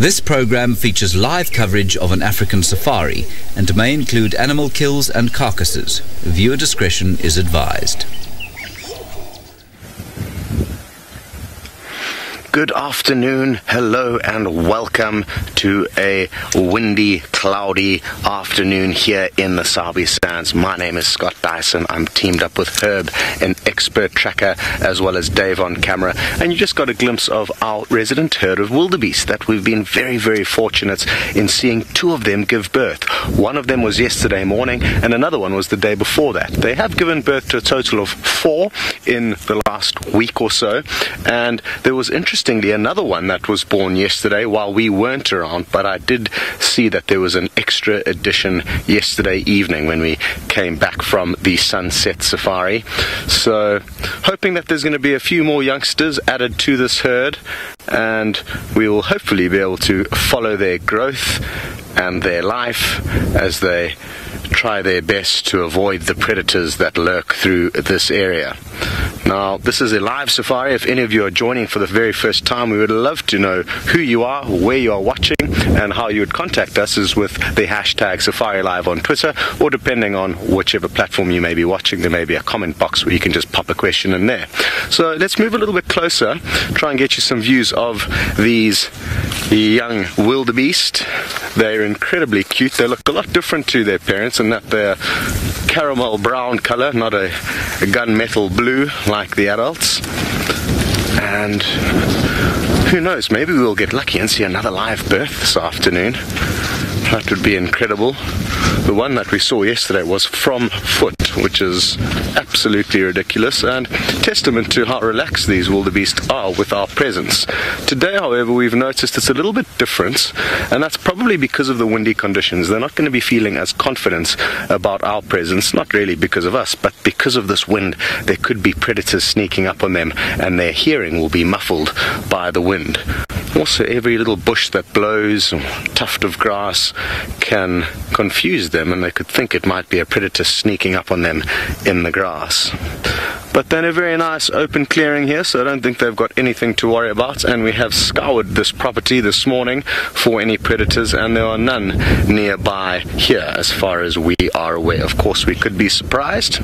This program features live coverage of an African safari and may include animal kills and carcasses. Viewer discretion is advised. Good afternoon, hello and welcome to a windy, cloudy afternoon here in the Sabi Sands. My name is Scott Dyson. I'm teamed up with Herb, an expert tracker, as well as Dave on camera. And you just got a glimpse of our resident herd of wildebeest that we've been very, very fortunate in seeing two of them give birth. One of them was yesterday morning and another one was the day before that. They have given birth to a total of 4 in the last week or so, and there was interestingly another one that was born yesterday while we weren't around, but I did see that there was an extra addition yesterday evening when we came back from the sunset safari. So hoping that there's going to be a few more youngsters added to this herd, and we will hopefully be able to follow their growth and their life as they try their best to avoid the predators that lurk through this area. Now, this is a live safari. If any of you are joining for the very first time, we would love to know who you are, where you are watching, and how you would contact us is with the hashtag Safari Live on Twitter, or depending on whichever platform you may be watching, there may be a comment box where you can just pop a question in there. So let's move a little bit closer, try and get you some views of these young wildebeest. They're incredibly cute. They look a lot different to their parents in that they're caramel brown color, not a gunmetal blue like the adults. And who knows, maybe we'll get lucky and see another live birth this afternoon. That would be incredible. The one that we saw yesterday was from foot, which is absolutely ridiculous and testament to how relaxed these wildebeest are with our presence. Today, however, we've noticed it's a little bit different, and that's probably because of the windy conditions. They're not going to be feeling as confident about our presence, not really because of us, but because of this wind. There could be predators sneaking up on them, and their hearing will be muffled by the wind. Also, every little bush that blows, or tuft of grass, can confuse them, and they could think it might be a predator sneaking up on them in the grass. But then a very nice open clearing here, so I don't think they've got anything to worry about, and we have scoured this property this morning for any predators, and there are none nearby here as far as we are aware. Of course, we could be surprised.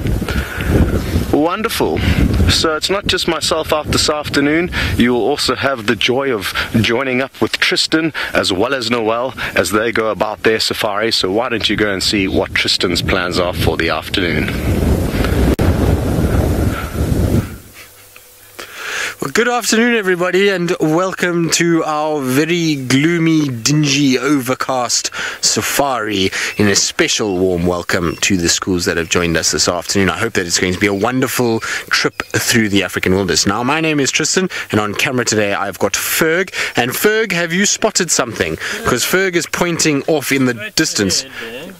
Wonderful. So it's not just myself out this afternoon. You will also have the joy of joining up with Tristan as well as Noel as they go about their safari. So why don't you go and see what Tristan's plans are for the afternoon. Well, good afternoon, everybody, and welcome to our very gloomy, dingy, overcast safari. In a special warm welcome to the schools that have joined us this afternoon. I hope that it's going to be a wonderful trip through the African wilderness. Now, my name is Tristan, and on camera today I've got Ferg. And Ferg, have you spotted something? Because Ferg is pointing off in the distance.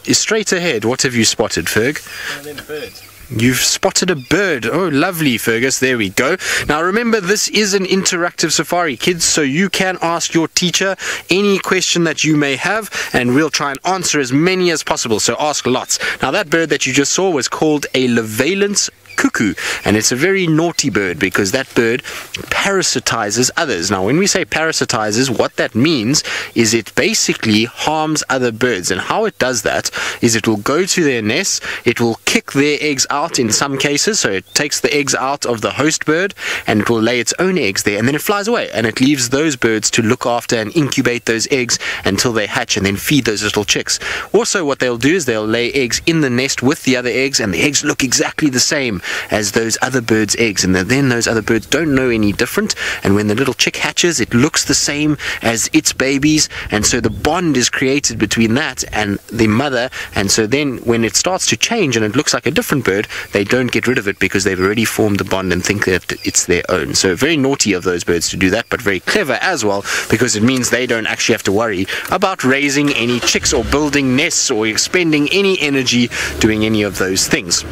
Straight ahead, what have you spotted, Ferg? You've spotted a bird. Oh, lovely, Fergus. There we go. Now, remember, this is an interactive safari, kids, so you can ask your teacher any question that you may have, and we'll try and answer as many as possible, so ask lots. Now, that bird that you just saw was called a Leopard cuckoo, and it's a very naughty bird because that bird parasitizes others. Now, when we say parasitizes, what that means is it basically harms other birds, and how it does that is it will go to their nests, it will kick their eggs out in some cases, so it takes the eggs out of the host bird and it will lay its own eggs there, and then it flies away and it leaves those birds to look after and incubate those eggs until they hatch and then feed those little chicks. Also, what they'll do is they'll lay eggs in the nest with the other eggs, and the eggs look exactly the same as those other birds' eggs, and then those other birds don't know any different, and when the little chick hatches it looks the same as its babies, and so the bond is created between that and the mother, and so then when it starts to change and it looks like a different bird, they don't get rid of it because they've already formed the bond and think that it's their own. So very naughty of those birds to do that, but very clever as well, because it means they don't actually have to worry about raising any chicks or building nests or expending any energy doing any of those things.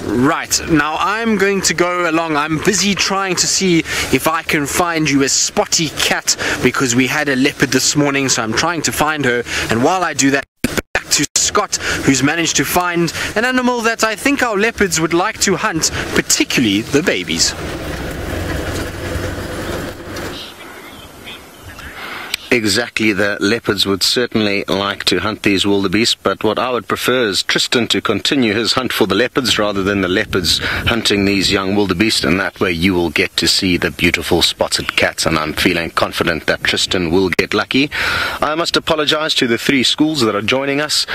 Right, now I'm going to go along. I'm busy trying to see if I can find you a spotty cat, because we had a leopard this morning, so I'm trying to find her, and while I do that, back to Scott, who's managed to find an animal that I think our leopards would like to hunt, particularly the babies. exactly. The leopards would certainly like to hunt these wildebeest, but what I would prefer is Tristan to continue his hunt for the leopards rather than the leopards hunting these young wildebeest, and that way you will get to see the beautiful spotted cats, and I'm feeling confident that Tristan will get lucky. I must apologize to the 3 schools that are joining us,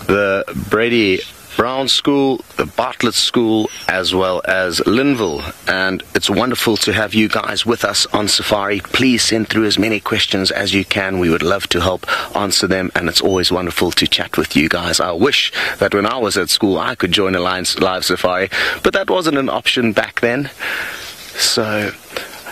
the Brady Brown School, the Bartlett School, as well as Linville, and it's wonderful to have you guys with us on safari. Please send through as many questions as you can. We would love to help answer them, and it's always wonderful to chat with you guys. I wish that when I was at school I could join a live safari, but that wasn't an option back then. So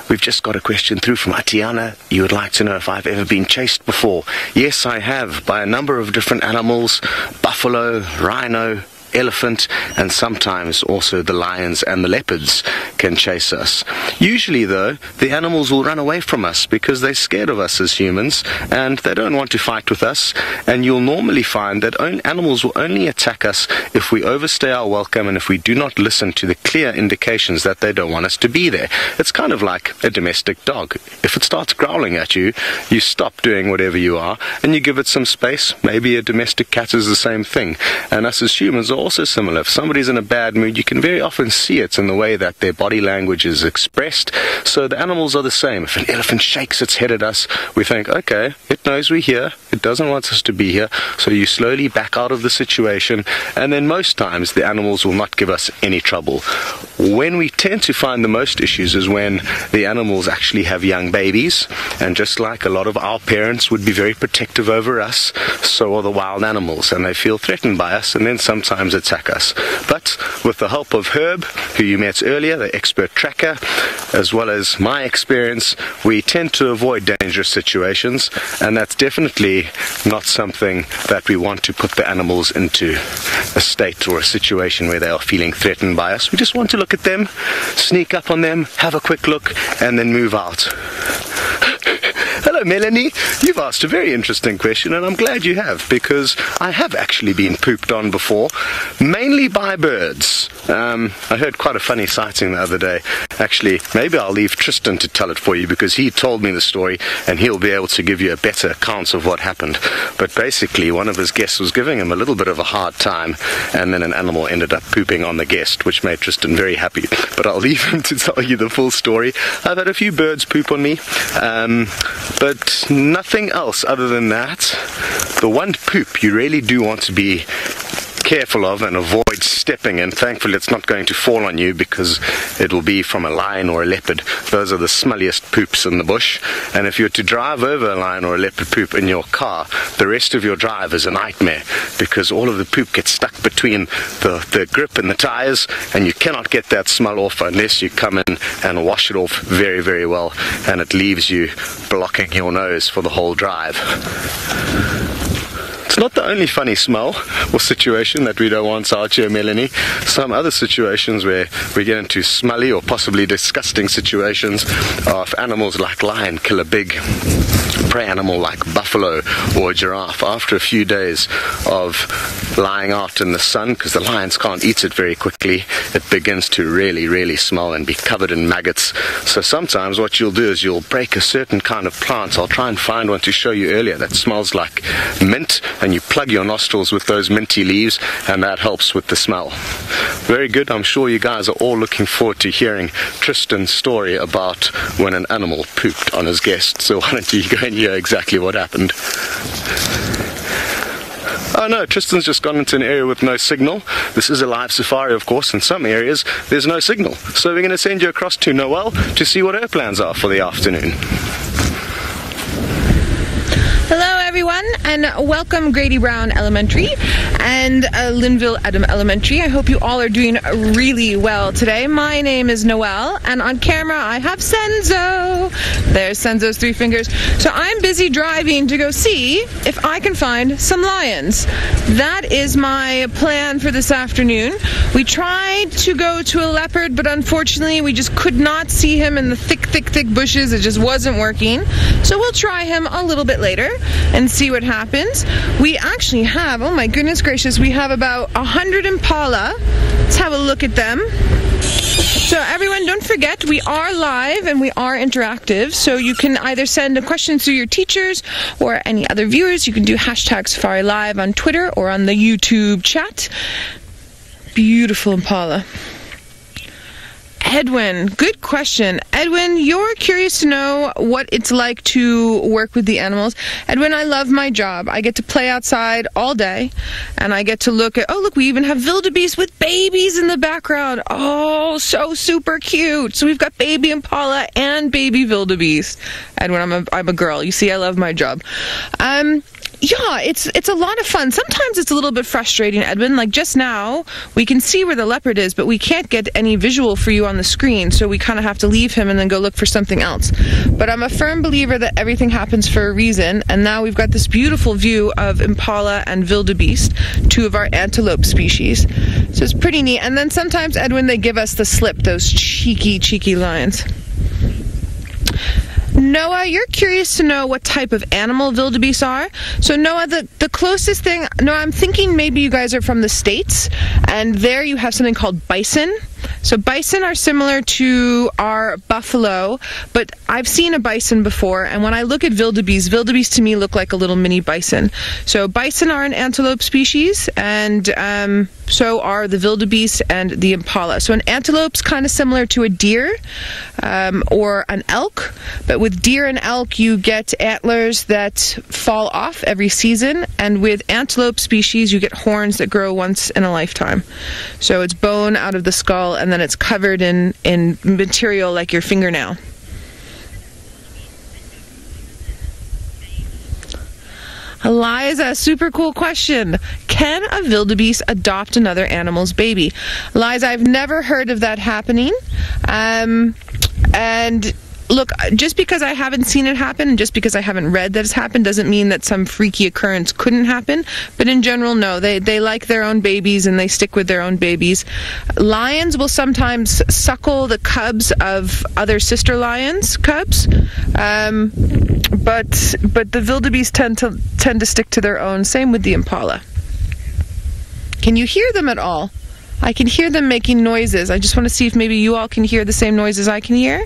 we've just got a question through from Atiana. You would like to know if I've ever been chased before. Yes, I have, by a number of different animals: buffalo, rhino, elephant, and sometimes also the lions and the leopards can chase us. Usually though, the animals will run away from us because they're scared of us as humans and they don't want to fight with us, and you'll normally find that animals will only attack us if we overstay our welcome and if we do not listen to the clear indications that they don't want us to be there. It's kind of like a domestic dog. If it starts growling at you, you stop doing whatever you are and you give it some space. Maybe a domestic cat is the same thing, and us as humans are also similar. If somebody's in a bad mood, you can very often see it in the way that their body language is expressed. So the animals are the same. If an elephant shakes its head at us, we think, okay, it knows we're here, it doesn't want us to be here, so you slowly back out of the situation, and then most times the animals will not give us any trouble. When we tend to find the most issues is when the animals actually have young babies, and just like a lot of our parents would be very protective over us, so are the wild animals, and they feel threatened by us, and then sometimes attack us. But with the help of Herb, who you met earlier, the expert tracker, as well as my experience, we tend to avoid dangerous situations, and that's definitely not something that we want to put the animals into a state or a situation where they are feeling threatened by us. We just want to look at them, sneak up on them, have a quick look, and then move out. Hello Melanie, you've asked a very interesting question, and I'm glad you have, because I have actually been pooped on before, mainly by birds. I heard quite a funny sighting the other day. Actually, maybe I'll leave Tristan to tell it for you, because he told me the story and he'll be able to give you a better account of what happened. But basically, one of his guests was giving him a little bit of a hard time, and then an animal ended up pooping on the guest, which made Tristan very happy. But I'll leave him to tell you the full story. I've had a few birds poop on me, but nothing else other than that. The one poop you really do want to be careful of and avoid stepping in. Thankfully it's not going to fall on you because it will be from a lion or a leopard. Those are the smelliest poops in the bush, and if you're to drive over a lion or a leopard poop in your car, the rest of your drive is a nightmare because all of the poop gets stuck between the grip and the tires, and you cannot get that smell off unless you come in and wash it off very, very well, and it leaves you blocking your nose for the whole drive. It's not the only funny smell or situation that we don't want out here, Melanie. Some other situations where we get into smelly or possibly disgusting situations are if animals like lion kill a big prey animal like buffalo or a giraffe. After a few days of lying out in the sun, because the lions can't eat it very quickly, it begins to really, really smell and be covered in maggots. So sometimes what you'll do is you'll break a certain kind of plant. I'll try and find one to show you earlier that smells like mint, and you plug your nostrils with those minty leaves, and that helps with the smell. Very good. I'm sure you guys are all looking forward to hearing Tristan's story about when an animal pooped on his guest. So why don't you go and hear exactly what happened. Oh no, Tristan's just gone into an area with no signal. This is a live safari, of course. In some areas there's no signal, so we're going to send you across to Noelle to see what her plans are for the afternoon. Hello everyone, and welcome Grady Brown Elementary and Linville Adam Elementary. I hope you all are doing really well today. My name is Noelle, and on camera I have Senzo. There's Senzo's three fingers. So I'm busy driving to go see if I can find some lions. That is my plan for this afternoon. We tried to go to a leopard, but unfortunately we just could not see him in the thick bushes. It just wasn't working. So we'll try him a little bit later and see what happens. We actually have, oh my goodness gracious, we have about 100 impala. Let's have a look at them. So everyone, don't forget, we are live and we are interactive, so you can either send a question to your teachers or any other viewers. You can do hashtag Safari Live on Twitter or on the YouTube chat. Beautiful impala. Edwin, good question. Edwin, you're curious to know what it's like to work with the animals. Edwin, I love my job. I get to play outside all day, and I get to look at, oh, look, we even have wildebeest with babies in the background. Oh, so super cute. So we've got baby impala and baby wildebeest. Edwin, I'm a girl. You see, I love my job. Yeah, it's a lot of fun. Sometimes it's a little bit frustrating, Edwin. Like just now, we can see where the leopard is, but we can't get any visual for you on the screen, so we kind of have to leave him and then go look for something else. But I'm a firm believer that everything happens for a reason, and now we've got this beautiful view of impala and wildebeest, two of our antelope species. So it's pretty neat. And then sometimes, Edwin, they give us the slip, those cheeky lions. Noah, you're curious to know what type of animal wildebeest are. So Noah, the closest thing, Noah, I'm thinking maybe you guys are from the States, and there you have something called bison. So bison are similar to our buffalo, but I've seen a bison before, and when I look at wildebeest to me look like a little mini bison. So bison are an antelope species, and so are the wildebeest and the impala. So an antelope's kind of similar to a deer or an elk, but with deer and elk you get antlers that fall off every season, and with antelope species you get horns that grow once in a lifetime. So it's bone out of the skull, and then it's covered in material like your fingernail. Eliza, super cool question. Can a wildebeest adopt another animal's baby? Eliza, I've never heard of that happening. And look, just because I haven't seen it happen and just because I haven't read that it's happened doesn't mean that some freaky occurrence couldn't happen. But in general, no. They like their own babies and they stick with their own babies. Lions will sometimes suckle the cubs of other sister lions' cubs. But the wildebeest tend to stick to their own. Same with the impala. Can you hear them at all? I can hear them making noises. I just want to see if maybe you all can hear the same noises I can hear.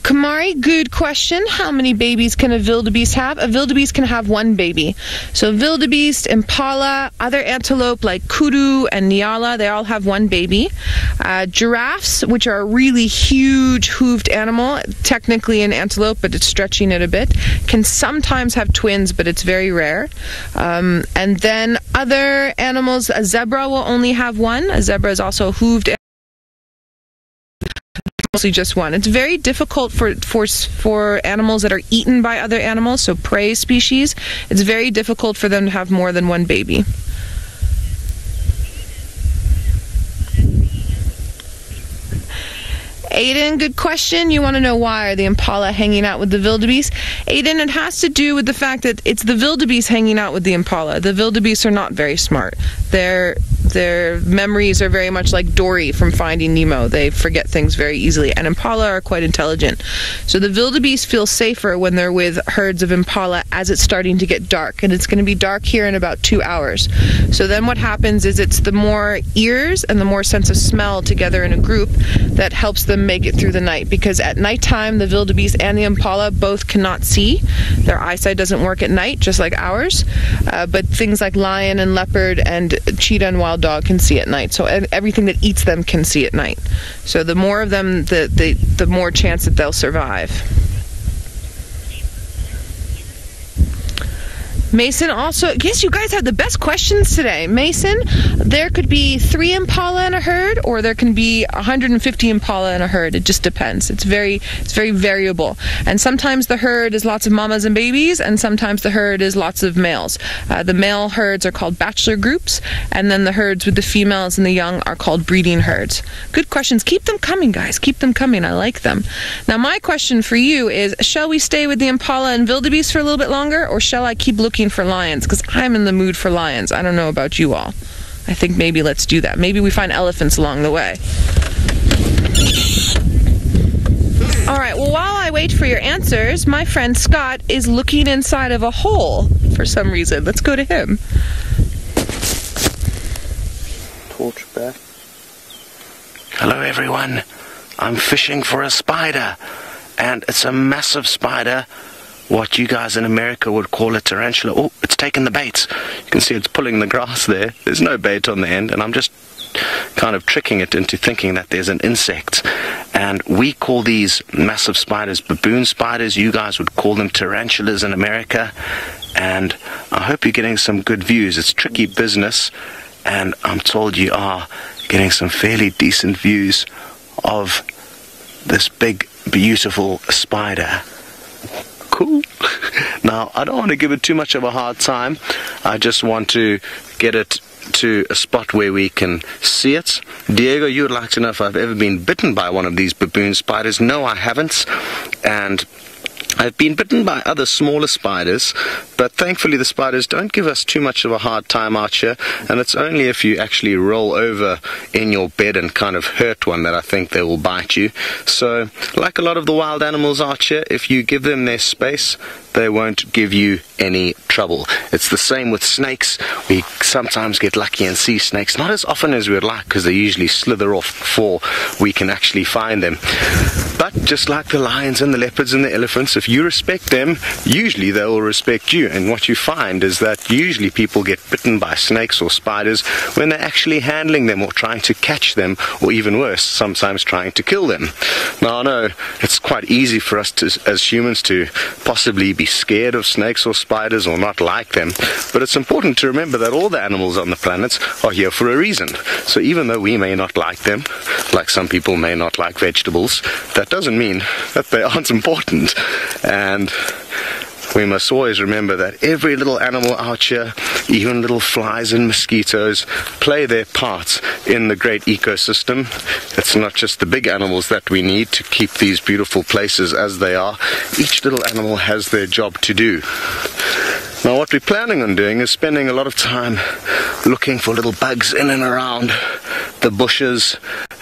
Kamari, good question. How many babies can a wildebeest have? A wildebeest can have one baby. So wildebeest, impala, other antelope like kudu and nyala, they all have one baby. Giraffes, which are a really huge hooved animal, technically an antelope, but it's stretching it a bit, can sometimes have twins, but it's very rare. And then other animals, a zebra will only have one. A zebra is also a hooved animal. Mostly just one. It's very difficult for animals that are eaten by other animals, so prey species. It's very difficult for them to have more than one baby. Aiden, good question. You want to know why are the impala hanging out with the wildebeest? Aiden, it has to do with the fact that it's the wildebeest hanging out with the impala. The wildebeest are not very smart. Their memories are very much like Dory from Finding Nemo. They forget things very easily, and impala are quite intelligent. So the wildebeest feel safer when they're with herds of impala as it's starting to get dark, and it's going to be dark here in about 2 hours. So then what happens is it's the more ears and the more sense of smell together in a group that helps them make it through the night, because at nighttime the wildebeest and the impala both cannot see. Their eyesight doesn't work at night, just like ours, but things like lion and leopard and cheetah and wild dog can see at night. So everything that eats them can see at night. So the more of them, the more chance that they'll survive. Mason also, yes, you guys have the best questions today. Mason, there could be 3 impala in a herd, or there can be 150 impala in a herd. It just depends. It's very variable. And sometimes the herd is lots of mamas and babies, and sometimes the herd is lots of males. The male herds are called bachelor groups, and then the herds with the females and the young are called breeding herds. Good questions. Keep them coming, guys. Keep them coming. I like them. Now, my question for you is, shall we stay with the impala and wildebeest for a little bit longer, or shall I keep looking for lions? Because I'm in the mood for lions. I don't know about you all. I think maybe let's do that. Maybe we find elephants along the way. All right, well, while I wait for your answers, my friend Scott is looking inside of a hole for some reason. Let's go to him. Torch back. Hello everyone, I'm fishing for a spider, and it's a massive spider, what you guys in America would call a tarantula. Oh, it's taken the bait. You can see it's pulling the grass there. There's no bait on the end, and I'm just kind of tricking it into thinking that there's an insect. And we call these massive spiders baboon spiders. You guys would call them tarantulas in America. And I hope you're getting some good views. It's tricky business, and I'm told you are getting some fairly decent views of this big, beautiful spider. Cool. Now, I don't want to give it too much of a hard time. I just want to get it to a spot where we can see it. Diego, you would like to know if I've ever been bitten by one of these baboon spiders. No, I haven't. And I've been bitten by other smaller spiders, but thankfully the spiders don't give us too much of a hard time out here, and it's only if you actually roll over in your bed and kind of hurt one that I think they will bite you. So, like a lot of the wild animals out here, if you give them their space, they won't give you any trouble. It's the same with snakes. We sometimes get lucky and see snakes, not as often as we would like, because they usually slither off before we can actually find them. But just like the lions and the leopards and the elephants, if you respect them, usually they will respect you. And what you find is that usually people get bitten by snakes or spiders when they're actually handling them or trying to catch them, or even worse, sometimes trying to kill them. Now I know it's quite easy for us to, as humans, to possibly be scared of snakes or spiders or not like them, but it's important to remember that all the animals on the planet are here for a reason. So even though we may not like them, like some people may not like vegetables, that doesn't mean that they aren't important. And we must always remember that every little animal out here, even little flies and mosquitoes, play their part in the great ecosystem. It's not just the big animals that we need to keep these beautiful places as they are. Each little animal has their job to do. Now what we're planning on doing is spending a lot of time looking for little bugs in and around the bushes.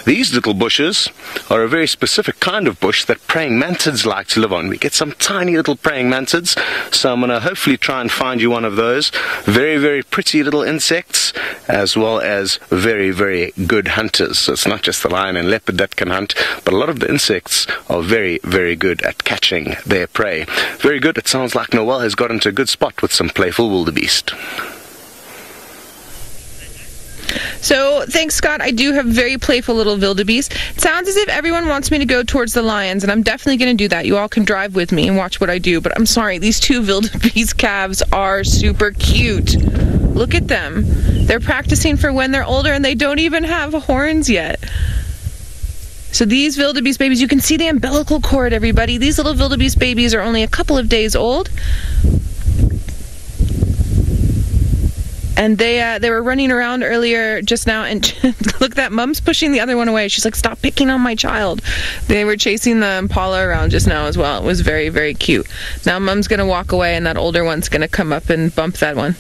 These little bushes are a very specific kind of bush that praying mantids like to live on. We get some tiny little praying mantids, so I'm going to hopefully try and find you one of those. Very, very pretty little insects, as well as very, very good hunters. So it's not just the lion and leopard that can hunt, but a lot of the insects are very, very good at catching their prey. Very good. It sounds like Noel has got into a good spot with some playful wildebeest. So, thanks, Scott. I do have very playful little wildebeest. It sounds as if everyone wants me to go towards the lions, and I'm definitely going to do that. You all can drive with me and watch what I do, but I'm sorry, these two wildebeest calves are super cute. Look at them. They're practicing for when they're older, and they don't even have horns yet. So these wildebeest babies, you can see the umbilical cord, everybody. These little wildebeest babies are only a couple of days old. And they were running around earlier just now, and look, that mom's pushing the other one away. She's like, stop picking on my child. They were chasing the impala around just now as well. It was very, very cute. Now mom's going to walk away, and that older one's going to come up and bump that one.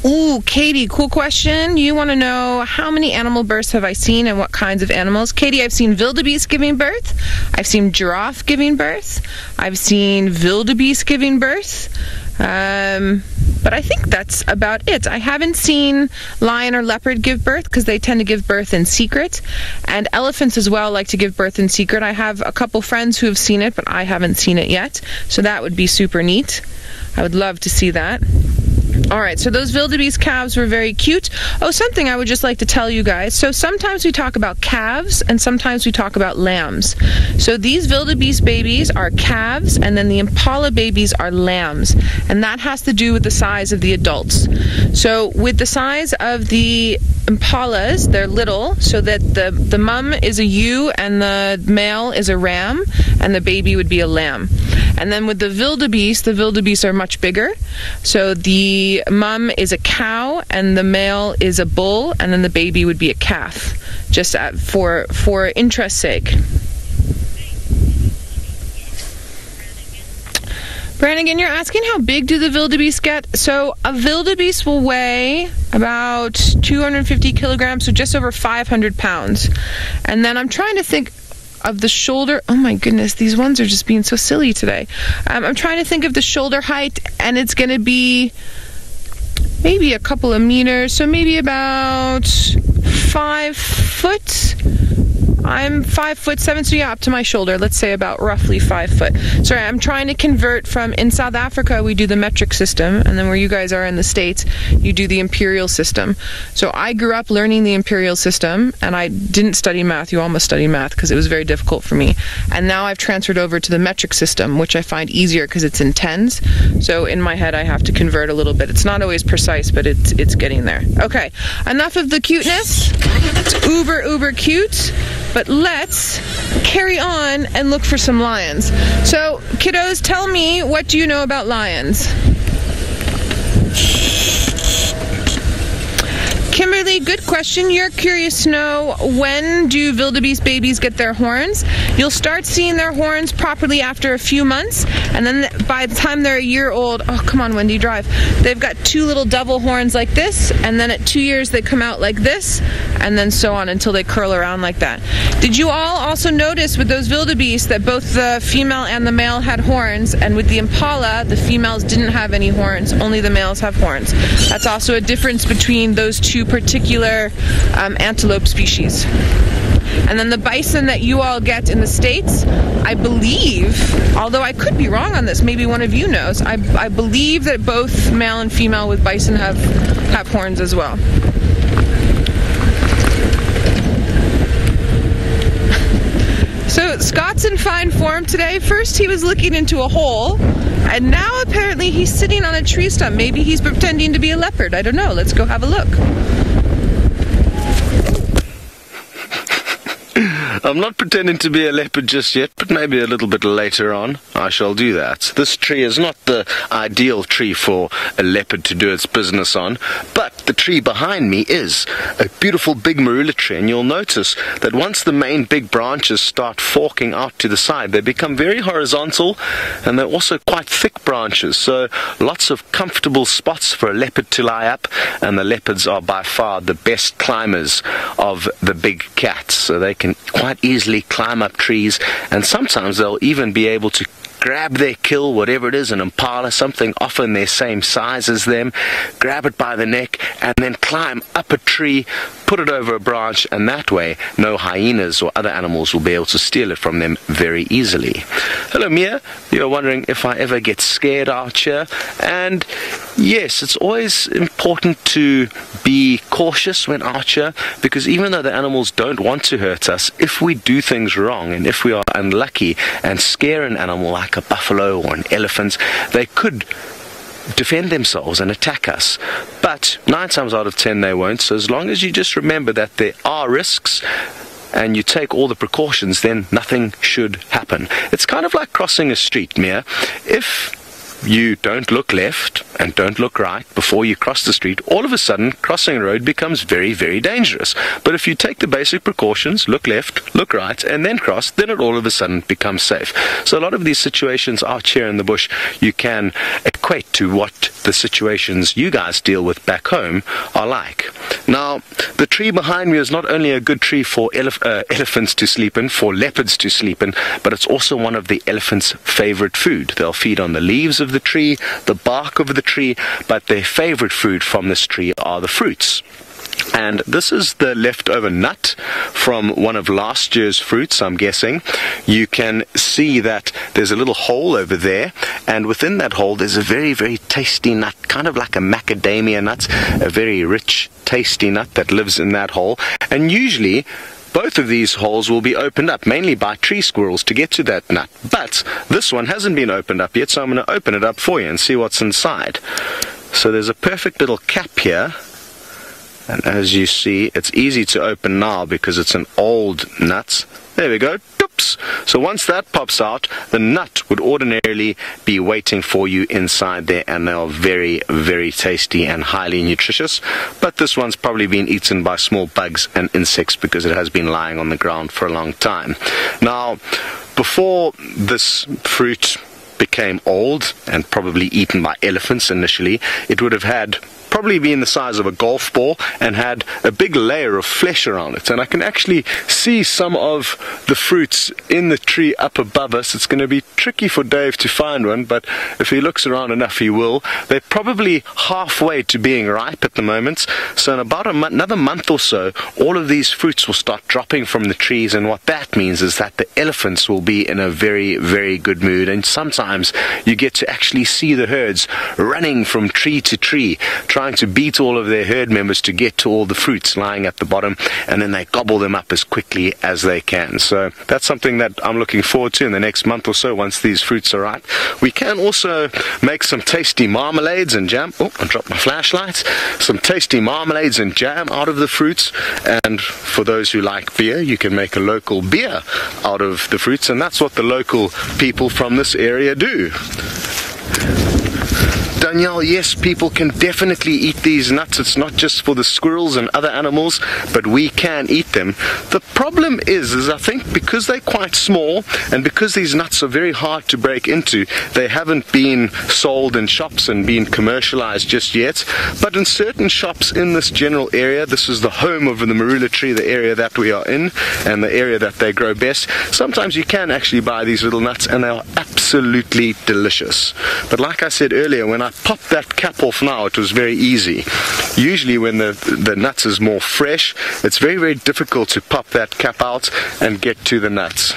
Ooh, Katie, cool question. You want to know how many animal births have I seen and what kinds of animals? Katie, I've seen wildebeest giving birth. I've seen giraffe giving birth. I've seen wildebeest giving birth. But I think that's about it. I haven't seen lion or leopard give birth because they tend to give birth in secret. And elephants as well like to give birth in secret. I have a couple friends who have seen it, but I haven't seen it yet. So that would be super neat. I would love to see that. Alright, so those wildebeest calves were very cute. Oh, something I would just like to tell you guys. So sometimes we talk about calves and sometimes we talk about lambs. So these wildebeest babies are calves and then the impala babies are lambs. And that has to do with the size of the adults. So with the size of the impalas, they're little, so that the mum is a ewe and the male is a ram and the baby would be a lamb. And then with the wildebeest are much bigger. So the mum is a cow and the male is a bull, and then the baby would be a calf, just for interest's sake. Brannigan, you're asking how big do the wildebeest get? So a wildebeest will weigh about 250 kilograms, so just over 500 pounds. And then I'm trying to think of the shoulder. Oh my goodness, these ones are just being so silly today. I'm trying to think of the shoulder height, and it's going to be maybe a couple of meters, so maybe about 5 foot. I'm 5'7", so yeah, up to my shoulder. Let's say about roughly 5 foot. Sorry, I'm trying to convert from, in South Africa, we do the metric system, and then where you guys are in the States, you do the imperial system. So I grew up learning the imperial system, and I didn't study math. You all must study math because it was very difficult for me. And now I've transferred over to the metric system, which I find easier because it's in tens. So in my head, I have to convert a little bit. It's not always precise, but it's getting there. Okay, enough of the cuteness. It's uber cute. But let's carry on and look for some lions. So, kiddos, tell me, what do you know about lions? Kimberly, good question. You're curious to know, when do wildebeest babies get their horns? You'll start seeing their horns properly after a few months, and then by the time they're a year old, oh come on Wendy, drive, they've got 2 little double horns like this, and then at 2 years they come out like this, and then so on until they curl around like that. Did you all also notice with those wildebeest that both the female and the male had horns, and with the impala, the females didn't have any horns, only the males have horns? That's also a difference between those two particular antelope species. And then the bison that you all get in the States, I believe, although I could be wrong on this, maybe one of you knows, I believe that both male and female with bison have horns as well. So Scott's in fine form today. First he was looking into a hole, and now apparently he's sitting on a tree stump. Maybe he's pretending to be a leopard. I don't know. Let's go have a look. I'm not pretending to be a leopard just yet, but maybe a little bit later on I shall do that. This tree is not the ideal tree for a leopard to do its business on, but the tree behind me is a beautiful big marula tree, and you'll notice that once the main big branches start forking out to the side, they become very horizontal, and they're also quite thick branches, so lots of comfortable spots for a leopard to lie up, and the leopards are by far the best climbers of the big cats, so they can quite easily climb up trees, and sometimes they'll even be able to grab their kill, whatever it is, an impala, something often their same size as them, grab it by the neck, and then climb up a tree, put it over a branch, and that way no hyenas or other animals will be able to steal it from them very easily. Hello Mia, you're wondering if I ever get scared out here, and yes, it's always important to be cautious when out here, because even though the animals don't want to hurt us, if we do things wrong, and if we are unlucky and scare an animal like a buffalo or an elephant, they could defend themselves and attack us, but 9 times out of 10 they won't. So as long as you just remember that there are risks and you take all the precautions, then nothing should happen. It's kind of like crossing a street, Mia. If you don't look left and don't look right before you cross the street, all of a sudden crossing a road becomes very, very dangerous. But if you take the basic precautions, look left, look right, and then cross, then it all of a sudden becomes safe. So a lot of these situations out here in the bush, you can equate to what the situations you guys deal with back home are like. Now, the tree behind me is not only a good tree for elephants to sleep in, for leopards to sleep in, but it's also one of the elephants' favorite food. They'll feed on the leaves of the tree, the bark of the tree, but their favorite food from this tree are the fruits. And this is the leftover nut from one of last year's fruits, I'm guessing. You can see that there's a little hole over there, and within that hole there's a very, very tasty nut, kind of like a macadamia nut, a very rich, tasty nut that lives in that hole. And usually both of these holes will be opened up, mainly by tree squirrels, to get to that nut. But this one hasn't been opened up yet, so I'm going to open it up for you and see what's inside. So there's a perfect little cap here. And as you see, it's easy to open now because it's an old nut. There we go. Oops. So once that pops out, the nut would ordinarily be waiting for you inside there, and they are very, very tasty and highly nutritious. But this one's probably been eaten by small bugs and insects because it has been lying on the ground for a long time. Now, before this fruit became old and probably eaten by elephants initially, it would have had probably been the size of a golf ball and had a big layer of flesh around it. And I can actually see some of the fruits in the tree up above us. It's going to be tricky for Dave to find one, but if he looks around enough he will. They're probably halfway to being ripe at the moment, so in about another month or so all of these fruits will start dropping from the trees, and what that means is that the elephants will be in a very, very good mood. And sometimes you get to actually see the herds running from tree to tree, trying to beat all of their herd members to get to all the fruits lying at the bottom, and then they gobble them up as quickly as they can. So that's something that I'm looking forward to in the next month or so once these fruits are ripe. We can also make some tasty marmalades and jam. Oh, I dropped my flashlight. Some tasty marmalades and jam out of the fruits, and for those who like beer, you can make a local beer out of the fruits, and that's what the local people from this area do. Danielle, yes, people can definitely eat these nuts. It's not just for the squirrels and other animals, but we can eat them. The problem is I think because they're quite small and because these nuts are very hard to break into, they haven't been sold in shops and been commercialized just yet. But in certain shops in this general area, this is the home of the marula tree, the area that we are in and the area that they grow best. Sometimes you can actually buy these little nuts and they are absolutely delicious. But like I said earlier, when I popped that cap off now, it was very easy. Usually when the nuts is more fresh, it's very, very difficult to pop that cap out and get to the nuts.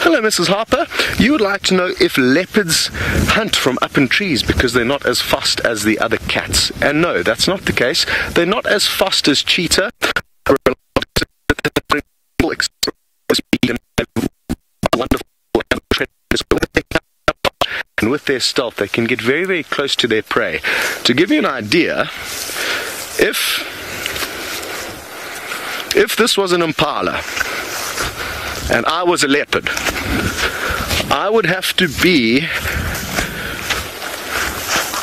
Hello, Mrs. Harper. You would like to know if leopards hunt from up in trees because they're not as fast as the other cats. And no, that's not the case. They're not as fast as cheetah. And with their stealth, they can get very, very close to their prey. To give you an idea, if this was an impala and I was a leopard, I would have to be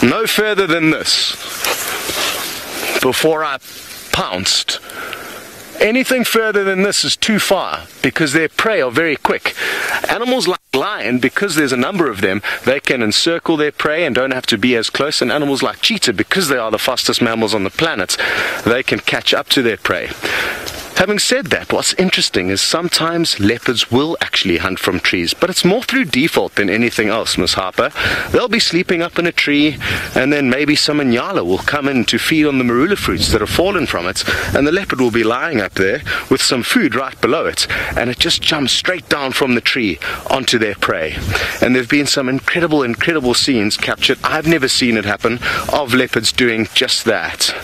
no further than this before I pounced. Anything further than this is too far because their prey are very quick. Animals like lion, because there's a number of them, they can encircle their prey and don't have to be as close. And animals like cheetah, because they are the fastest mammals on the planet, they can catch up to their prey. Having said that, what's interesting is sometimes leopards will actually hunt from trees, but it's more through default than anything else, Miss Harper. They'll be sleeping up in a tree, and then maybe some inyala will come in to feed on the marula fruits that have fallen from it, and the leopard will be lying up there with some food right below it, and it just jumps straight down from the tree onto their prey. And there have been some incredible, incredible scenes captured. I've never seen it happen, of leopards doing just that.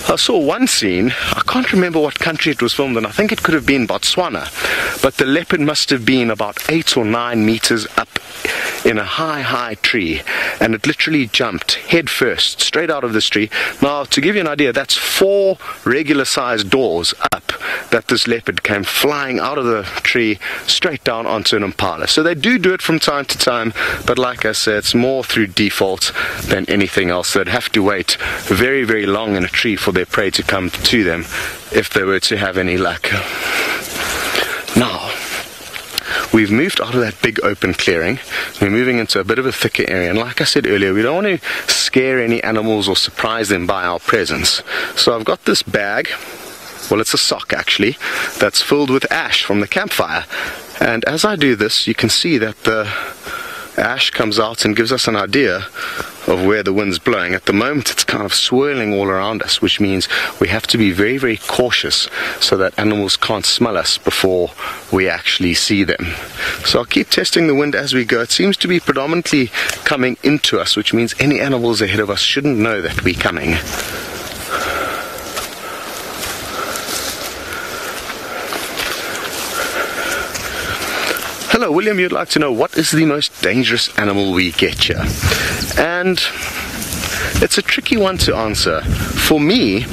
I saw one scene, I can't remember what country it was filmed in, I think it could have been Botswana, but the leopard must have been about 8 or 9 meters up in a high, high tree, and it literally jumped head first straight out of this tree. Now, to give you an idea, that's 4 regular sized doors up that this leopard came flying out of the tree straight down onto an impala. So they do it from time to time, but like I said, it's more through default than anything else. They'd have to wait very, very long in a tree for their prey to come to them if they were to have any luck. Now, we've moved out of that big open clearing. We're moving into a bit of a thicker area, and like I said earlier, we don't want to scare any animals or surprise them by our presence. So I've got this bag, well, it's a sock actually, that's filled with ash from the campfire. And as I do this, you can see that the ash comes out and gives us an idea of where the wind's blowing. At the moment it's kind of swirling all around us, which means we have to be very, very cautious so that animals can't smell us before we actually see them. So I'll keep testing the wind as we go. It seems to be predominantly coming into us, which means any animals ahead of us shouldn't know that we're coming. Hello, William, you'd like to know what is the most dangerous animal we get here? And it's a tricky one to answer. For me,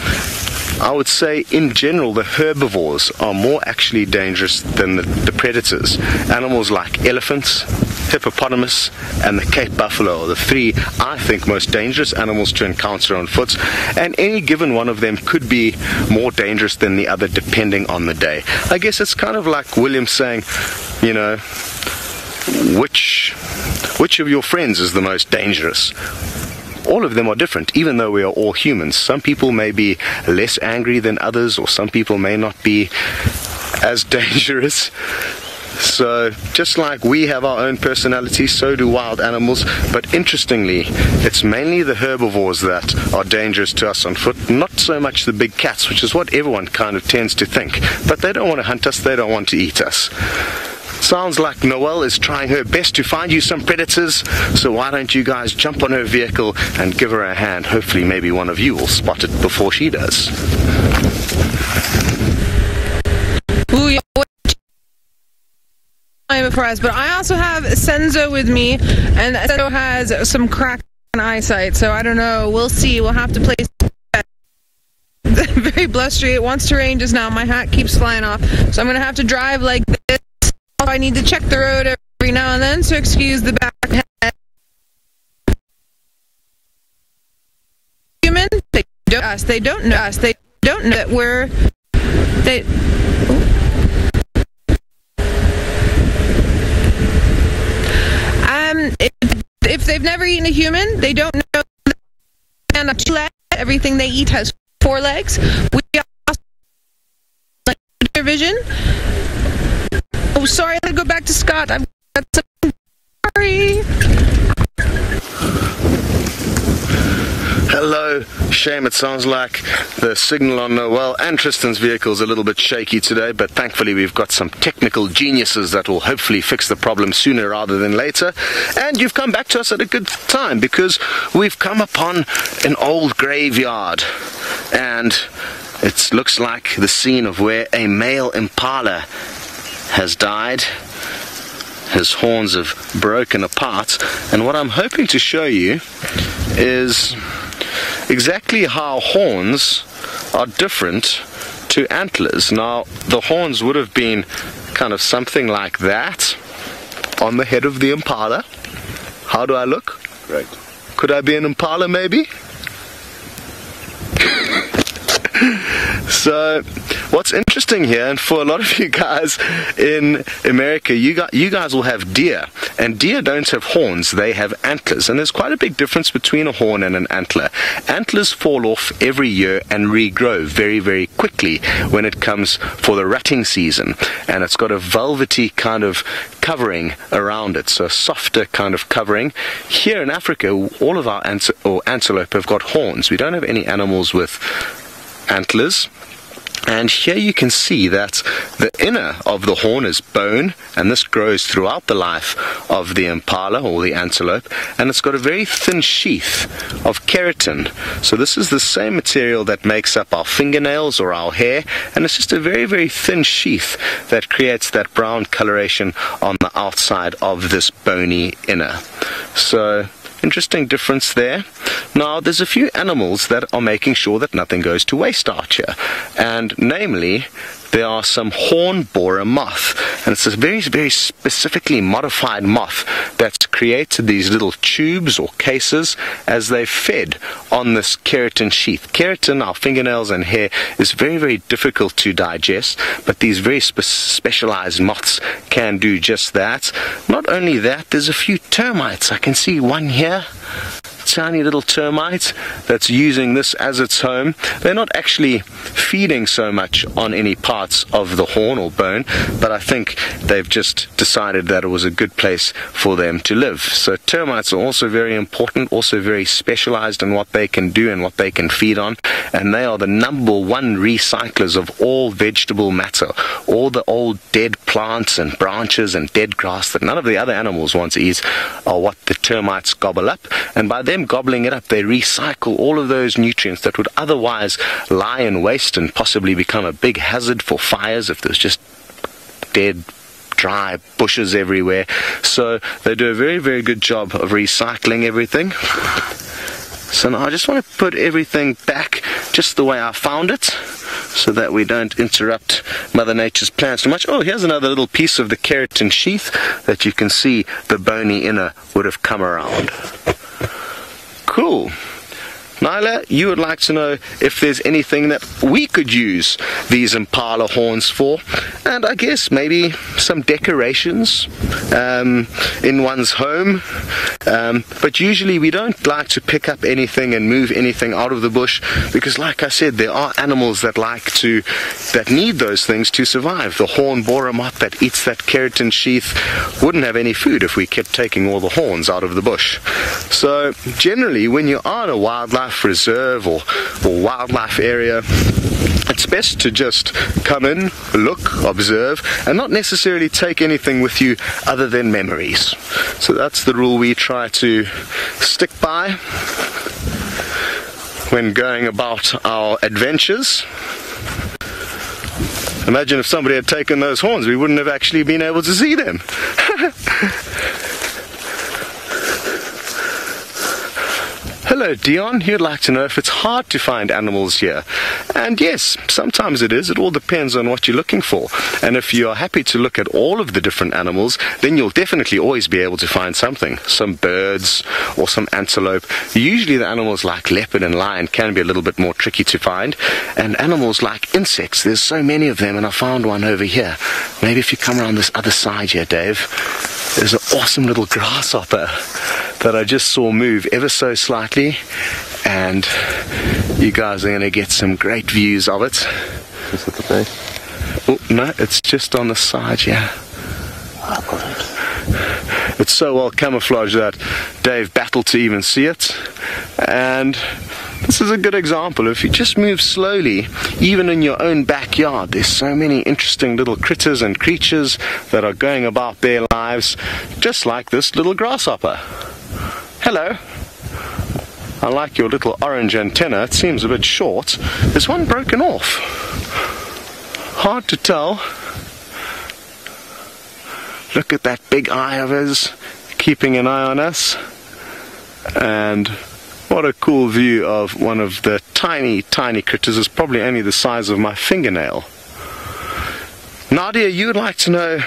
I would say in general the herbivores are more actually dangerous than the predators. Animals like elephants, hippopotamus, and the Cape buffalo are the three, I think, most dangerous animals to encounter on foot, and any given one of them could be more dangerous than the other depending on the day. I guess it's kind of like William saying, you know, which of your friends is the most dangerous? All of them are different, even though we are all humans. Some people may be less angry than others, or some people may not be as dangerous. So just like we have our own personalities, so do wild animals. But interestingly, it's mainly the herbivores that are dangerous to us on foot, not so much the big cats, which is what everyone kind of tends to think. But they don't want to hunt us, they don't want to eat us. Sounds like Noelle is trying her best to find you some predators, so why don't you guys jump on her vehicle and give her a hand. Hopefully maybe one of you will spot it before she does. Ooh, yeah. Before us, but I also have Senzo with me, and Senzo has some crack in eyesight, so I don't know. We'll see. We'll have to play. Very blustery. It wants to rain just now. My hat keeps flying off, so I'm going to have to drive like this. I need to check the road every now and then, so excuse the back head. Human, they don't us. They don't know us. They don't know that we're. If they've never eaten a human, they don't know that everything they eat has 4 legs. We also like their vision. Oh, sorry, I gotta go back to Scott. I've got some. Sorry. Hello. Shame it sounds like the signal on Noelle and Tristan's vehicle is a little bit shaky today, but thankfully we've got some technical geniuses that will hopefully fix the problem sooner rather than later. And you've come back to us at a good time, because we've come upon an old graveyard, and it looks like the scene of where a male impala has died. His horns have broken apart, and what I'm hoping to show you is exactly how horns are different to antlers. Now, the horns would have been kind of something like that on the head of the impala. How do I look? Right. Could I be an impala maybe? So what's interesting here, and for a lot of you guys in America, you guys will have deer, and deer don't have horns, they have antlers, and there's quite a big difference between a horn and an antler. Antlers fall off every year and regrow very, very quickly when it comes for the rutting season, and it's got a velvety kind of covering around it, so a softer kind of covering. Here in Africa, all of our antelope have got horns. We don't have any animals with antlers. And here you can see that the inner of the horn is bone, and this grows throughout the life of the impala or the antelope, and it's got a very thin sheath of keratin. So this is the same material that makes up our fingernails or our hair, and it's just a very, very thin sheath that creates that brown coloration on the outside of this bony inner. So interesting difference there. Now, there's a few animals that are making sure that nothing goes to waste out here, and namely, there are some horn borer moth, and it's a very, very specifically modified moth that's created these little tubes or cases as they fed on this keratin sheath. Keratin, our fingernails and hair, is very, very difficult to digest, but these very specialized moths can do just that. Not only that, there's a few termites. I can see one here. Tiny little termite that's using this as its home. They're not actually feeding so much on any parts of the horn or bone, but I think they've just decided that it was a good place for them to live. So termites are also very important, also very specialized in what they can do and what they can feed on, and they are the #1 recyclers of all vegetable matter. All the old dead plants and branches and dead grass that none of the other animals want to eat are what the termites gobble up, and by them gobbling it up, they recycle all of those nutrients that would otherwise lie in waste and possibly become a big hazard for fires if there's just dead, dry bushes everywhere. So they do a very, very good job of recycling everything. So now I just want to put everything back just the way I found it, so that we don't interrupt Mother Nature's plans too much. Oh, here's another little piece of the keratin sheath that you can see the bony inner would have come around. Cool. Nyla, you would like to know if there's anything that we could use these impala horns for, and I guess maybe some decorations in one's home, but usually we don't like to pick up anything and move anything out of the bush, because like I said, there are animals that need those things to survive. The horn borer moth that eats that keratin sheath wouldn't have any food if we kept taking all the horns out of the bush. So generally, when you are in a wildlife reserve or wildlife area, it's best to just come in, look, observe, and not necessarily take anything with you other than memories. So that's the rule we try to stick by when going about our adventures. Imagine if somebody had taken those horns, we wouldn't have actually been able to see them. Hello Dion, you'd like to know if it's hard to find animals here. And yes, sometimes it is. It all depends on what you're looking for. And if you are happy to look at all of the different animals, then you'll definitely always be able to find something. Some birds or some antelope. Usually the animals like leopard and lion can be a little bit more tricky to find. And animals like insects, there's so many of them, and I found one over here. Maybe if you come around this other side here, Dave, there's an awesome little grasshopper that I just saw move ever so slightly, and you guys are going to get some great views of it. Is it the face? Oh, no, it's just on the side here. It's so well camouflaged that Dave battled to even see it, and this is a good example. If you just move slowly, even in your own backyard, there's so many interesting little critters and creatures that are going about their lives, just like this little grasshopper. Hello. I like your little orange antenna. It seems a bit short. There's one broken off. Hard to tell. Look at that big eye of his, keeping an eye on us. And what a cool view of one of the tiny, tiny critters. It's probably only the size of my fingernail. Nadia, you would like to know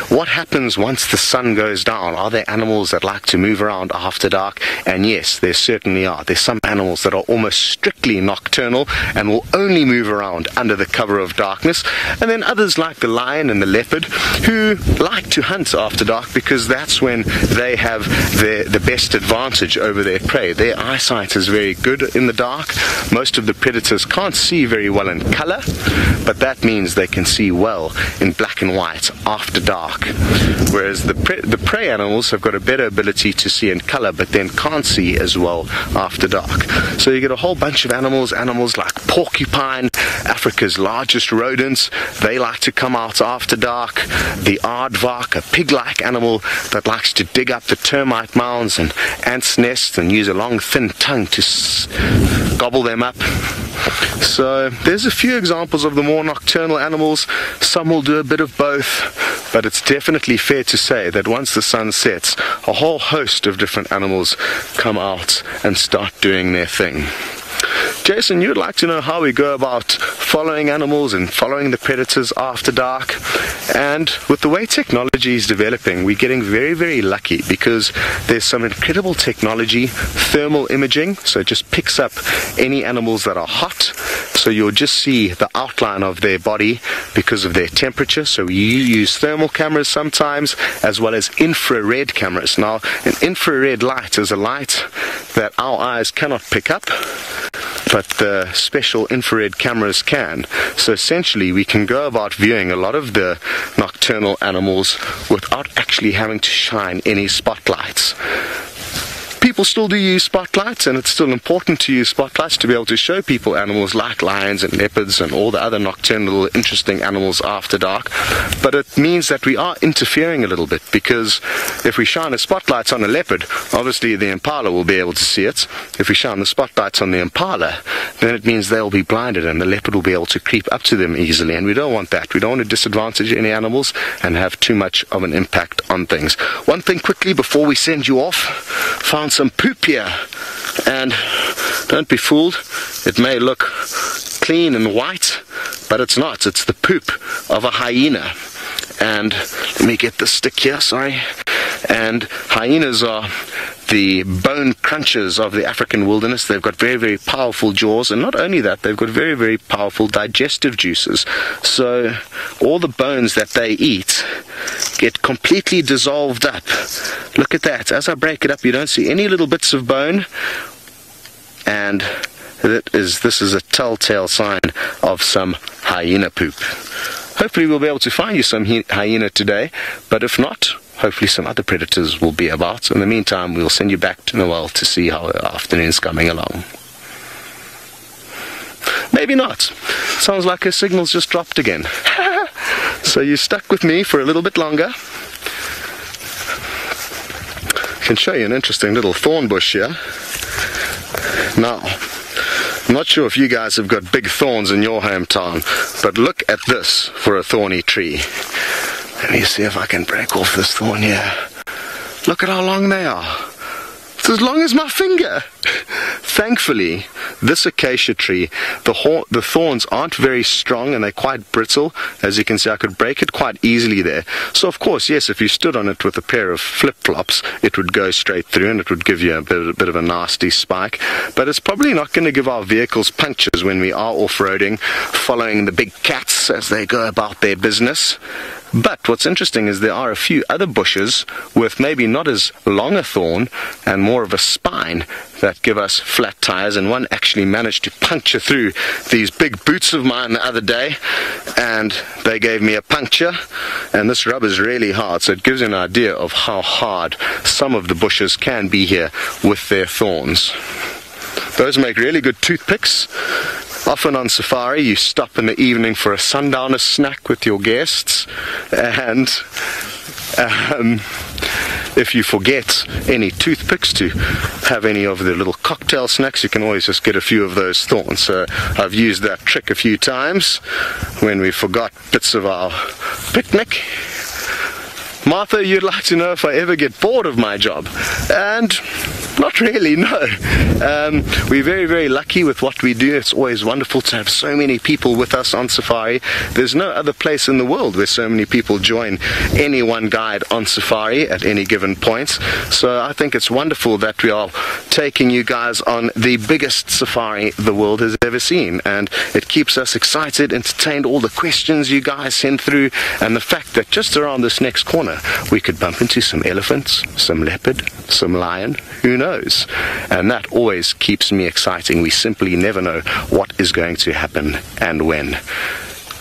what happens once the sun goes down. Are there animals that like to move around after dark? And yes, there certainly are. There's some animals that are almost strictly nocturnal and will only move around under the cover of darkness. And then others like the lion and the leopard who like to hunt after dark, because that's when they have the best advantage over their prey. Their eyesight is very good in the dark. Most of the predators can't see very well in color, but that means they can see well in black and white after dark, whereas the prey animals have got a better ability to see in color, but then can't see as well after dark. So you get a whole bunch of animals like porcupine, Africa's largest rodents. They like to come out after dark. The aardvark, a pig-like animal that likes to dig up the termite mounds and ants' nests and use a long thin tongue to gobble them up. So there's a few examples of the more nocturnal animals. Some will do a bit of both, but it's definitely fair to say that once the sun sets, a whole host of different animals come out and start doing their thing. Jason, you'd like to know how we go about following animals and following the predators after dark. And with the way technology is developing, we're getting very, very lucky, because there's some incredible technology, thermal imaging, so it just picks up any animals that are hot. So you'll just see the outline of their body because of their temperature. So we use thermal cameras sometimes, as well as infrared cameras. Now, an infrared light is a light that our eyes cannot pick up, but the special infrared cameras can. So essentially we can go about viewing a lot of the nocturnal animals without actually having to shine any spotlights. People still do use spotlights, and it's still important to use spotlights to be able to show people animals like lions and leopards and all the other nocturnal interesting animals after dark. But it means that we are interfering a little bit, because if we shine the spotlights on a leopard, obviously the impala will be able to see it. If we shine the spotlights on the impala, then it means they'll be blinded and the leopard will be able to creep up to them easily, and we don't want that. We don't want to disadvantage any animals and have too much of an impact on things. One thing quickly before we send you off, found some poop here, and Don't be fooled. It may look clean and white, but it's not. It's the poop of a hyena. And let me get the stick here, sorry. And hyenas are the bone crunchers of the African wilderness. They've got very, very powerful jaws, and not only that, they've got very, very powerful digestive juices. So all the bones that they eat get completely dissolved up. Look at that. As I break it up, you don't see any little bits of bone, and this is a telltale sign of some hyena poop. Hopefully we'll be able to find you some hyena today, but if not, hopefully some other predators will be about. In the meantime, we'll send you back to Noel to see how the afternoon's coming along. Maybe not. Sounds like her signal's just dropped again. So you stuck with me for a little bit longer. I can show you an interesting little thorn bush here. Now, I'm not sure if you guys have got big thorns in your hometown, but look at this for a thorny tree. Let me see if I can break off this thorn here. Look at how long they are. It's as long as my finger. Thankfully, this acacia tree, the thorns aren't very strong and they're quite brittle. As you can see, I could break it quite easily there. So of course, yes, if you stood on it with a pair of flip-flops, it would go straight through and it would give you a bit of a nasty spike. But it's probably not going to give our vehicles punctures when we are off-roading, following the big cats as they go about their business. But what's interesting is there are a few other bushes with maybe not as long a thorn and more of a spine that give us flat tires, and one actually managed to puncture through these big boots of mine the other day, and they gave me a puncture, and this rubber is really hard, so it gives you an idea of how hard some of the bushes can be here with their thorns. Those make really good toothpicks. Often on safari you stop in the evening for a sundowner snack with your guests, and if you forget any toothpicks to have any of the little cocktail snacks, you can always just get a few of those thorns. So I've used that trick a few times when we forgot bits of our picnic. Martha, you'd like to know if I ever get bored of my job? And not really, no. We're very, very lucky with what we do. It's always wonderful to have so many people with us on safari. There's no other place in the world where so many people join any one guide on safari at any given point. So I think it's wonderful that we are taking you guys on the biggest safari the world has ever seen. And it keeps us excited, entertained, all the questions you guys send through, and the fact that just around this next corner we could bump into some elephants, some leopard, some lion, who knows? And that always keeps me exciting. We simply never know what is going to happen and when.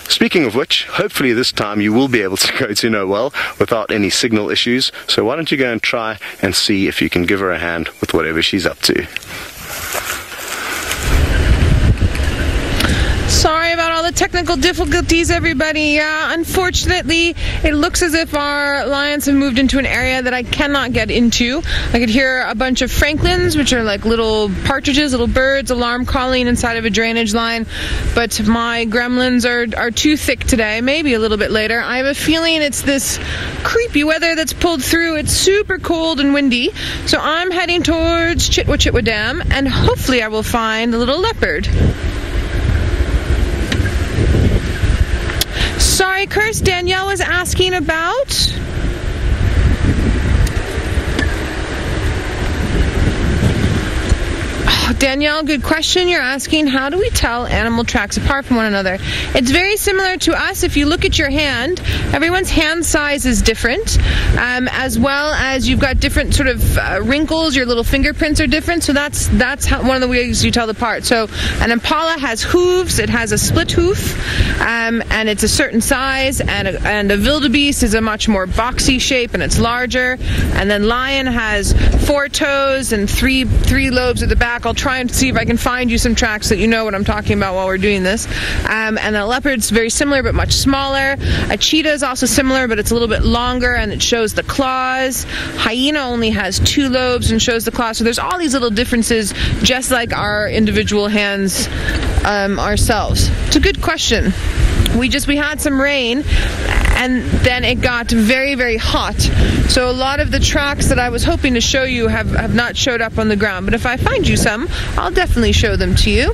Speaking of which, hopefully this time you will be able to go to Noel without any signal issues, so why don't you go and try and see if you can give her a hand with whatever she's up to. Sorry about all the technical difficulties, everybody. Yeah, unfortunately, it looks as if our lions have moved into an area that I cannot get into. I could hear a bunch of francolins, which are like little partridges, little birds, alarm calling inside of a drainage line. But my gremlins are too thick today, maybe a little bit later. I have a feeling it's this creepy weather that's pulled through. It's super cold and windy. So I'm heading towards Chitwa Chitwa Dam, and hopefully I will find a little leopard. Sorry, Curse, Danielle was asking about... Danielle, good question. You're asking, how do we tell animal tracks apart from one another? It's very similar to us. If you look at your hand, everyone's hand size is different, as well as you've got different sort of wrinkles. Your little fingerprints are different, so that's one of the ways you tell them apart. So an impala has hooves. It has a split hoof, and it's a certain size, and a wildebeest is a much more boxy shape, and it's larger. And then lion has 4 toes and three lobes at the back. I'll try and see if I can find you some tracks that you know what I'm talking about while we're doing this. And a leopard's very similar but much smaller. A cheetah is also similar, but it's a little bit longer and it shows the claws. Hyena only has 2 lobes and shows the claws. So there's all these little differences, just like our individual hands ourselves. It's a good question. we had some rain, and then it got very, very hot. So a lot of the tracks that I was hoping to show you have not showed up on the ground. But if I find you some, I'll definitely show them to you.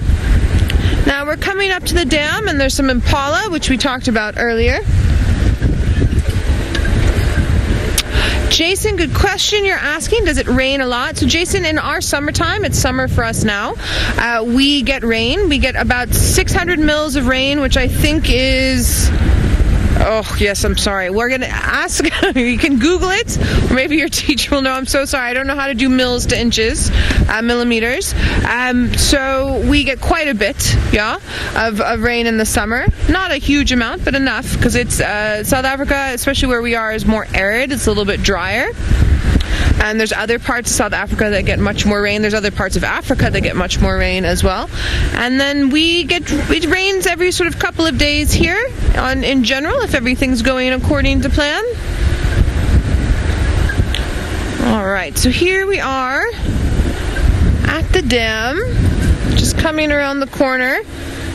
Now we're coming up to the dam, and there's some impala, which we talked about earlier. Jason, good question you're asking. Does it rain a lot? So Jason, in our summertime, it's summer for us now, we get rain. We get about 600 mils of rain, which I think is... Oh, yes, I'm sorry. We're going to ask, you can Google it, or maybe your teacher will know. I'm so sorry. I don't know how to do mils to inches, millimeters. So we get quite a bit, yeah, of rain in the summer. Not a huge amount, but enough, because it's South Africa, especially where we are, is more arid. It's a little bit drier. And there's other parts of South Africa that get much more rain. There's other parts of Africa that get much more rain as well. And then it rains every sort of couple of days here in general, if everything's going according to plan. All right, so here we are at the dam, just coming around the corner.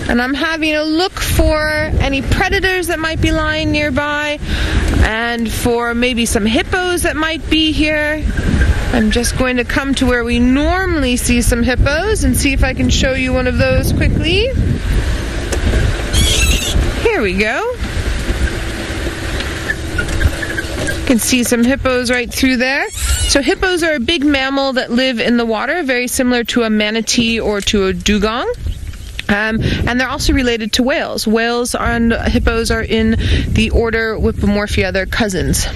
And I'm having a look for any predators that might be lying nearby, and for maybe some hippos that might be here. I'm just going to come to where we normally see some hippos and see if I can show you one of those quickly. Here we go. You can see some hippos right through there. So hippos are a big mammal that live in the water, very similar to a manatee or to a dugong. And they're also related to whales. Whales and hippos are in the order Whippomorphia, they're cousins.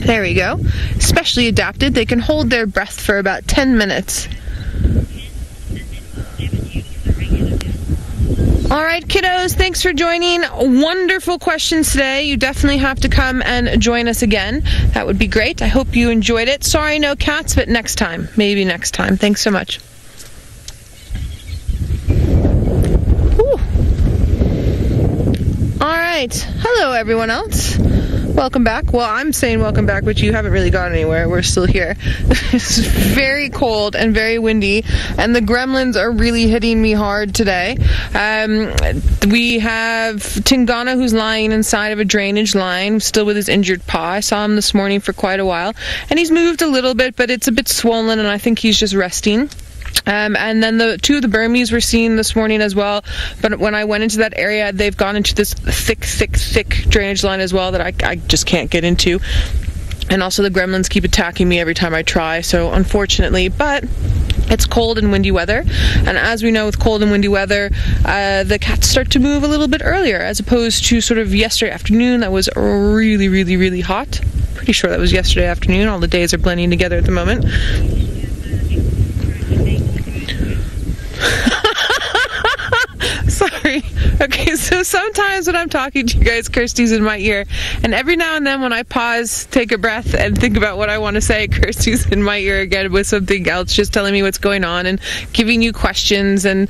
There we go. Especially adapted, they can hold their breath for about 10 minutes. All right, kiddos, thanks for joining. Wonderful questions today. You definitely have to come and join us again. That would be great. I hope you enjoyed it. Sorry, no cats, but next time. Maybe next time. Thanks so much. All right. Hello, everyone else. Welcome back. Well, I'm saying welcome back, but you haven't really gone anywhere. We're still here. It's very cold and very windy, and the gremlins are really hitting me hard today. We have Tingana, who's lying inside of a drainage line, still with his injured paw. I saw him this morning for quite a while, and he's moved a little bit, but it's a bit swollen, and I think he's just resting. And then the two of the Burmese were seen this morning as well, but when I went into that area, they've gone into this thick drainage line as well that I just can't get into. And also the gremlins keep attacking me every time I try, so unfortunately, but it's cold and windy weather, and as we know, with cold and windy weather, the cats start to move a little bit earlier, as opposed to sort of yesterday afternoon that was really hot. Pretty sure that was yesterday afternoon. All the days are blending together at the moment. Sorry. Okay, so sometimes when I'm talking to you guys, Kirsty's in my ear, and every now and then when I pause, take a breath, and think about what I want to say, Kirsty's in my ear again with something else, just telling me what's going on and giving you questions, and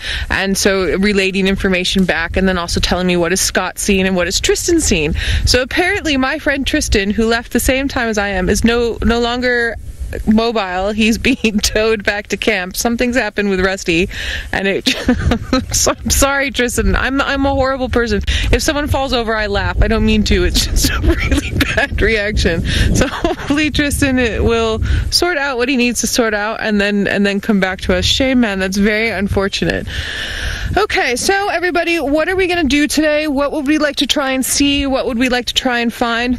so relating information back, and then also telling me what is Scott seeing and what is Tristan seeing. So apparently my friend Tristan, who left the same time as I am, is no longer mobile. He's being towed back to camp. Something's happened with Rusty, and so I'm sorry, Tristan. I'm a horrible person. If someone falls over, I laugh. I don't mean to. It's just a really bad reaction. So hopefully Tristan will sort out what he needs to sort out, and then come back to us. Shame, man. That's very unfortunate. Okay, so everybody, what are we going to do today? What would we like to try and see? What would we like to try and find?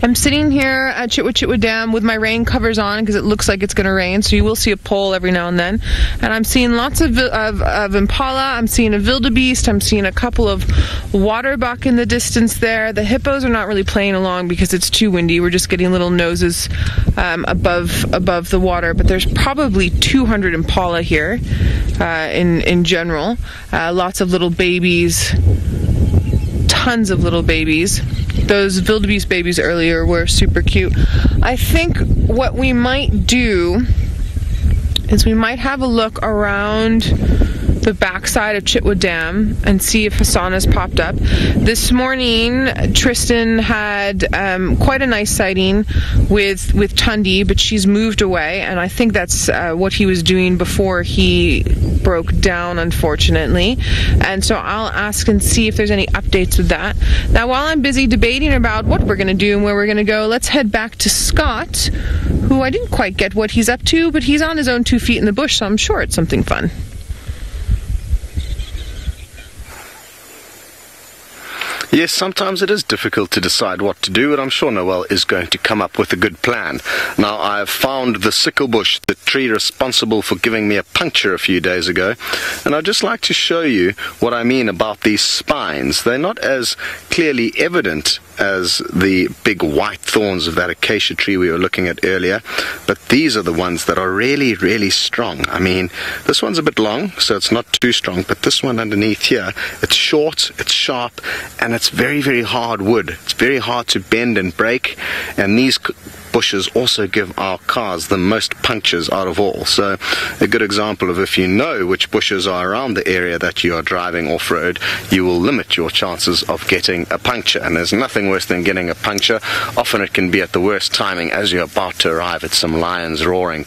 I'm sitting here at Chitwa Dam with my rain covers on because it looks like it's going to rain, so you will see a pole every now and then. And I'm seeing lots of impala, I'm seeing a wildebeest, I'm seeing a couple of waterbuck in the distance there. The hippos are not really playing along because it's too windy. We're just getting little noses above the water, but there's probably 200 impala here in general. Lots of little babies, tons of little babies. Those wildebeest babies earlier were super cute. I think what we might do is we might have a look around the backside of Chitwood Dam and see if Hassan has popped up. This morning, Tristan had quite a nice sighting with Tundi, but she's moved away, and I think that's what he was doing before he broke down, unfortunately. And so I'll ask and see if there's any updates with that. Now, while I'm busy debating about what we're going to do and where we're going to go, let's head back to Scott, who I didn't quite get what he's up to, but he's on his own 2 feet in the bush, so I'm sure it's something fun. Yes, sometimes it is difficult to decide what to do, but I'm sure Noel is going to come up with a good plan. Now, I've found the sickle bush, the tree responsible for giving me a puncture a few days ago, and I'd just like to show you what I mean about these spines. They're not as clearly evident as the big white thorns of that acacia tree we were looking at earlier, but these are the ones that are really, really strong. I mean, this one's a bit long, so it's not too strong, but this one underneath here, it's short, it's sharp, and it's very, very hard wood. It's very hard to bend and break, and these bushes also give our cars the most punctures out of all. So a good example of, if you know which bushes are around the area that you are driving off-road, you will limit your chances of getting a puncture. And there's nothing worse than getting a puncture. Often it can be at the worst timing, as you're about to arrive at some lions roaring.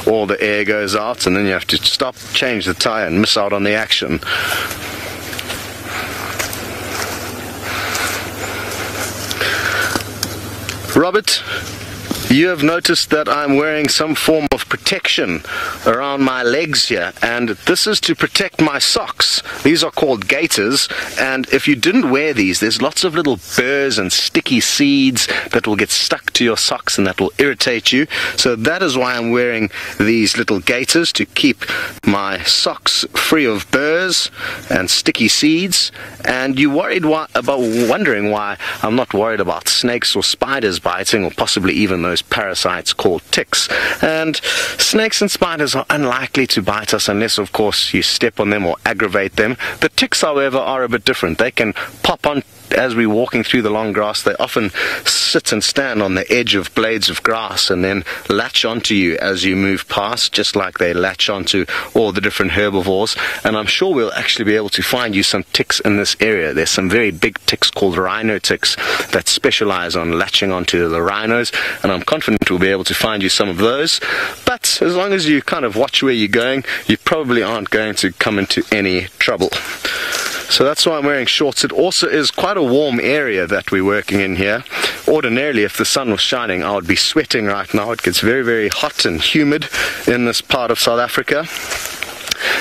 All the air goes out, and then you have to stop, change the tire, and miss out on the action. Robert, you have noticed that I'm wearing some form of protection around my legs here, and this is to protect my socks. These are called gaiters, and if you didn't wear these, there's lots of little burrs and sticky seeds that will get stuck to your socks and that will irritate you. So that is why I'm wearing these little gaiters, to keep my socks free of burrs and sticky seeds. And you wondering why I'm not worried about snakes or spiders biting, or possibly even those parasites called ticks. And snakes and spiders are unlikely to bite us unless, of course, you step on them or aggravate them. The ticks, however, are a bit different. They can pop on as we're walking through the long grass. They often sit and stand on the edge of blades of grass and then latch onto you as you move past, just like they latch onto all the different herbivores. And I'm sure we'll actually be able to find you some ticks in this area. There's some very big ticks called rhino ticks that specialize on latching onto the rhinos, and I'm confident we'll be able to find you some of those. But as long as you kind of watch where you're going, you probably aren't going to come into any trouble. So that's why I'm wearing shorts. It also is quite a warm area that we're working in here. Ordinarily, if the sun was shining, I would be sweating right now. It gets very, very hot and humid in this part of South Africa.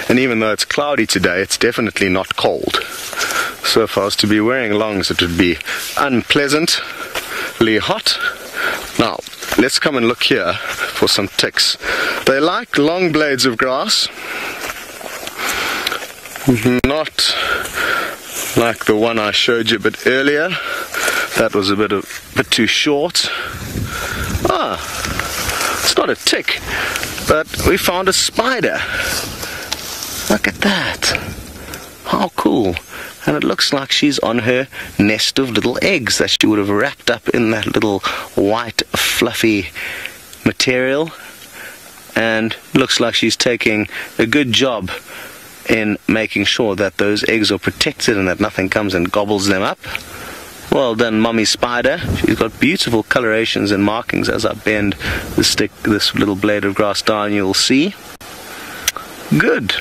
And even though it's cloudy today, it's definitely not cold. So if I was to be wearing longs, it would be unpleasantly hot. Now, let's come and look here for some ticks. They like long blades of grass. Not like the one I showed you a bit earlier. That was a bit too short. It's not a tick, but we found a spider. Look at that. How cool. And it looks like she's on her nest of little eggs that she would have wrapped up in that little white fluffy material. And looks like she's taking a good job in making sure that those eggs are protected and that nothing comes and gobbles them up. Well done, Mommy Spider. She's got beautiful colorations and markings. As I bend this little blade of grass down, you'll see. Good.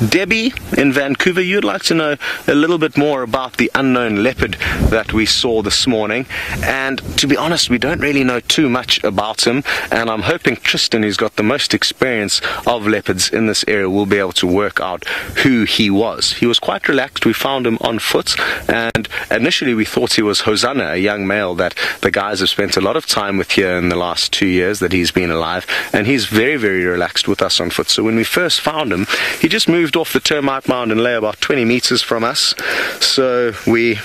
Debbie in Vancouver, you'd like to know a little bit more about the unknown leopard that we saw this morning, and to be honest, we don't really know too much about him, and I'm hoping Tristan, who's got the most experience of leopards in this area, will be able to work out who he was. He was quite relaxed. We found him on foot, and initially we thought he was Hosanna, a young male that the guys have spent a lot of time with here in the last 2 years that he's been alive, and he's very, very relaxed with us on foot. So when we first found him, he just moved moved off the termite mound and lay about 20 meters from us, so we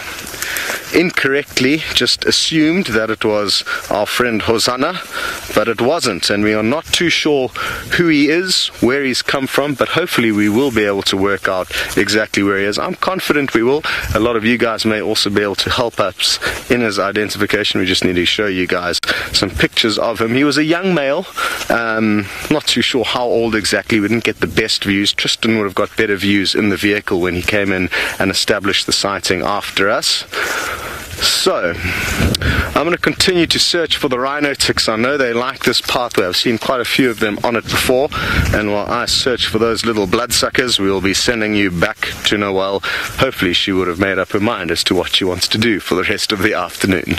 incorrectly just assumed that it was our friend Hosanna, but it wasn't, and we are not too sure who he is, where he's come from, but hopefully we will be able to work out exactly where he is. I'm confident we will. A lot of you guys may also be able to help us in his identification. We just need to show you guys some pictures of him. He was a young male, not too sure how old exactly. We didn't get the best views. Tristan would have got better views in the vehicle when he came in and established the sighting after us. So, I'm going to continue to search for the rhino ticks. I know they like this pathway. I've seen quite a few of them on it before, and while I search for those little bloodsuckers, we will be sending you back to Noelle. Hopefully she would have made up her mind as to what she wants to do for the rest of the afternoon.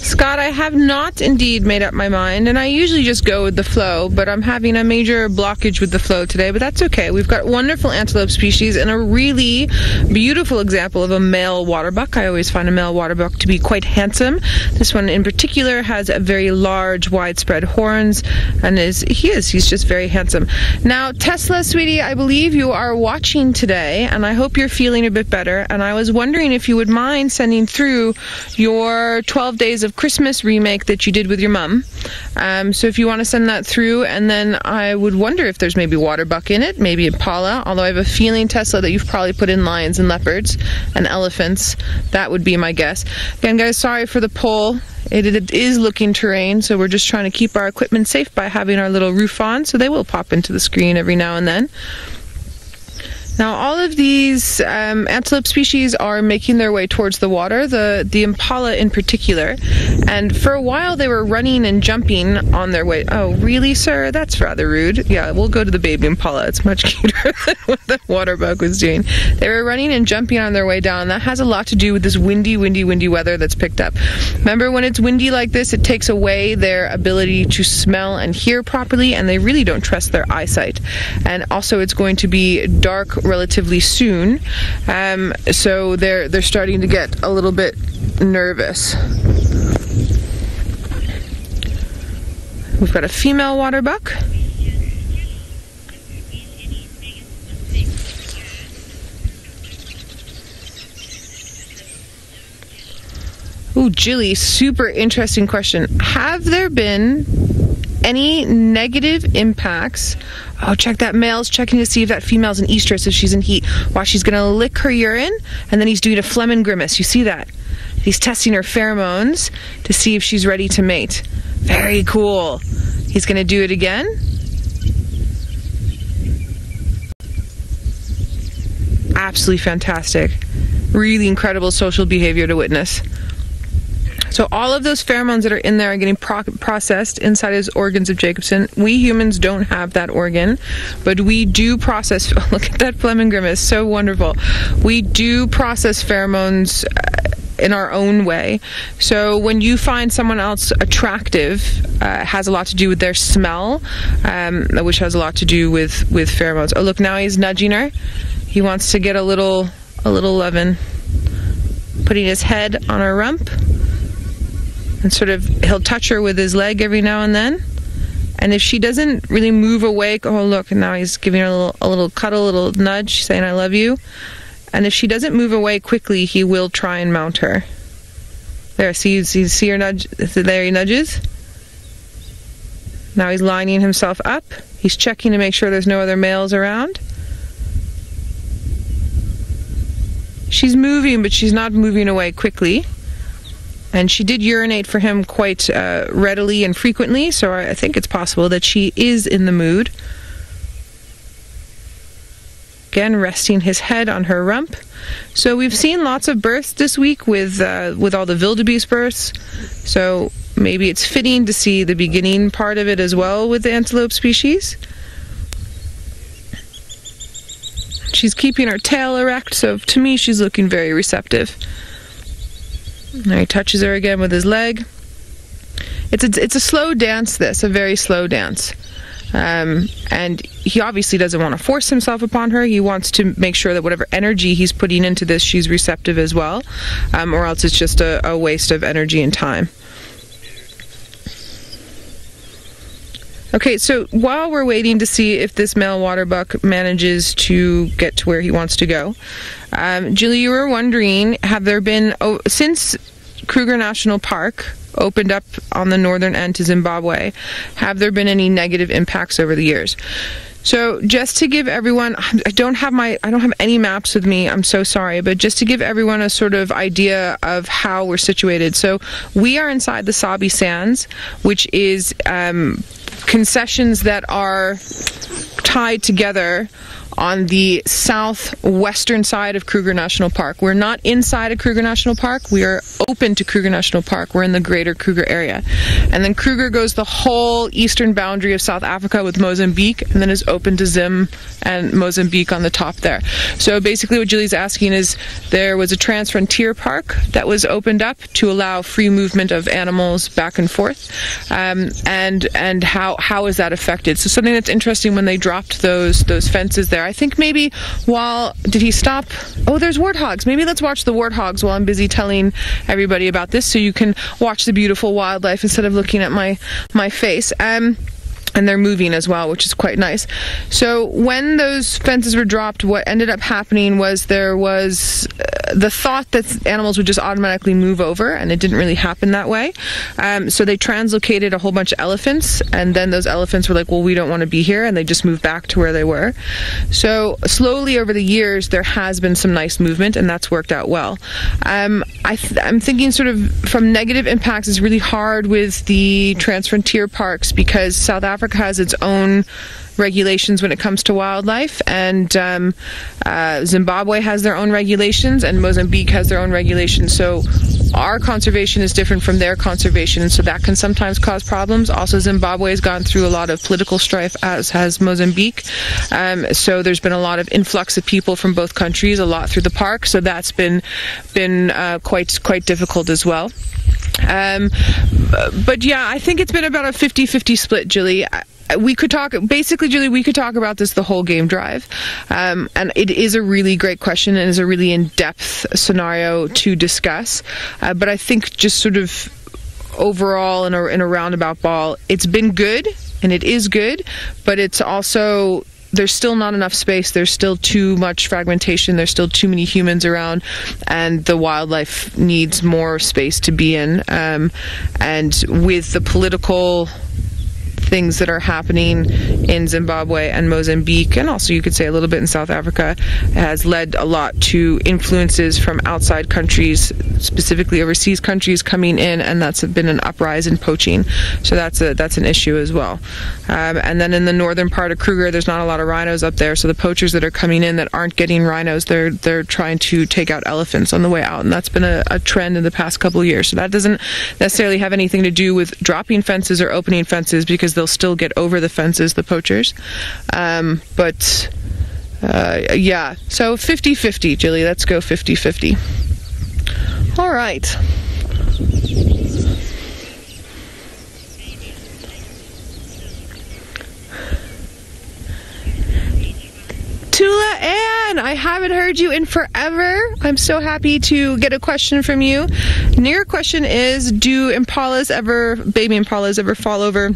Scott, I have not indeed made up my mind, and I usually just go with the flow, but I'm having a major blockage with the flow today, but that's okay. We've got wonderful antelope species and a really beautiful example of a male waterbuck. I always find a male waterbuck to be quite handsome. This one in particular has a very large, widespread horns, and he's just very handsome. Now, Tesla, sweetie, I believe you are watching today, and I hope you're feeling a bit better, and I was wondering if you would mind sending through your 12 Days of Christmas remake that you did with your mum. So if you want to send that through, and then I would wonder if there's maybe waterbuck in it, maybe impala, although I have a feeling, Tesla, that you've probably put in lions and leopards and elephants. That would be my guess. Again, guys, sorry for the poll. It is looking terrain, so we're just trying to keep our equipment safe by having our little roof on, so they will pop into the screen every now and then. Now, all of these antelope species are making their way towards the water, the impala in particular, and for a while they were running and jumping on their way. Oh, really, sir? That's rather rude. Yeah, we'll go to the baby impala. It's much cuter than what the waterbuck was doing. They were running and jumping on their way down. That has a lot to do with this windy weather that's picked up. Remember, when it's windy like this, it takes away their ability to smell and hear properly, and they really don't trust their eyesight. And also, it's going to be dark relatively soon, so they're starting to get a little bit nervous. We've got a female waterbuck. Ooh, Jilly, super interesting question. Have there been any negative impacts? Oh, check that. Male's checking to see if that female's in estrus, if she's in heat. Watch, she's going to lick her urine, and then he's doing a phlegm grimace. You see that? He's testing her pheromones to see if she's ready to mate. Very cool. He's going to do it again. Absolutely fantastic. Really incredible social behavior to witness. So all of those pheromones that are in there are getting processed inside his organs of Jacobson. We humans don't have that organ, but we do process, look at that phlegm grimace, so wonderful. We do process pheromones in our own way. So when you find someone else attractive, it has a lot to do with their smell, which has a lot to do with pheromones. Oh, look, now he's nudging her. He wants to get a little lovin', putting his head on her rump. And sort of, he'll touch her with his leg every now and then. And if she doesn't really move away, oh look, and now he's giving her a little cuddle, a little nudge, saying I love you. And if she doesn't move away quickly, he will try and mount her. There, see her nudge? There he nudges. Now he's lining himself up. He's checking to make sure there's no other males around. She's moving, but she's not moving away quickly. And she did urinate for him quite readily and frequently, so I think it's possible that she is in the mood. Again, resting his head on her rump. So we've seen lots of births this week with all the wildebeest births. So maybe it's fitting to see the beginning part of it as well with the antelope species. She's keeping her tail erect, so to me she's looking very receptive. Now he touches her again with his leg. It's a slow dance, a very slow dance. And he obviously doesn't want to force himself upon her. He wants to make sure that whatever energy he's putting into this, she's receptive as well, or else it's just a waste of energy and time. Okay, so while we're waiting to see if this male waterbuck manages to get to where he wants to go, Julie, you were wondering, have there been, since Kruger National Park opened up on the northern end to Zimbabwe, have there been any negative impacts over the years? So just to give everyone, I don't have any maps with me, I'm so sorry, but just to give everyone a sort of idea of how we're situated. So we are inside the Sabi Sands, which is concessions that are tied together on the southwestern side of Kruger National Park. We're not inside of Kruger National Park, we are open to Kruger National Park. We're in the greater Kruger area. And then Kruger goes the whole eastern boundary of South Africa with Mozambique, and then is open to Zim and Mozambique on the top there. So basically what Julie's asking is, there was a transfrontier park that was opened up to allow free movement of animals back and forth, and how is that affected? So something that's interesting, when they dropped those fences there, I think maybe did he stop? Oh, there's warthogs. Maybe let's watch the warthogs while I'm busy telling everybody about this, so you can watch the beautiful wildlife instead of looking at my face. And they're moving as well, which is quite nice. So when those fences were dropped, what ended up happening was there was the thought that animals would just automatically move over, and it didn't really happen that way. So they translocated a whole bunch of elephants, and then those elephants were like, well, we don't want to be here, and they just moved back to where they were. So slowly over the years, there has been some nice movement, and that's worked out well. I'm thinking sort of from negative impacts is really hard with the transfrontier parks, because South Africa has its own regulations when it comes to wildlife, and Zimbabwe has their own regulations, and Mozambique has their own regulations. So our conservation is different from their conservation, and so that can sometimes cause problems. Also, Zimbabwe has gone through a lot of political strife, as has Mozambique. So there's been a lot of influx of people from both countries, a lot through the park. So that's been quite difficult as well. But yeah, I think it's been about a 50-50 split, Julie. We could talk, basically, Julie, we could talk about this the whole game drive. And it is a really great question, and is a really in-depth scenario to discuss. But I think just sort of overall, in a roundabout ball, it's been good, and it is good, but it's also, there's still not enough space, there's still too much fragmentation, there's still too many humans around, and the wildlife needs more space to be in. And with the political things that are happening in Zimbabwe and Mozambique, and also you could say a little bit in South Africa, has led a lot to influences from outside countries, specifically overseas countries, coming in, and that's been an uprise in poaching. So that's an issue as well. And then in the northern part of Kruger, there's not a lot of rhinos up there, so the poachers that are coming in that aren't getting rhinos, they're trying to take out elephants on the way out, and that's been a trend in the past couple of years. So that doesn't necessarily have anything to do with dropping fences or opening fences, because they'll still get over the fences, the poachers. Yeah, so 50-50, Julie. Let's go 50-50. All right. Tula Ann, I haven't heard you in forever. I'm so happy to get a question from you. And your question is, do baby impalas ever fall over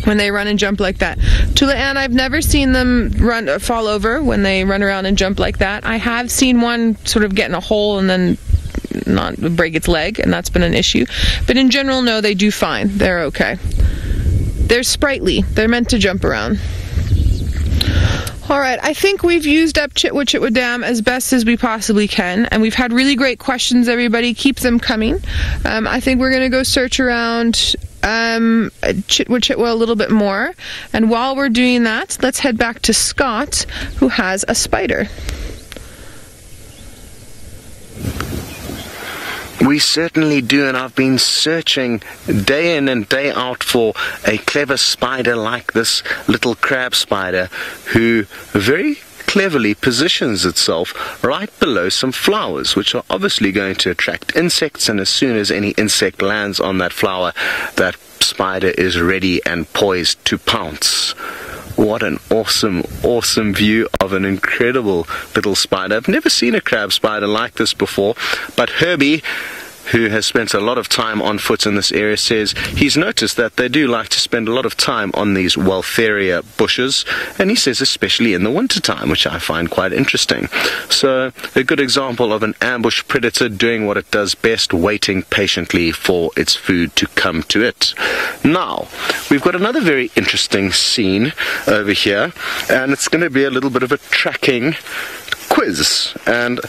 when they run and jump like that? Tula Ann, I've never seen them fall over when they run around and jump like that. I have seen one sort of get in a hole and then not break its leg, and that's been an issue. But in general, no, they do fine. They're okay. They're sprightly. They're meant to jump around. All right, I think we've used up Chitwa Dam as best as we possibly can, and we've had really great questions, everybody. Keep them coming. I think we're going to go search around Chitwa a little bit more, and while we're doing that, let's head back to Scott, who has a spider. We certainly do, and I've been searching day in and day out for a clever spider like this little crab spider, who very cleverly positions itself right below some flowers, which are obviously going to attract insects, and as soon as any insect lands on that flower, that spider is ready and poised to pounce. What an awesome, awesome view of an incredible little spider. I've never seen a crab spider like this before, but Herbie who has spent a lot of time on foot in this area, says he's noticed that they do like to spend a lot of time on these Waltheria bushes, and he says especially in the winter time, which I find quite interesting. So a good example of an ambush predator doing what it does best, waiting patiently for its food to come to it. Now, we've got another very interesting scene over here, and it's going to be a little bit of a tracking quiz. And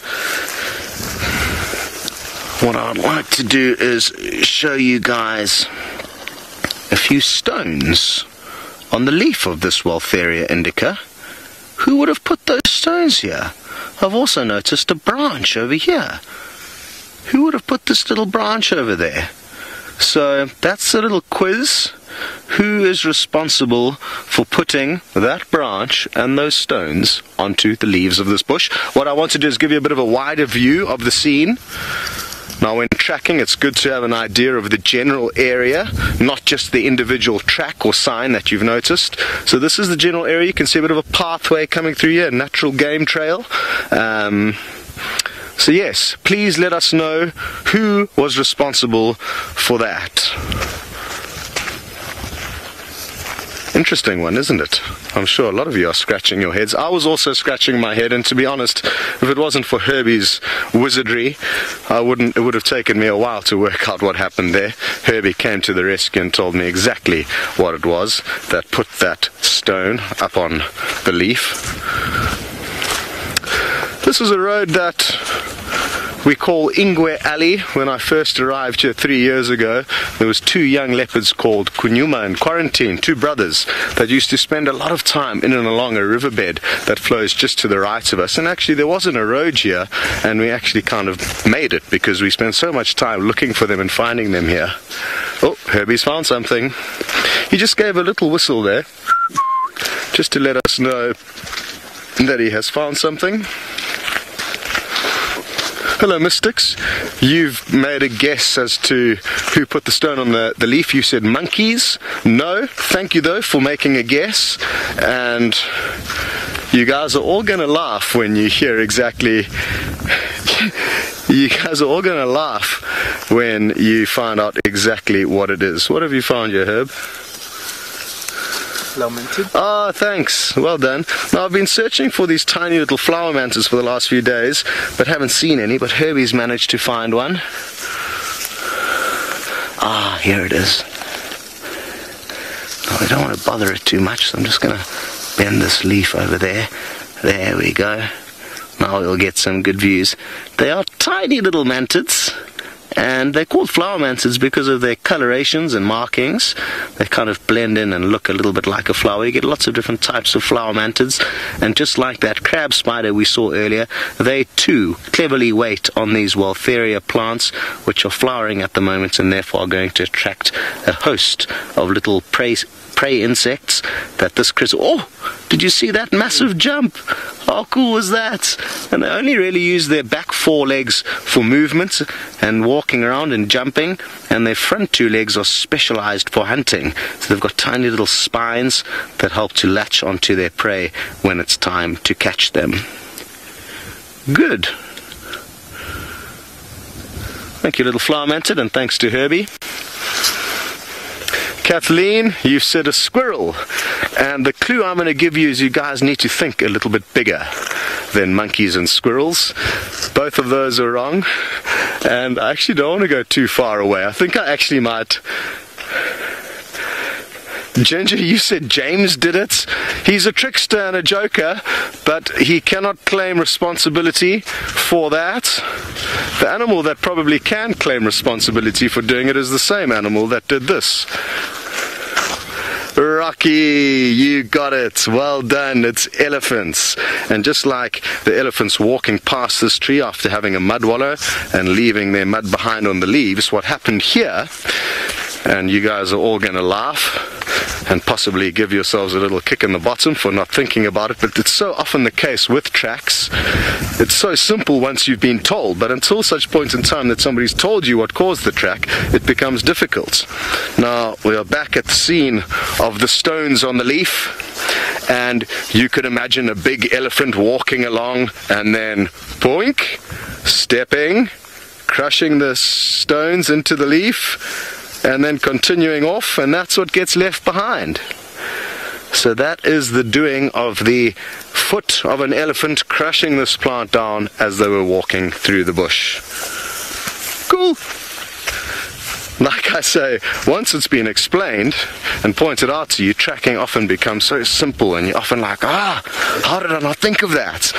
what I'd like to do is show you guys a few stones on the leaf of this Waltheria indica. Who would have put those stones here? I've also noticed a branch over here. Who would have put this little branch over there? So that's a little quiz. Who is responsible for putting that branch and those stones onto the leaves of this bush? What I want to do is give you a bit of a wider view of the scene. Now, when tracking, it's good to have an idea of the general area, not just the individual track or sign that you've noticed. So this is the general area. You can see a bit of a pathway coming through here, a natural game trail. So yes, please let us know who was responsible for that. Interesting one, isn't it? I'm sure a lot of you are scratching your heads. I was also scratching my head, and to be honest, if it wasn't for Herbie's wizardry, it would have taken me a while to work out what happened there. Herbie came to the rescue and told me exactly what it was that put that stone up on the leaf. This is a road that we call Ingwe Alley. When I first arrived here 3 years ago, there was 2 young leopards called Kunyuma and Quarantine, 2 brothers that used to spend a lot of time in and along a riverbed that flows just to the right of us. And actually there wasn't a road here, and we actually kind of made it because we spent so much time looking for them and finding them here. Oh, Herbie's found something. He just gave a little whistle there, just to let us know that he has found something. Hello, Mystics. You've made a guess as to who put the stone on the leaf. You said monkeys. No. Thank you, though, for making a guess. And you guys are all going to laugh when you hear exactly... You guys are all going to laugh when you find out exactly what it is. What have you found here, Herb? Ah, thanks. Well done. Now, I've been searching for these tiny little flower mantis for the last few days, but haven't seen any, but Herbie's managed to find one. Ah, here it is. Oh, I don't want to bother it too much, so I'm just going to bend this leaf over there. There we go. Now we'll get some good views. They are tiny little mantids. And they're called flower mantids because of their colorations and markings. They kind of blend in and look a little bit like a flower. You get lots of different types of flower mantids, and just like that crab spider we saw earlier, they too cleverly wait on these Waltheria plants, which are flowering at the moment, and therefore are going to attract a host of little prey insects that this oh, did you see that massive jump? How cool was that? And they only really use their back 4 legs for movement and walking around and jumping, and their front 2 legs are specialized for hunting. So they've got tiny little spines that help to latch onto their prey when it's time to catch them. Good. Thank you, little flower mantid, and thanks to Herbie. Kathleen, you said a squirrel, and the clue I'm going to give you is you guys need to think a little bit bigger than monkeys and squirrels. Both of those are wrong, and I actually don't want to go too far away. I think I actually might... Ginger, you said James did it. He's a trickster and a joker, but he cannot claim responsibility for that. The animal that probably can claim responsibility for doing it is the same animal that did this. Rocky, you got it. Well done. It's elephants. And just like the elephants walking past this tree after having a mud wallow and leaving their mud behind on the leaves, what happened here, and you guys are all going to laugh and possibly give yourselves a little kick in the bottom for not thinking about it, but it's so often the case with tracks. It's so simple once you've been told, but until such point in time that somebody's told you what caused the track, it becomes difficult. Now, we are back at the scene of the stones on the leaf, and you could imagine a big elephant walking along and then boink, stepping, crushing the stones into the leaf and then continuing off, and that's what gets left behind. So that is the doing of the foot of an elephant crushing this plant down as they were walking through the bush. Cool. Like I say, once it's been explained and pointed out to you, tracking often becomes so simple, and you're often like, how did I not think of that?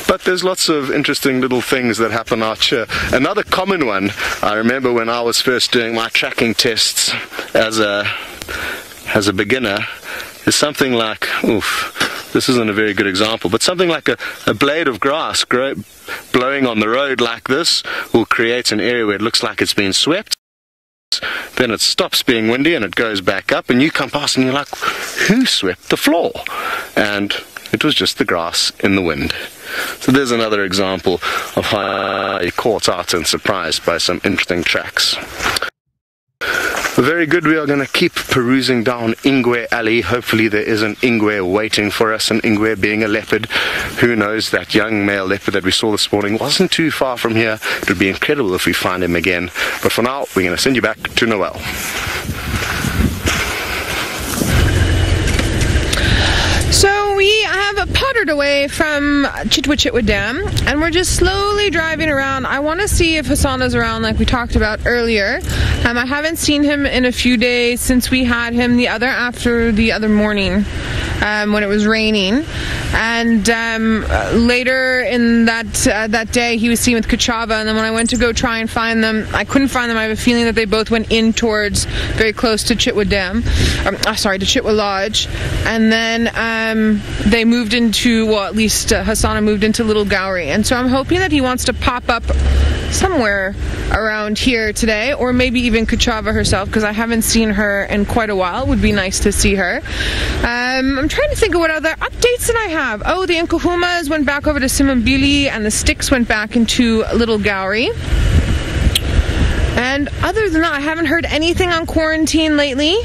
But there's lots of interesting little things that happen out here. Another common one, I remember when I was first doing my tracking tests as a beginner, is something like, this isn't a very good example, but something like a blade of grass blowing on the road like this will create an area where it looks like it's been swept. Then it stops being windy and it goes back up, and you come past and you're like, who swept the floor? And it was just the grass in the wind. So there's another example of how you're caught out and surprised by some interesting tracks. Very good. We are going to keep perusing down Ingwe Alley. Hopefully there is an Ingwe waiting for us, and Ingwe being a leopard, who knows, that young male leopard that we saw this morning wasn't too far from here. It would be incredible if we find him again. But for now, we're going to send you back to Noel. So we have pottered away from Chitwa Dam, and we're just slowly driving around. I want to see if Hasana's around like we talked about earlier. I haven't seen him in a few days since we had him after the other morning when it was raining. And later in that day he was seen with Kachava, and then when I went to go try and find them, I couldn't find them. I have a feeling that they both went in towards very close to Chitwa Dam, to Chitwa Lodge, and then they moved into, well, at least Hasana moved into Little Gowrie, and so I'm hoping that he wants to pop up somewhere around here today, or maybe even Kachava herself, because I haven't seen her in quite a while. It would be nice to see her. I'm trying to think of what other updates that I have. Oh, the Nkuhumas went back over to Simambili, and the Sticks went back into Little Gowrie. And other than that, I haven't heard anything on quarantine lately,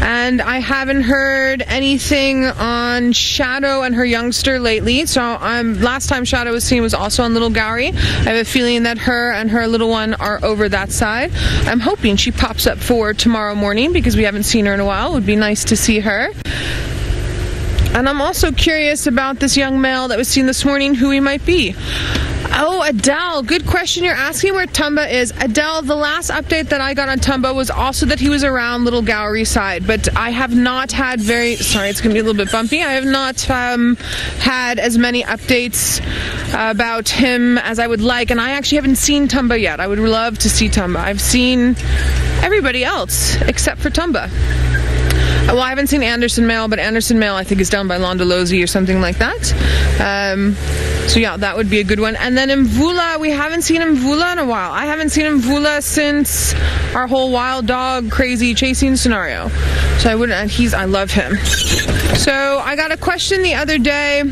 and I haven't heard anything on Shadow and her youngster lately. So last time Shadow was seen was also on Little Gowrie. I have a feeling that her and her little one are over that side. I'm hoping she pops up for tomorrow morning, because we haven't seen her in a while. It would be nice to see her. And I'm also curious about this young male that was seen this morning, who he might be. Oh, Adele, good question. You're asking where Tumba is. Adele, the last update that I got on Tumba was also that he was around Little Gowrie side, but I have not had sorry, it's going to be a little bit bumpy. I have not had as many updates about him as I would like, and I actually haven't seen Tumba yet. I would love to see Tumba. I've seen everybody else except for Tumba. Well, I haven't seen Anderson Mail, but Anderson Mail I think is down by Londolozi or something like that. So yeah, that would be a good one. And then Mvula, we haven't seen Mvula in a while. I haven't seen Mvula since our whole wild dog crazy chasing scenario. So I love him. So I got a question the other day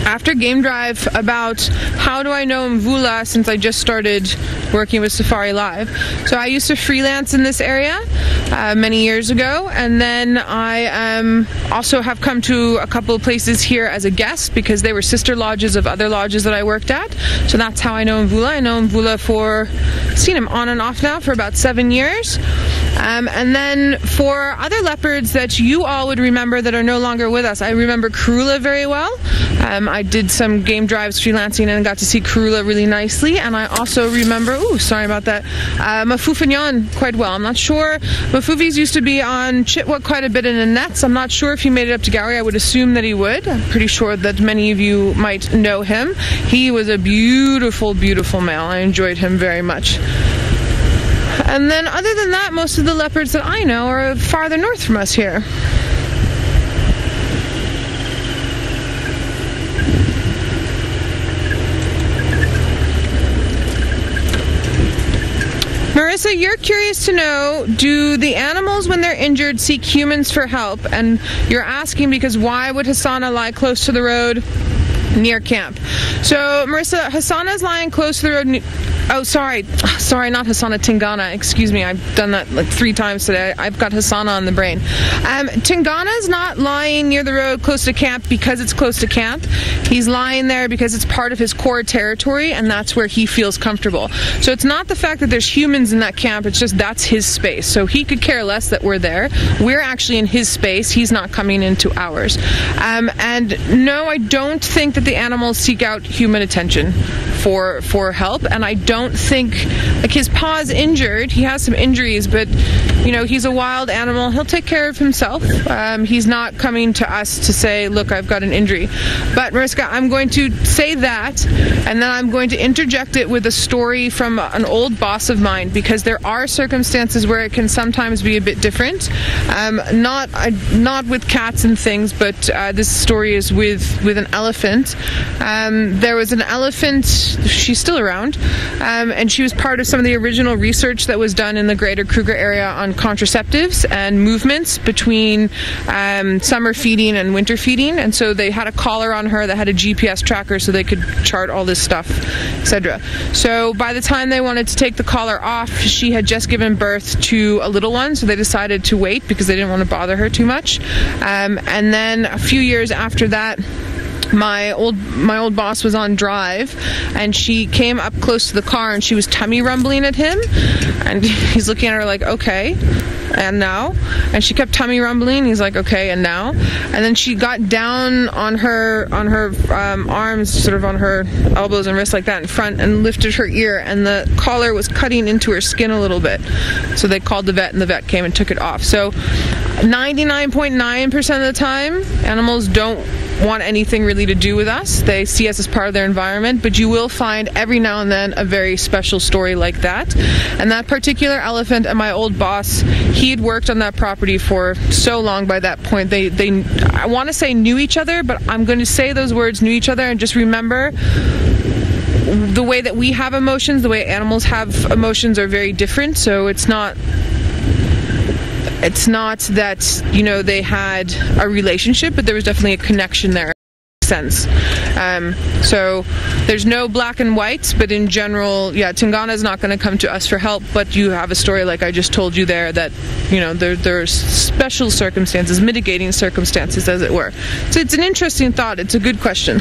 after Game Drive about how do I know Mvula, since I just started working with Safari Live. So I used to freelance in this area many years ago, and then I also have come to a couple of places here as a guest, because they were sister lodges of other lodges that I worked at. So that's how I know Mvula. I know Mvula seen him on and off now for about 7 years. And then for other leopards that you all would remember that are no longer with us, I remember Karula very well. I did some game drives freelancing and got to see Karula really nicely, and I also remember, sorry about that, Mafufignon quite well. I'm not sure. Mafufi's used to be on Chitwa quite a bit in the nets. I'm not sure if he made it up to Gowrie. I would assume that he would. I'm pretty sure that many of you might know him. He was a beautiful, beautiful male. I enjoyed him very much. And then other than that, most of the leopards that I know are farther north from us here. Marissa, you're curious to know, do the animals when they're injured seek humans for help? And you're asking because why would Hasana lie close to the road near camp. So Marissa, Hassana is lying close to the road. Oh, sorry, not Hassana, Tingana. Excuse me, I've done that like 3 times today. I've got Hassana on the brain. Tingana is not lying near the road close to camp because it's close to camp. He's lying there because it's part of his core territory, and that's where he feels comfortable. So it's not the fact that there's humans in that camp, it's just that's his space. So he could care less that we're there. We're actually in his space. He's not coming into ours. And no, I don't think that the animals seek out human attention for help, and I don't think, like, his paw's injured, he has some injuries, but you know, he's a wild animal, he'll take care of himself. He's not coming to us to say, look, I've got an injury. But Mariska, I'm going to say that, and then I'm going to interject it with a story from an old boss of mine, because there are circumstances where it can sometimes be a bit different. Not with cats and things, but this story is with an elephant. There was an elephant, she's still around, and she was part of some of the original research that was done in the greater Kruger area on contraceptives and movements between summer feeding and winter feeding. And so they had a collar on her that had a GPS tracker so they could chart all this stuff, etc. So by the time they wanted to take the collar off, she had just given birth to a little one, so they decided to wait because they didn't want to bother her too much. And then a few years after that, my old boss was on drive, and she came up close to the car and she was tummy rumbling at him, and he's looking at her like, okay, and now? And she kept tummy rumbling. He's like, okay, and now? And then she got down on her arms, sort of on her elbows and wrists like that in front, and lifted her ear, and the collar was cutting into her skin a little bit. So they called the vet, and the vet came and took it off. So 99.9% of the time, animals don't want anything really to do with us. They see us as part of their environment, but you will find every now and then a very special story like that. And that particular elephant and my old boss, he had worked on that property for so long. By that point, they I want to say knew each other, but I'm going to say those words, knew each other, and just remember, the way that we have emotions, the way animals have emotions are very different. So it's not that, you know, they had a relationship, but there was definitely a connection there. Sense. So there's no black and whites, but in general, yeah, Tingana is not going to come to us for help, but you have a story like I just told you there that, you know, there's special circumstances, mitigating circumstances, as it were. So it's an interesting thought. It's a good question.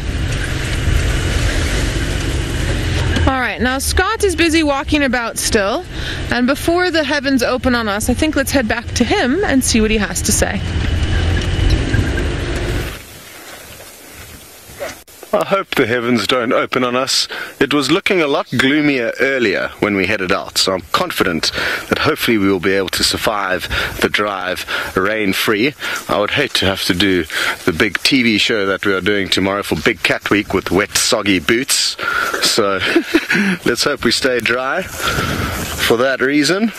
Alright, now Scott is busy walking about still, and before the heavens open on us, I think let's head back to him and see what he has to say. I hope the heavens don't open on us. It was looking a lot gloomier earlier when we headed out, so I'm confident that hopefully we will be able to survive the drive rain-free. I would hate to have to do the big TV show that we are doing tomorrow for Big Cat Week with wet, soggy boots. So let's hope we stay dry for that reason.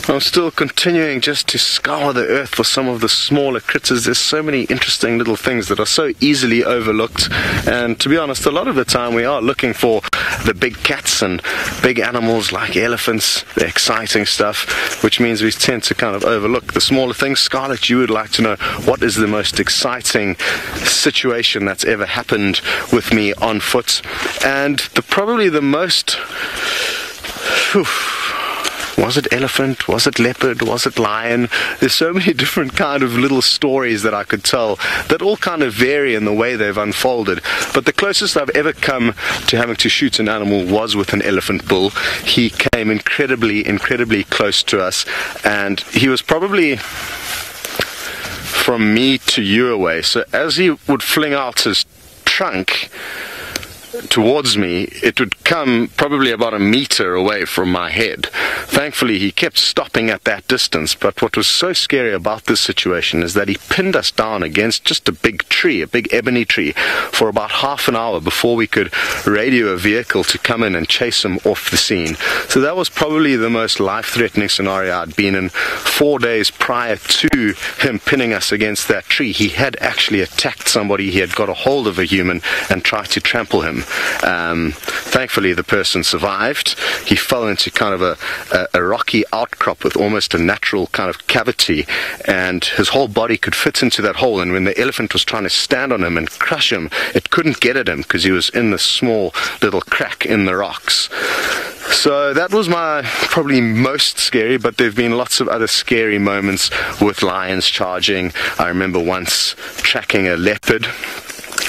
I'm still continuing just to scour the earth for some of the smaller critters. There's so many interesting little things that are so easily overlooked, and to be honest, a lot of the time we are looking for the big cats and big animals like elephants, the exciting stuff, which means we tend to kind of overlook the smaller things. Scarlett, you would like to know what is the most exciting situation that's ever happened with me on foot, and probably the most... Was it elephant? Was it leopard? Was it lion? There's so many different kind of little stories that I could tell that all kind of vary in the way they've unfolded. But the closest I've ever come to having to shoot an animal was with an elephant bull. He came incredibly close to us, and he was probably from me to you away. So as he would fling out his trunk towards me, it would come probably about a meter away from my head. Thankfully, he kept stopping at that distance, but what was so scary about this situation is that he pinned us down against just a big tree, a big ebony tree, for about half an hour before we could radio a vehicle to come in and chase him off the scene. So that was probably the most life-threatening scenario I'd been in. 4 days prior to him pinning us against that tree, he had actually attacked somebody. He had got a hold of a human and tried to trample him. Thankfully, the person survived. He fell into kind of a rocky outcrop with almost a natural kind of cavity, and his whole body could fit into that hole, and when the elephant was trying to stand on him and crush him, it couldn't get at him because he was in this small little crack in the rocks. So that was my probably most scary, but there have been lots of other scary moments with lions charging. I remember once tracking a leopard.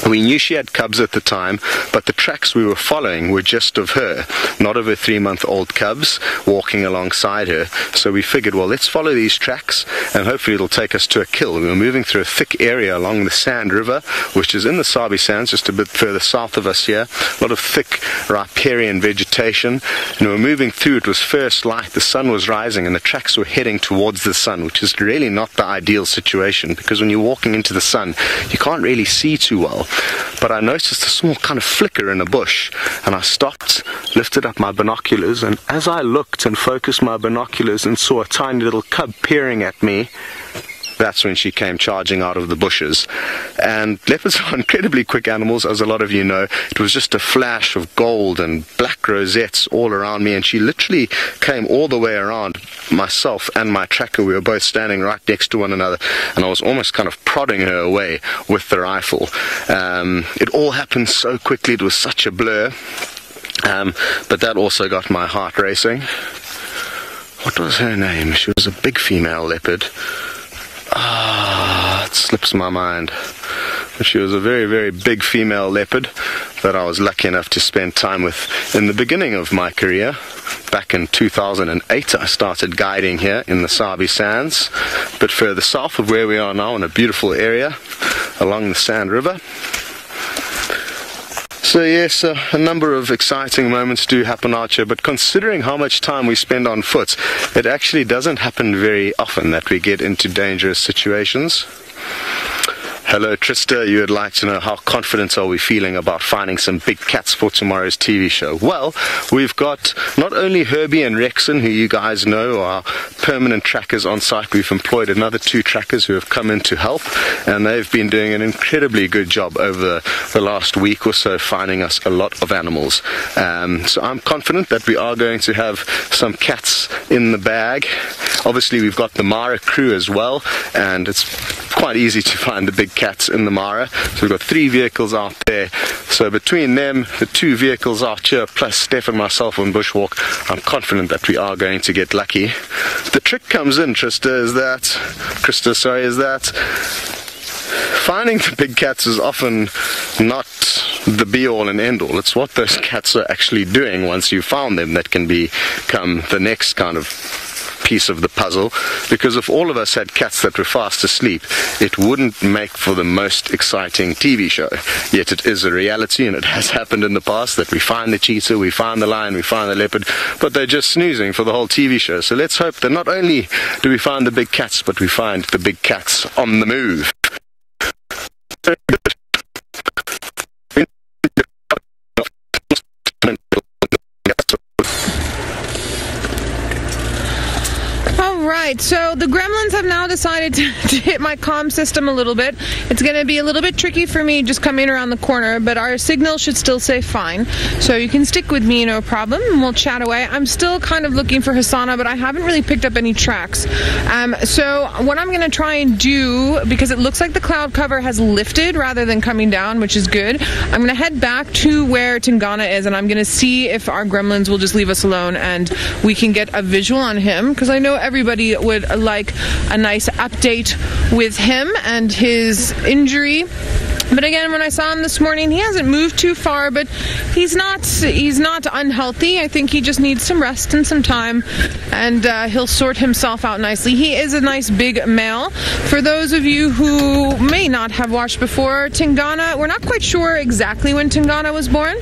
We knew she had cubs at the time, but the tracks we were following were just of her, not of her 3-month-old cubs walking alongside her. So we figured, well, let's follow these tracks and hopefully it'll take us to a kill. We were moving through a thick area along the Sand River, which is in the Sabi Sands, just a bit further south of us here. A lot of thick riparian vegetation, and we were moving through. It was first light, the sun was rising, and the tracks were heading towards the sun, which is really not the ideal situation, because when you're walking into the sun, you can't really see too well. But I noticed a small kind of flicker in a bush, and I stopped, lifted up my binoculars, and as I looked and focused my binoculars and saw a tiny little cub peering at me, that's when she came charging out of the bushes. And leopards are incredibly quick animals, as a lot of you know. It was just a flash of gold and black rosettes all around me, and she literally came all the way around myself and my tracker. We were both standing right next to one another, and I was almost kind of prodding her away with the rifle. It all happened so quickly, it was such a blur, but that also got my heart racing. What was her name? She was a big female leopard. It slips my mind. But she was a very, very big female leopard that I was lucky enough to spend time with in the beginning of my career. Back in 2008, I started guiding here in the Sabi Sands, a bit further south of where we are now, in a beautiful area along the Sand River. So yes, a number of exciting moments do happen out here, but considering how much time we spend on foot, it actually doesn't happen very often that we get into dangerous situations. Hello Trista, you would like to know how confident are we feeling about finding some big cats for tomorrow's TV show? Well, we've got not only Herbie and Rexon, who you guys know are permanent trackers on site. We've employed another 2 trackers who have come in to help, and they've been doing an incredibly good job over the last week or so, finding us a lot of animals. So I'm confident that we are going to have some cats in the bag. Obviously we've got the Mara crew as well, and it's quite easy to find the big cats in the Mara. So we've got 3 vehicles out there. So between them, the 2 vehicles out here, plus Steph and myself on bushwalk, I'm confident that we are going to get lucky. The trick comes in, Krista, is that finding the big cats is often not the be-all and end-all. It's what those cats are actually doing once you've found them that can become the next kind of piece of the puzzle, because if all of us had cats that were fast asleep, it wouldn't make for the most exciting TV show. Yet it is a reality, and it has happened in the past that we find the cheetah, we find the lion, we find the leopard, but they're just snoozing for the whole TV show. So let's hope that not only do we find the big cats, but we find the big cats on the move. Alright, so the gremlins have now decided to hit my comm system a little bit. It's going to be a little bit tricky for me just coming around the corner, but our signal should still say fine. So you can stick with me, no problem, and we'll chat away. I'm still kind of looking for Hasana, but I haven't really picked up any tracks. So what I'm going to try and do, because it looks like the cloud cover has lifted rather than coming down, which is good, I'm going to head back to where Tingana is, and I'm going to see if our gremlins will just leave us alone and we can get a visual on him, because I know everybody would like a nice update with him and his injury. But again, when I saw him this morning, he hasn't moved too far, but he's not unhealthy. I think he just needs some rest and some time, and he'll sort himself out nicely. He is a nice big male. For those of you who may not have watched before, Tingana, we're not quite sure exactly when Tingana was born.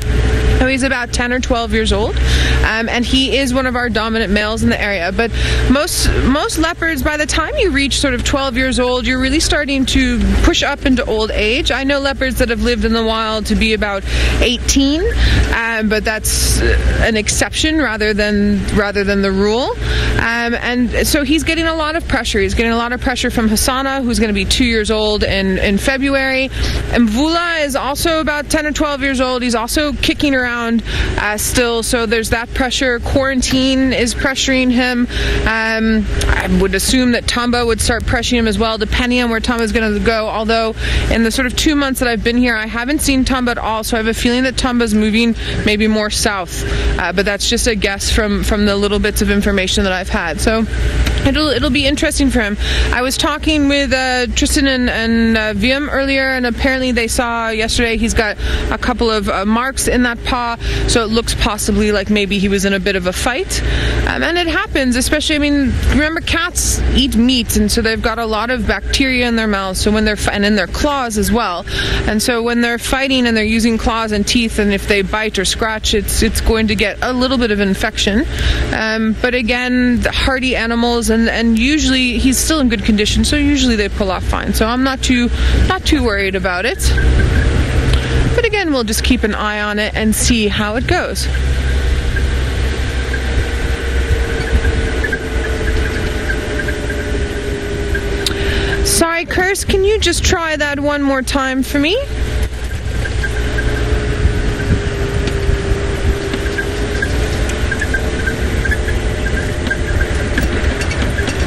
So he's about 10 or 12 years old, and he is one of our dominant males in the area. But most leopards, by the time you reach sort of 12 years old, you're really starting to push up into old age. I know know leopards that have lived in the wild to be about 18, but that's an exception rather than the rule. And so he's getting a lot of pressure. He's getting a lot of pressure from Hasana, who's going to be 2 years old in February. And Mvula is also about 10 or 12 years old. He's also kicking around still, so there's that pressure. Quarantine is pressuring him. I would assume that Tamba would start pressuring him as well, depending on where Tamba is going to go. Although in the sort of 2 months that I've been here, I haven't seen Tamba at all, so I have a feeling that Tamba's moving maybe more south. But that's just a guess from the little bits of information that I've had. So it'll be interesting for him. I was talking with Tristan and Viam earlier, and apparently they saw yesterday he's got a couple of marks in that paw, so it looks possibly like maybe he was in a bit of a fight. And it happens, especially, I mean, remember, cats eat meat, and so they've got a lot of bacteria in their mouths, so when they're and in their claws as well. And so when they're fighting and they're using claws and teeth, and if they bite or scratch, it's going to get a little bit of infection. But again, the hardy animals, and usually he's still in good condition, so usually they pull off fine. So I'm not too worried about it. But again, we'll just keep an eye on it and see how it goes. Sorry, Curse, can you just try that one more time for me?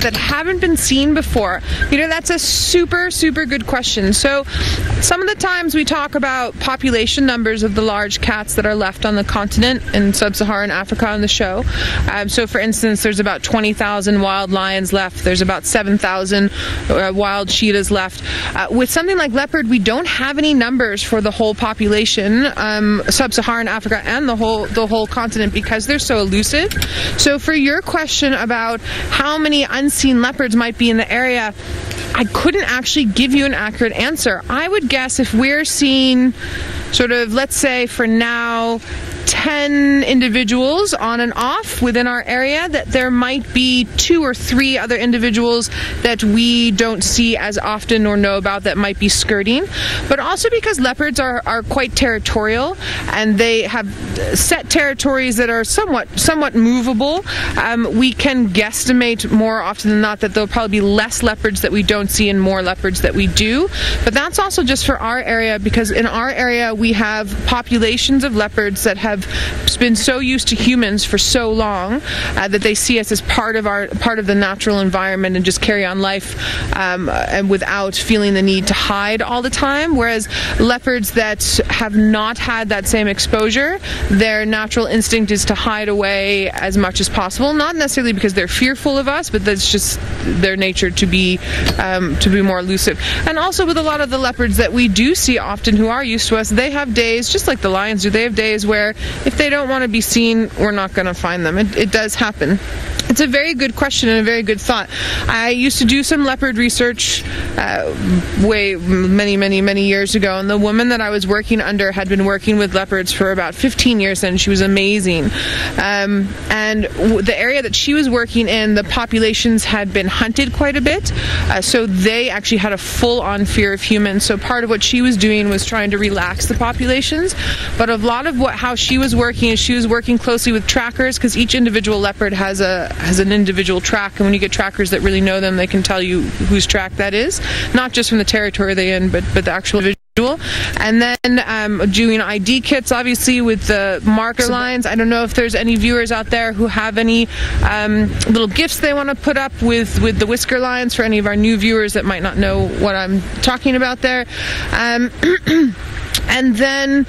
That haven't been seen before. You know, that's a super good question. So some of the times we talk about population numbers of the large cats that are left on the continent in sub-Saharan Africa on the show. So for instance, there's about 20,000 wild lions left. There's about 7,000 wild cheetahs left. With something like leopard, we don't have any numbers for the whole population, sub-Saharan Africa and the whole continent, because they're so elusive. So for your question about how many unseen leopards might be in the area, I couldn't actually give you an accurate answer. I would guess if we're seeing sort of, let's say for now, 10 individuals on and off within our area, that there might be 2 or 3 other individuals that we don't see as often or know about that might be skirting. But also because leopards are quite territorial, and they have set territories that are somewhat movable, we can guesstimate more often than not that there'll probably be less leopards that we don't see and more leopards that we do. But that's also just for our area, because in our area we have populations of leopards that have been so used to humans for so long that they see us as part of the natural environment and just carry on life and without feeling the need to hide all the time. Whereas leopards that have not had that same exposure, their natural instinct is to hide away as much as possible. Not necessarily because they're fearful of us, but that's just their nature to be more elusive. And also with a lot of the leopards that we do see often who are used to us, they have days, just like the lions do, they have days where if they don't want to be seen, we're not going to find them. It does happen. It's a very good question and a very good thought. I used to do some leopard research many years ago, and the woman that I was working under had been working with leopards for about 15 years, and she was amazing. And the area that she was working in, the populations had been hunted quite a bit, so they actually had a full-on fear of humans. So part of what she was doing was trying to relax the populations, but a lot of how she was working is she was working closely with trackers, because each individual leopard has an individual track, and when you get trackers that really know them, they can tell you whose track that is, not just from the territory they're in, but the actual individual. And then doing ID kits, obviously, with the marker lines. I don't know if there's any viewers out there who have any little gifts they want to put up with the whisker lines, for any of our new viewers that might not know what I'm talking about there. And then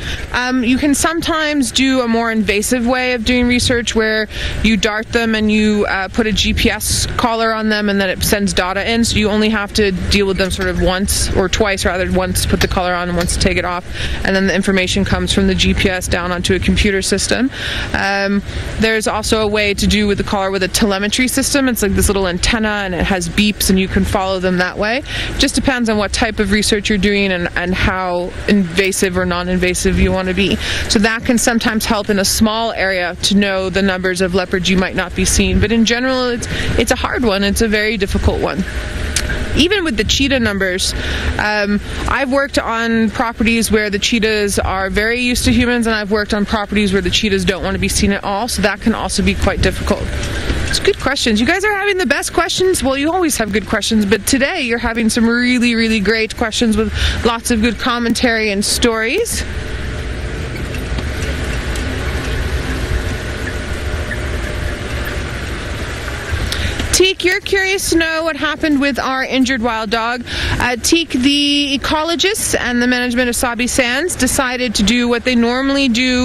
you can sometimes do a more invasive way of doing research, where you dart them and you put a GPS collar on them, and then it sends data in, so you only have to deal with them sort of once, or twice rather, once put the collar on and once take it off, and then the information comes from the GPS down onto a computer system. There's also a way to do with the collar with a telemetry system. It's like this little antenna, and it has beeps, and you can follow them that way. Just depends on what type of research you're doing and how invasive or non-invasive you want to be. So that can sometimes help in a small area to know the numbers of leopards you might not be seeing. But in general, it's a hard one. It's a very difficult one. even with the cheetah numbers. I've worked on properties where the cheetahs are very used to humans, and I've worked on properties where the cheetahs don't want to be seen at all, so that can also be quite difficult. It's good questions. You guys are having the best questions. Well, you always have good questions, but today you're having some really, really great questions with lots of good commentary and stories. Teek, you're curious to know what happened with our injured wild dog. Teek, the ecologists and the management of Sabi Sands decided to do what they normally do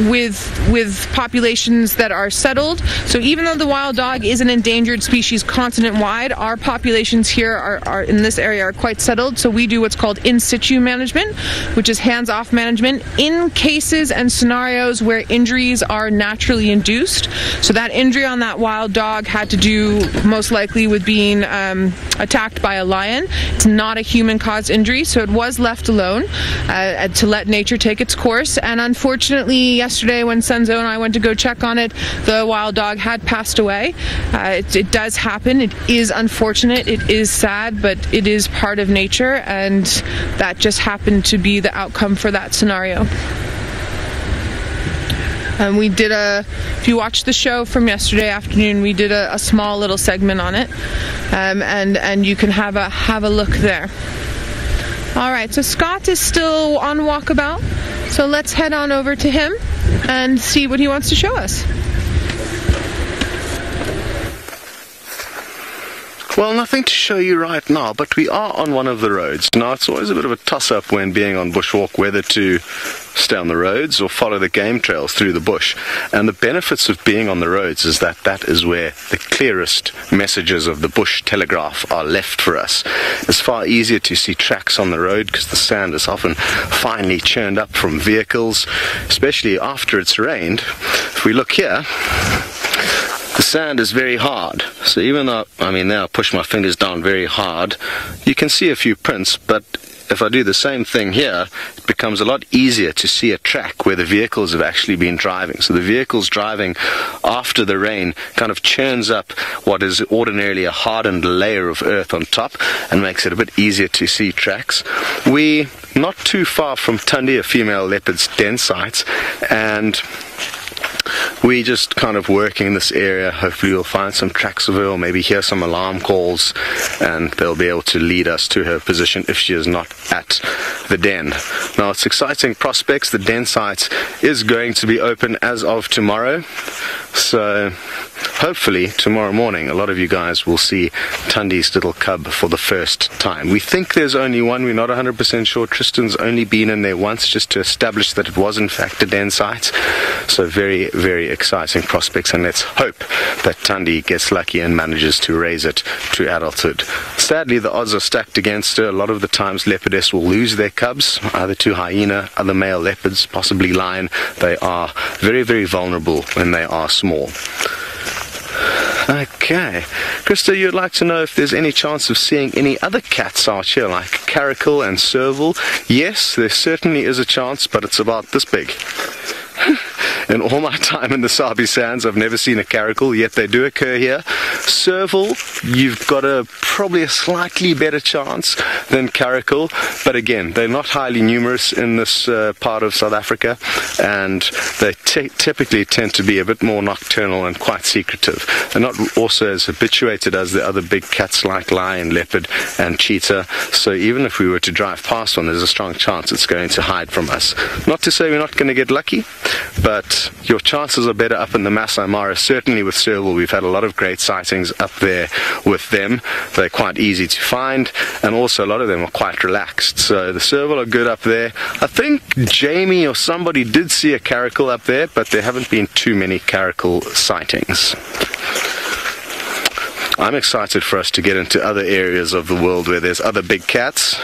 with populations that are settled. So even though the wild dog is an endangered species continent-wide, our populations here are in this area are quite settled. So we do what's called in situ management, which is hands-off management in cases and scenarios where injuries are naturally induced. So that injury on that wild dog had to do most likely with being attacked by a lion. It's not a human-caused injury, so it was left alone to let nature take its course. And unfortunately, yesterday when Senzo and I went to go check on it, the wild dog had passed away. It does happen. It is unfortunate. It is sad, but it is part of nature, and that just happened to be the outcome for that scenario. We did if you watched the show from yesterday afternoon, we did a small little segment on it, and you can have a look there. All right, so Scott is still on walkabout, so let's head on over to him and see what he wants to show us. Well, nothing to show you right now, but we are on one of the roads. Now, it's always a bit of a toss-up when being on bushwalk whether to stay on the roads or follow the game trails through the bush. And the benefits of being on the roads is that that is where the clearest messages of the bush telegraph are left for us. It's far easier to see tracks on the road because the sand is often finely churned up from vehicles, especially after it's rained. If we look here, the sand is very hard, so even though, now I push my fingers down very hard, you can see a few prints, but if I do the same thing here, it becomes a lot easier to see a track where the vehicles have actually been driving. So the vehicles driving after the rain kind of churns up what is ordinarily a hardened layer of earth on top and makes it a bit easier to see tracks. We're not too far from Tundi, a female leopard's den site, and we just kind of working in this area. Hopefully we'll find some tracks of her, or maybe hear some alarm calls, and they'll be able to lead us to her position if she is not at the den. Now, it's exciting prospects. The den site is going to be open as of tomorrow, so hopefully tomorrow morning a lot of you guys will see Tundi's little cub for the first time. We think there's only one. We're not 100% sure. Tristan's only been in there once just to establish that it was in fact a den site. So very, very exciting prospects, and let's hope that Tundi gets lucky and manages to raise it to adulthood. Sadly, the odds are stacked against her. A lot of the times leopardess will lose their cubs, either to hyena, other male leopards, possibly lion. They are very, very vulnerable when they are small. Okay, Krista, you'd like to know if there's any chance of seeing any other cats out here, like caracal and serval? Yes, there certainly is a chance, but it's about this big. In all my time in the Sabi Sands, I've never seen a caracal, yet they do occur here. Serval, you've got probably a slightly better chance than caracal, but again, they're not highly numerous in this part of South Africa, and they typically tend to be a bit more nocturnal and quite secretive. They're not also as habituated as the other big cats like lion, leopard, and cheetah, so even if we were to drive past one, there's a strong chance it's going to hide from us. Not to say we're not going to get lucky, but your chances are better up in the Masai Mara. Certainly with serval, we've had a lot of great sightings up there with them. They're quite easy to find, and also a lot of them are quite relaxed. So the serval are good up there. I think Jamie or somebody did see a caracal up there, but there haven't been too many caracal sightings. I'm excited for us to get into other areas of the world where there's other big cats.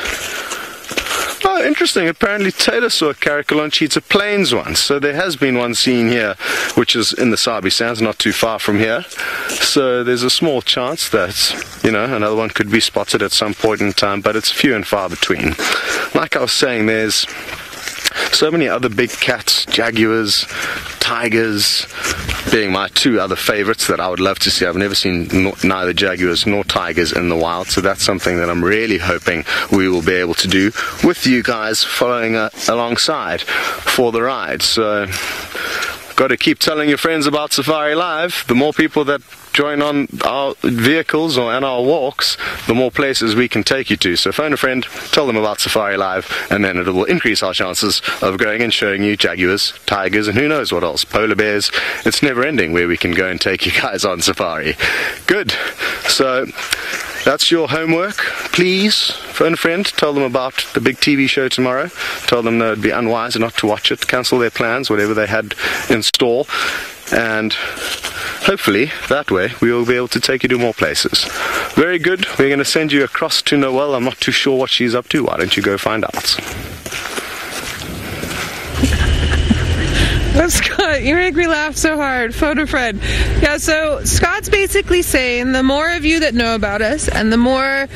Oh, interesting. Apparently Taylor saw a caracal on Cheetah Plains once. So there has been one seen here, which is in the Sabi Sands, not too far from here. So there's a small chance that, another one could be spotted at some point in time, but it's few and far between. Like I was saying, there's so many other big cats, jaguars, tigers, being my two other favorites that I would love to see. I've never seen neither jaguars nor tigers in the wild, so that's something that I'm really hoping we will be able to do with you guys following alongside for the ride. So got to keep telling your friends about Safari Live. The more people that join on our vehicles and our walks, the more places we can take you to. So phone a friend, tell them about Safari Live, and then it will increase our chances of going and showing you jaguars, tigers, and who knows what else, polar bears. It's never ending where we can go and take you guys on safari. Good. So that's your homework. Please phone a friend, tell them about the big TV show tomorrow, tell them that it would be unwise not to watch it, cancel their plans, whatever they had in store, and hopefully that way we will be able to take you to more places. Very good. We're going to send you across to Noelle. I'm not too sure what she's up to. Why don't you go find out? Oh, Scott, you make me laugh so hard. Photo friend. Yeah, so Scott's basically saying the more of you that know about us and the more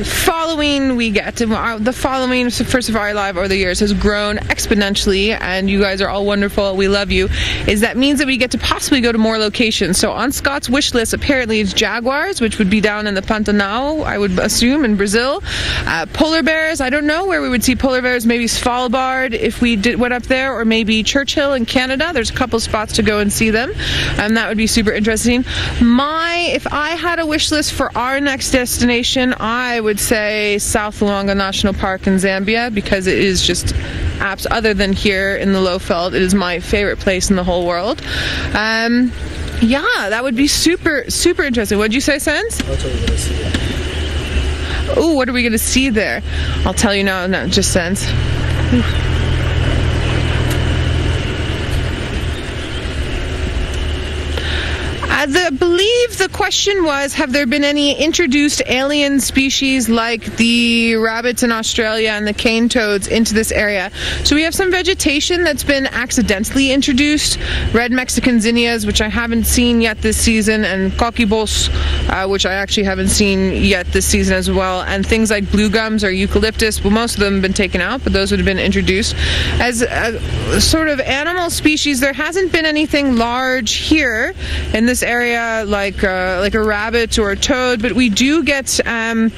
following we get, the following for Safari Live over the years has grown exponentially, and you guys are all wonderful, we love you, is that means that we get to possibly go to more locations. So on Scott's wish list apparently it's jaguars, which would be down in the Pantanal, I would assume, in Brazil. Polar bears, I don't know where we would see polar bears, maybe Svalbard if we went up there, or maybe Churchill in Canada. There's a couple spots to go and see them, and that would be super interesting. If I had a wish list for our next destination, I would say South Luangwa National Park in Zambia, because it is just other than here in the Lowveld, it is my favorite place in the whole world. Yeah, that would be super interesting. What'd you say, Sands? Oh, what are we going to see there? I'll tell you now. No, just Sands. I believe the question was, have there been any introduced alien species like the rabbits in Australia and the cane toads into this area? So we have some vegetation that's been accidentally introduced. Red Mexican zinnias, which I haven't seen yet this season, and coquibos, which I actually haven't seen yet this season as well, and things like blue gums or eucalyptus. Well, most of them have been taken out, but those would have been introduced. As a sort of animal species, there hasn't been anything large here in this area like a rabbit or a toad, but we do get, I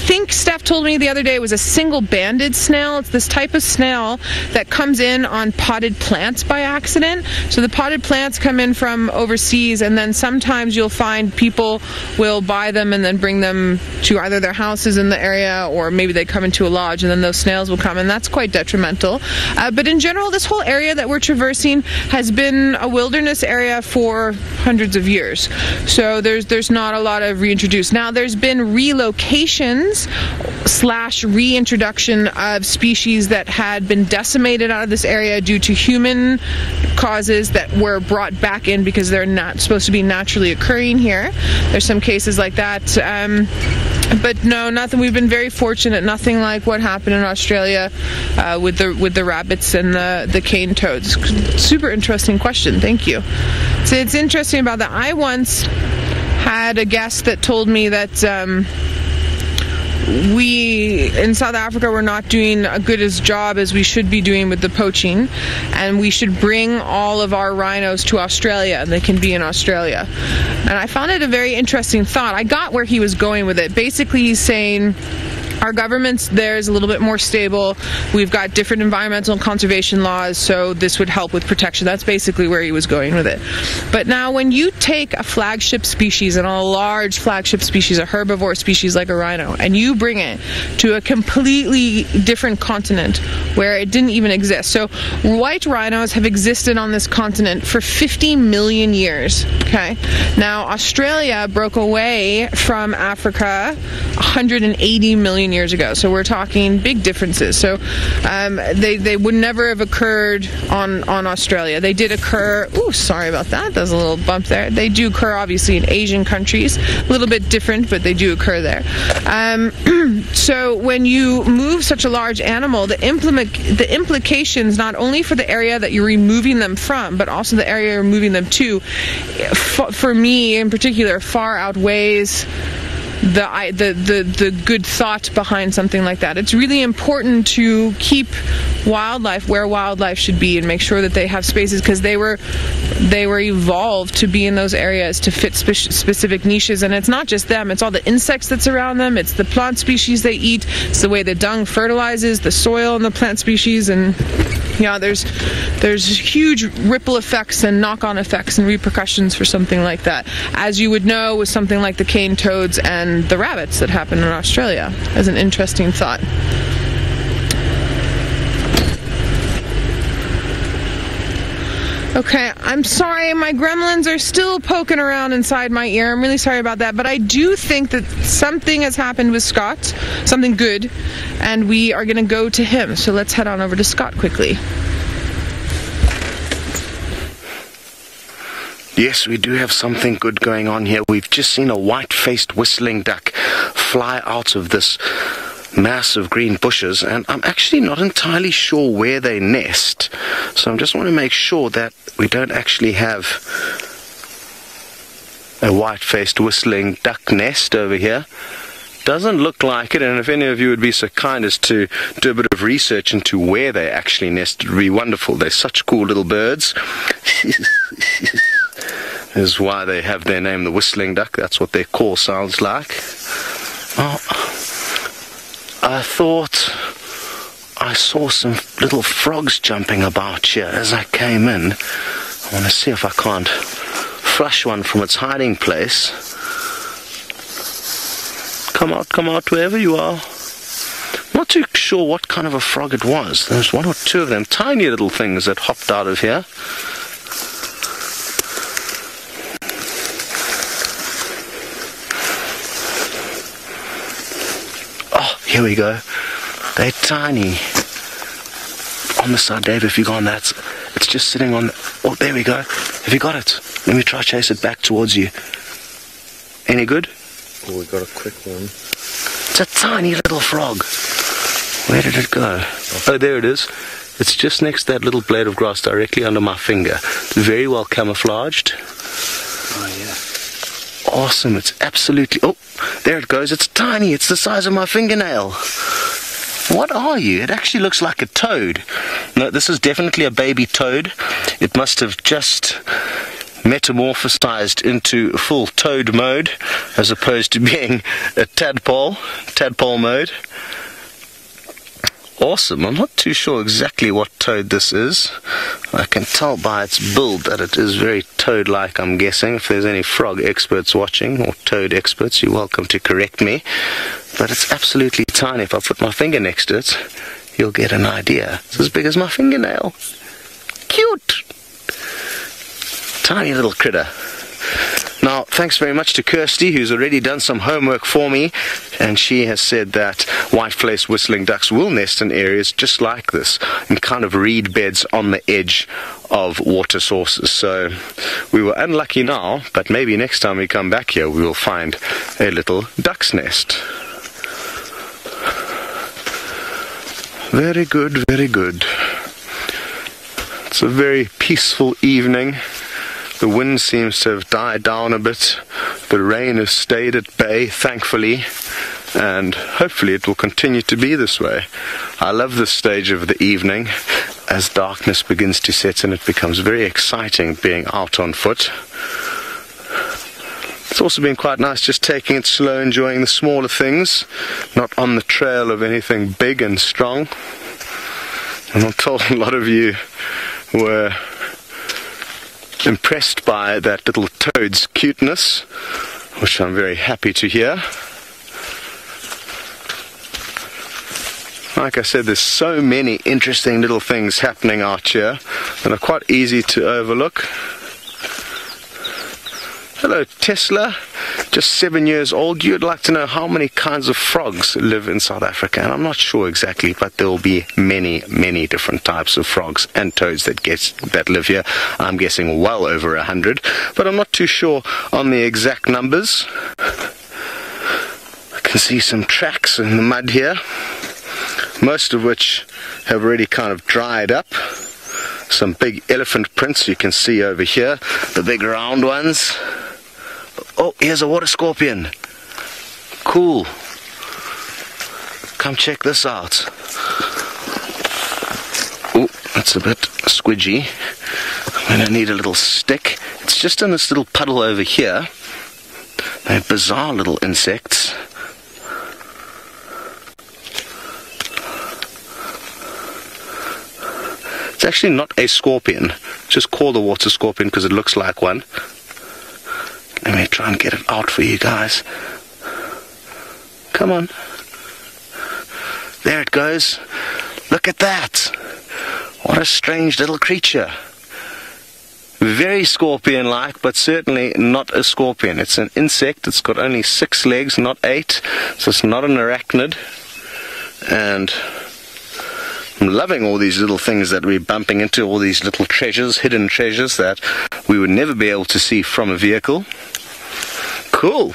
think Steph told me the other day, it was a single-banded snail. It's this type of snail that comes in on potted plants by accident. So the potted plants come in from overseas, and then sometimes you'll find people will buy them and then bring them to either their houses in the area, or maybe they come into a lodge, and then those snails will come, and that's quite detrimental. But in general, this whole area that we're traversing has been a wilderness area for hundreds of years. So there's not a lot of reintroduced. Now there's been relocations / reintroduction of species that had been decimated out of this area due to human causes that were brought back in because they're not supposed to be naturally occurring here. There's some cases like that. But no, nothing. We've been very fortunate. Nothing like what happened in Australia with the rabbits and the cane toads. Super interesting question. Thank you. So it's interesting about that. I once had a guest that told me that we in South Africa were not doing a good as job as we should be doing with the poaching, and we should bring all of our rhinos to Australia, and they can be in Australia. And I found it a very interesting thought. I got where he was going with it. Basically, he's saying our government's there is a little bit more stable. We've got different environmental and conservation laws, so this would help with protection. That's basically where he was going with it. But now when you take a flagship species, and a large flagship species, a herbivore species like a rhino, and you bring it to a completely different continent where it didn't even exist. So white rhinos have existed on this continent for 50 million years. Okay. Now Australia broke away from Africa 180 million years ago, so we're talking big differences. So they would never have occurred on Australia. They did occur, ooh, sorry about that, there's a little bump there. They do occur obviously in Asian countries, a little bit different, but they do occur there. So when you move such a large animal, the implications not only for the area that you're removing them from, but also the area you're moving them to, for me in particular, far outweighs the good thought behind something like that. It's really important to keep wildlife where wildlife should be and make sure that they have spaces, because they were evolved to be in those areas to fit specific niches. And it's not just them, it's all the insects that's around them, it's the plant species they eat, it's the way the dung fertilizes the soil and the plant species. And yeah, there's huge ripple effects and knock-on effects and repercussions for something like that, as you would know with something like the cane toads and the rabbits that happen in Australia, as an interesting thought. Okay, I'm sorry, my gremlins are still poking around inside my ear. I'm really sorry about that, but I do think that something has happened with Scott, something good, and we are going to go to him. So let's head on over to Scott quickly. Yes, we do have something good going on here. We've just seen a white-faced whistling duck fly out of this mass of green bushes, and I'm actually not entirely sure where they nest, so I just want to make sure that we don't actually have a white-faced whistling duck nest over here. Doesn't look like it, and if any of you would be so kind as to do a bit of research into where they actually nest, it would be wonderful. They're such cool little birds. Is why they have their name, the whistling duck. That's what their call sounds like. Oh, I thought I saw some little frogs jumping about here as I came in. I want to see if I can't flush one from its hiding place. Come out, wherever you are. Not too sure what kind of a frog it was. There's one or two of them, tiny little things that hopped out of here. Here we go. They're tiny. On the side, Dave, if you go on that, it's just sitting on... Oh, there we go. Have you got it? Let me try to chase it back towards you. Any good? Oh, we got a quick one. It's a tiny little frog. Where did it go? Oh, there it is. It's just next to that little blade of grass directly under my finger. Very well camouflaged. Oh, yeah. Awesome. It's absolutely... Oh, there it goes. It's tiny. It's the size of my fingernail. What are you? It actually looks like a toad. No, this is definitely a baby toad. It must have just metamorphosized into full toad mode as opposed to being a tadpole mode. Awesome. I'm not too sure exactly what toad this is. I can tell by its build that it is very toad-like, I'm guessing. If there's any frog experts watching, or toad experts, you're welcome to correct me. But it's absolutely tiny. If I put my finger next to it, you'll get an idea. It's as big as my fingernail. Cute! Tiny little critter. Now, thanks very much to Kirsty, who's already done some homework for me, and she has said that white-faced whistling ducks will nest in areas just like this, in kind of reed beds on the edge of water sources. So we were unlucky now, but maybe next time we come back here we will find a little duck's nest. Very good, very good. It's a very peaceful evening. The wind seems to have died down a bit. The rain has stayed at bay, thankfully, and hopefully it will continue to be this way. I love this stage of the evening. As darkness begins to set in, it becomes very exciting being out on foot. It's also been quite nice just taking it slow, enjoying the smaller things, not on the trail of anything big and strong. And I'm told a lot of you were impressed by that little toad's cuteness, which I'm very happy to hear. Like I said, there's so many interesting little things happening out here that are quite easy to overlook. Hello Tesla, just 7 years old. You'd like to know how many kinds of frogs live in South Africa, and I'm not sure exactly, but there will be many, many different types of frogs and toads that live here. I'm guessing well over 100, but I'm not too sure on the exact numbers. I can see some tracks in the mud here, most of which have already kind of dried up. Some big elephant prints you can see over here, the big round ones. Oh, here's a water scorpion. cool. Come check this out. Oh, that's a bit squidgy. I'm going to need a little stick. It's just in this little puddle over here. They're bizarre little insects. It's actually not a scorpion. Just call the water scorpion because it looks like one. Let me try and get it out for you guys. Come on. There it goes. Look at that. What a strange little creature. Very scorpion-like, but certainly not a scorpion. It's an insect. It's got only 6 legs, not 8. So it's not an arachnid. And I'm loving all these little things that we're bumping into, all these little treasures, hidden treasures that we would never be able to see from a vehicle. Cool.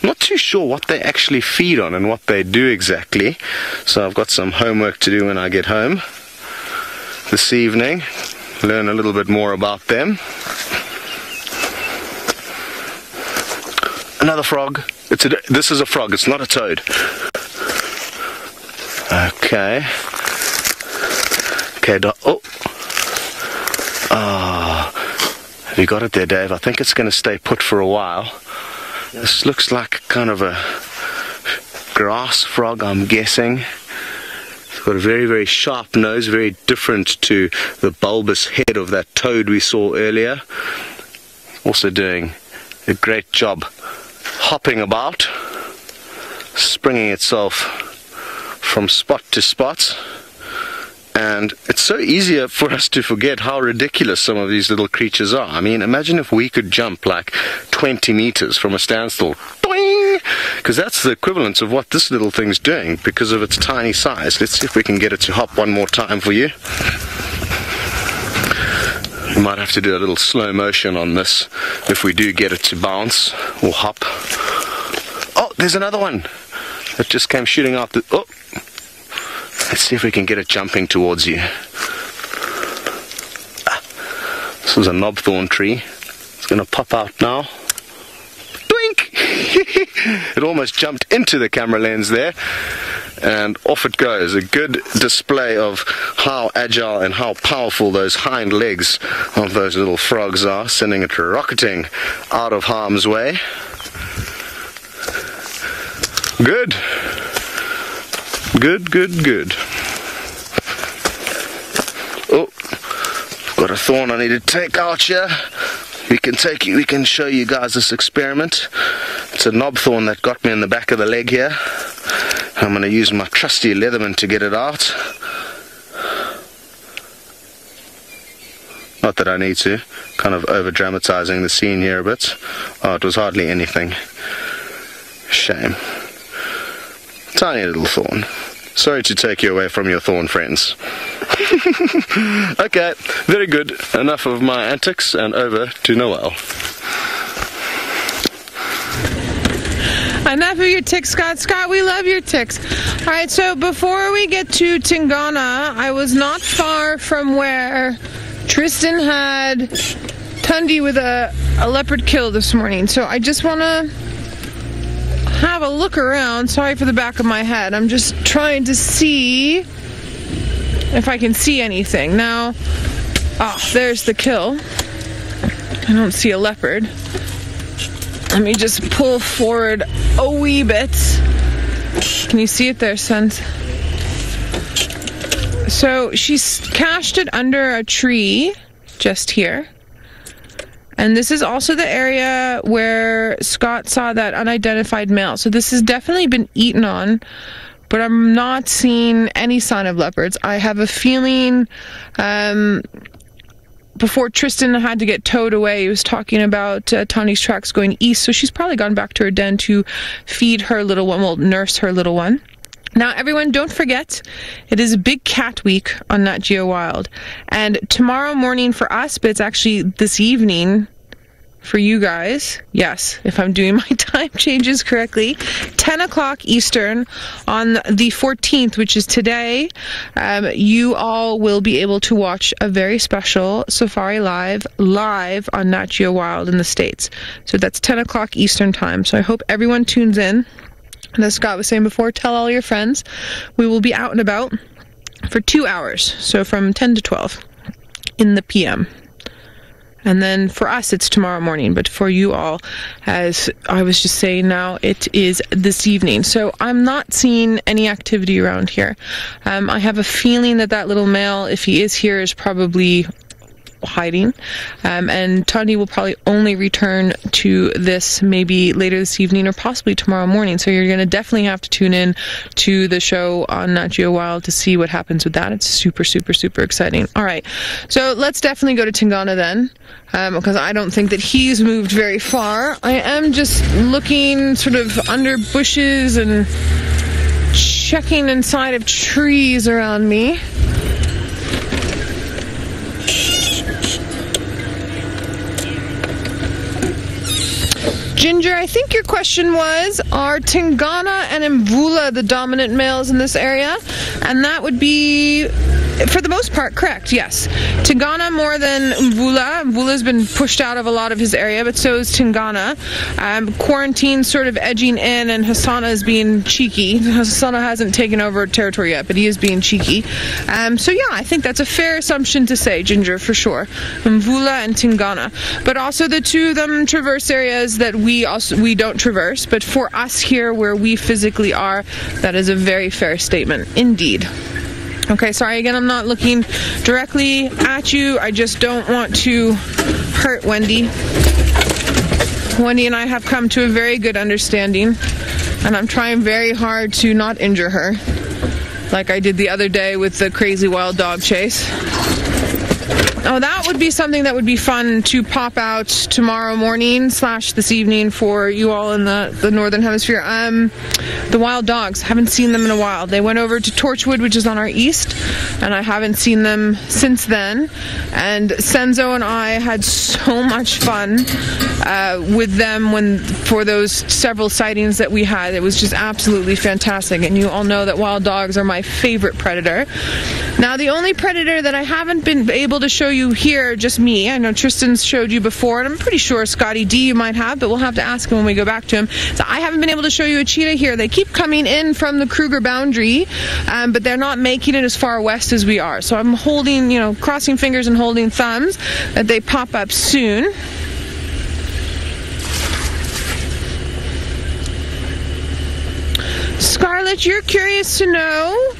Not too sure what they actually feed on and what they do exactly. So I've got some homework to do when I get home this evening. Learn a little bit more about them. Another frog. This is a frog, it's not a toad. Okay. Okay, have you got it there, Dave? I think it's going to stay put for a while. This looks like kind of a grass frog, I'm guessing. It's got a very, very sharp nose, very different to the bulbous head of that toad we saw earlier. Also doing a great job hopping about, springing itself from spot to spot. And it's so easier for us to forget how ridiculous some of these little creatures are. I mean, imagine if we could jump like 20 meters from a standstill. Because that's the equivalent of what this little thing's doing because of its tiny size. Let's see if we can get it to hop one more time for you. We might have to do a little slow motion on this if we do get it to bounce or hop. Oh, there's another one that just came shooting out the... Oh! Let's see if we can get it jumping towards you. This is a knobthorn tree. It's going to pop out now. Doink! It almost jumped into the camera lens there. And off it goes. A good display of how agile and how powerful those hind legs of those little frogs are, sending it rocketing out of harm's way. Good. Good, good, good. Oh, got a thorn I need to take out here. We can show you guys this experiment. It's a knob thorn that got me in the back of the leg here. I'm going to use my trusty Leatherman to get it out. Not that I need to. Kind of over dramatizing the scene here a bit. Oh, it was hardly anything. Shame. Tiny little thorn. Sorry to take you away from your thorn friends. Okay, very good. Enough of my antics and over to Noel. Enough of your ticks, Scott. Scott, we love your ticks. Alright, so before we get to Tingana, I was not far from where Tristan had Tundi with a leopard kill this morning. So I just want to have a look around. Sorry for the back of my head. I'm just trying to see if I can see anything. Now, oh, there's the kill. I don't see a leopard. Let me just pull forward a wee bit. Can you see it there, Sons? So she's cached it under a tree just here. And this is also the area where Scott saw that unidentified male. So this has definitely been eaten on, but I'm not seeing any sign of leopards. I have a feeling before Tristan had to get towed away, he was talking about Tawny's tracks going east. So she's probably gone back to her den to feed her little one, well, nurse her little one. Now, everyone, don't forget, it is a big cat week on Nat Geo Wild. And tomorrow morning for us, but it's actually this evening for you guys. Yes, if I'm doing my time changes correctly. 10 o'clock Eastern on the 14th, which is today, you all will be able to watch a very special Safari live on Nat Geo Wild in the States. So that's 10 o'clock Eastern time. So I hope everyone tunes in. And as Scott was saying before, tell all your friends. We will be out and about for 2 hours, so from 10 to 12 in the PM. And then for us, it's tomorrow morning. But for you all, as I was just saying now, it is this evening. So I'm not seeing any activity around here. I have a feeling that that little male, if he is here, is probably hiding. And Tony will probably only return to this maybe later this evening or possibly tomorrow morning. So you're going to definitely have to tune in to the show on Nat Geo Wild to see what happens with that. It's super, super, super exciting. All right. So let's definitely go to Tingana then, because I don't think that he's moved very far. I am just looking sort of under bushes and checking inside of trees around me. Ginger, I think your question was, are Tingana and Mvula the dominant males in this area? And that would be, for the most part, correct, yes. Tingana more than Mvula. Mvula's been pushed out of a lot of his area, but so is Tingana. Quarantine sort of edging in, and Hassana is being cheeky. Hassana hasn't taken over territory yet, but he is being cheeky. So yeah, I think that's a fair assumption to say, Ginger, for sure. Mvula and Tingana. But also the two of them traverse areas that we don't traverse, but for us here where we physically are, that is a very fair statement indeed. Okay, sorry again, I'm not looking directly at you. I just don't want to hurt Wendy. Wendy and I have come to a very good understanding, and I'm trying very hard to not injure her, like I did the other day with the crazy wild dog chase. Oh, that would be something that would be fun to pop out tomorrow morning / this evening for you all in the Northern Hemisphere. The wild dogs, haven't seen them in a while. They went over to Torchwood, which is on our east, and I haven't seen them since then. And Senzo and I had so much fun with them for those several sightings that we had. It was just absolutely fantastic, and you all know that wild dogs are my favorite predator. Now, the only predator that I haven't been able to show you here, just me. I know Tristan's showed you before, and I'm pretty sure Scotty D you might have, but we'll have to ask him when we go back to him. So I haven't been able to show you a cheetah here. They keep coming in from the Kruger boundary, but they're not making it as far west as we are. So I'm holding, crossing fingers and holding thumbs that they pop up soon. Scarlett, you're curious to know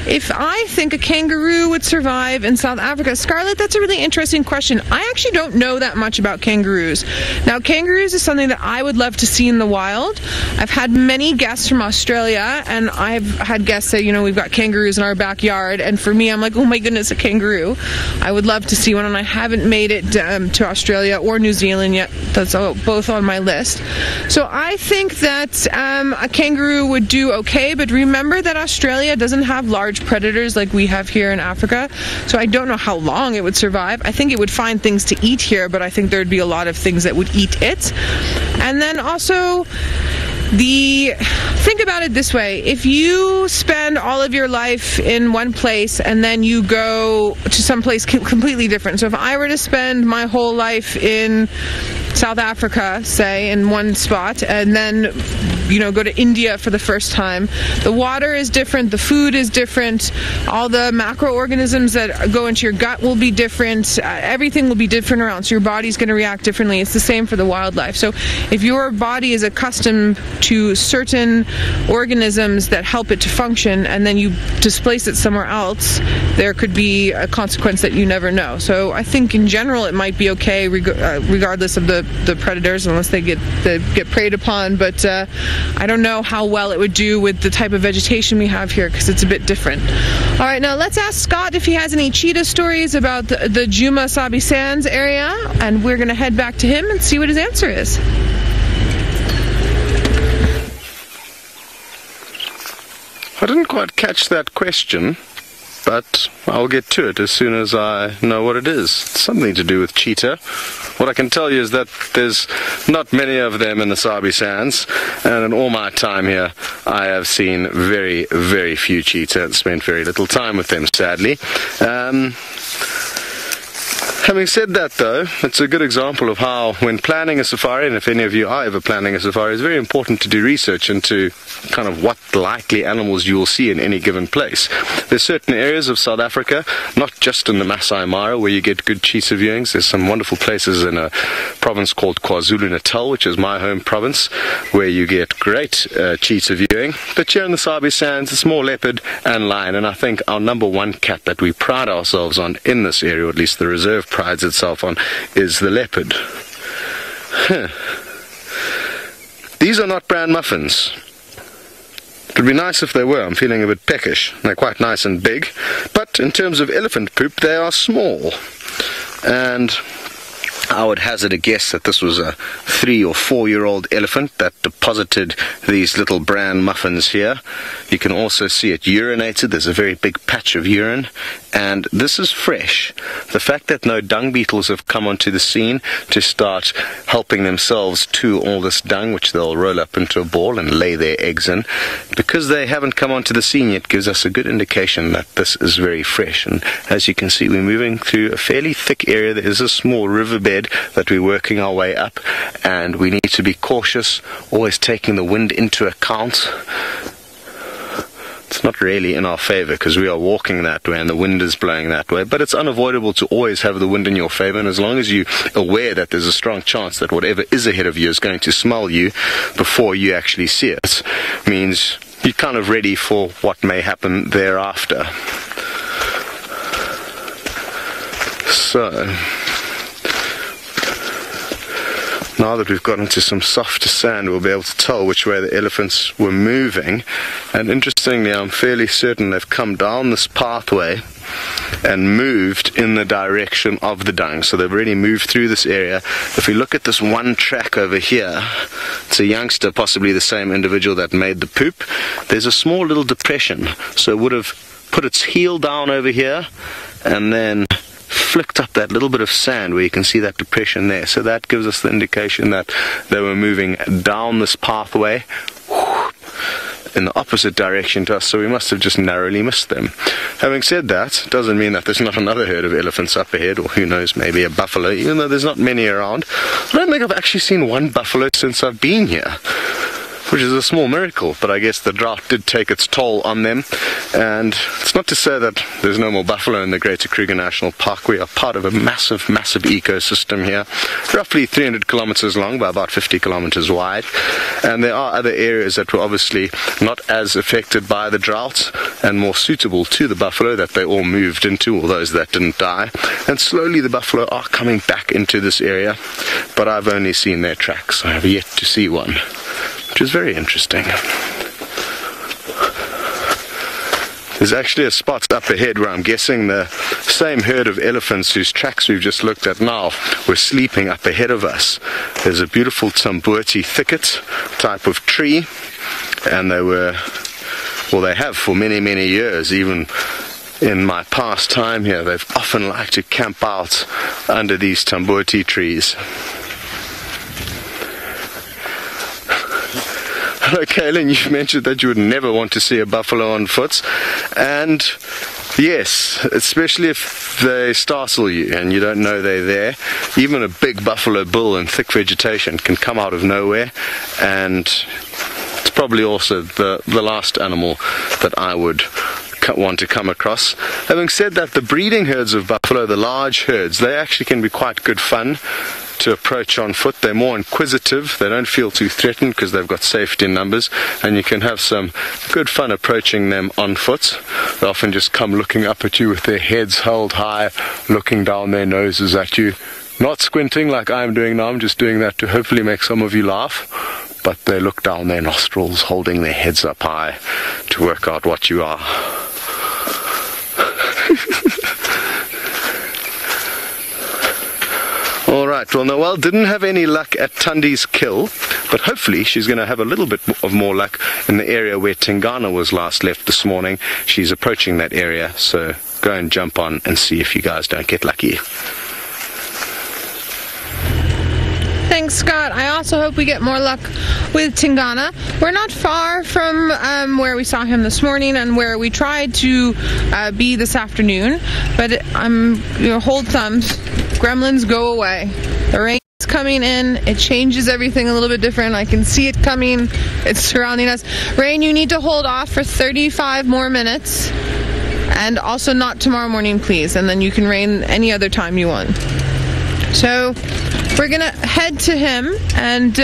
if I think a kangaroo would survive in South Africa. Scarlett, that's a really interesting question. I actually don't know that much about kangaroos. Now, kangaroos is something that I would love to see in the wild. I've had many guests from Australia, and I've had guests say, we've got kangaroos in our backyard, and for me, I'm like, oh my goodness, a kangaroo. I would love to see one, and I haven't made it to Australia or New Zealand yet. That's both on my list. So I think that a kangaroo would do okay, but remember that Australia doesn't have large predators like we have here in Africa, so I don't know how long it would survive. I think it would find things to eat here, but I think there'd be a lot of things that would eat it. And then also, think about it this way. If you spend all of your life in one place and then you go to some place completely different. So if I were to spend my whole life in South Africa, say, in one spot, and then go to India for the first time, the water is different, the food is different, all the macroorganisms that go into your gut will be different, everything will be different around, so your body's going to react differently. It's the same for the wildlife. So if your body is accustomed to certain organisms that help it to function, and then you displace it somewhere else, there could be a consequence that you never know. So I think in general it might be okay regardless of the predators, unless they get preyed upon, but I don't know how well it would do with the type of vegetation we have here, because it's a bit different. All right, now let's ask Scott if he has any cheetah stories about the Juma Sabi Sands area, and we're going to head back to him and see what his answer is. I didn't quite catch that question, but I'll get to it as soon as I know what it is. It's something to do with cheetah. What I can tell you is that there's not many of them in the Sabi Sands, and in all my time here I have seen very, very few cheetah and spent very little time with them, sadly. Having said that though, it's a good example of how when planning a safari, and if any of you are ever planning a safari, it's very important to do research into kind of what likely animals you will see in any given place. There's certain areas of South Africa, not just in the Masai Mara, where you get good cheetah viewings. There's some wonderful places in a province called KwaZulu-Natal, which is my home province, where you get great cheetah viewing. But here in the Sabi Sands, it's more leopard and lion, and I think our number one cat that we pride ourselves on in this area, or at least the reserve prides itself on, is the leopard. These are not bran muffins. It would be nice if they were. I'm feeling a bit peckish. They're quite nice and big, but in terms of elephant poop, they are small. And I would hazard a guess that this was a 3 or 4 year old elephant that deposited these little bran muffins here. You can also see it urinated. There's a very big patch of urine, and this is fresh. The fact that no dung beetles have come onto the scene to start helping themselves to all this dung, which they'll roll up into a ball and lay their eggs in, because they haven't come onto the scene yet, gives us a good indication that this is very fresh. And as you can see, we're moving through a fairly thick area. There is a small riverbed that we're working our way up, and we need to be cautious, always taking the wind into account. It's not really in our favor because we are walking that way and the wind is blowing that way, but it's unavoidable to always have the wind in your favor, and as long as you're aware that there's a strong chance that whatever is ahead of you is going to smell you before you actually see it, means you're kind of ready for what may happen thereafter. So now that we've got into some softer sand, we'll be able to tell which way the elephants were moving. And interestingly, I'm fairly certain they've come down this pathway and moved in the direction of the dung. So they've already moved through this area. If we look at this one track over here, it's a youngster, possibly the same individual that made the poop. There's a small little depression, so it would have put its heel down over here and then flicked up that little bit of sand where you can see that depression there. So that gives us the indication that they were moving down this pathway in the opposite direction to us, so we must have just narrowly missed them. Having said that, it doesn't mean that there's not another herd of elephants up ahead, or who knows, maybe a buffalo, even though there's not many around. I don't think I've actually seen one buffalo since I've been here, which is a small miracle, but I guess the drought did take its toll on them. And it's not to say that there's no more buffalo in the Greater Kruger National Park. We are part of a massive, massive ecosystem here, roughly 300 kilometers long by about 50 kilometers wide. And there are other areas that were obviously not as affected by the drought and more suitable to the buffalo that they all moved into, or those that didn't die. And slowly the buffalo are coming back into this area, but I've only seen their tracks. I have yet to see one, which is very interesting. There's actually a spot up ahead where I'm guessing the same herd of elephants whose tracks we've just looked at now were sleeping up ahead of us. There's a beautiful Tambuti thicket type of tree, and they have for many, many years. Even in my past time here, they've often liked to camp out under these Tambuti trees. Hello, Kaylin, you've mentioned that you would never want to see a buffalo on foot, and yes, especially if they startle you and you don't know they're there. Even a big buffalo bull in thick vegetation can come out of nowhere, and it's probably also the last animal that I would want to come across. Having said that, the breeding herds of buffalo, the large herds, they actually can be quite good fun to approach on foot. They're more inquisitive, they don't feel too threatened because they've got safety in numbers, and you can have some good fun approaching them on foot. They often just come looking up at you with their heads held high, looking down their noses at you, not squinting like I'm doing now. I'm just doing that to hopefully make some of you laugh, but they look down their nostrils, holding their heads up high to work out what you are. Alright, well, Noelle didn't have any luck at Tundi's kill, but hopefully she's going to have a little bit of more luck in the area where Tingana was last left this morning. She's approaching that area, so go and jump on and see if you guys don't get lucky. Thanks, Scott. I also hope we get more luck with Tingana. We're not far from where we saw him this morning and where we tried to be this afternoon, but hold thumbs. Gremlins, go away. The rain is coming in. It changes everything a little bit different. I can see it coming. It's surrounding us. Rain, you need to hold off for 35 more minutes. And also not tomorrow morning, please. And then you can rain any other time you want. So we're going to head to him, and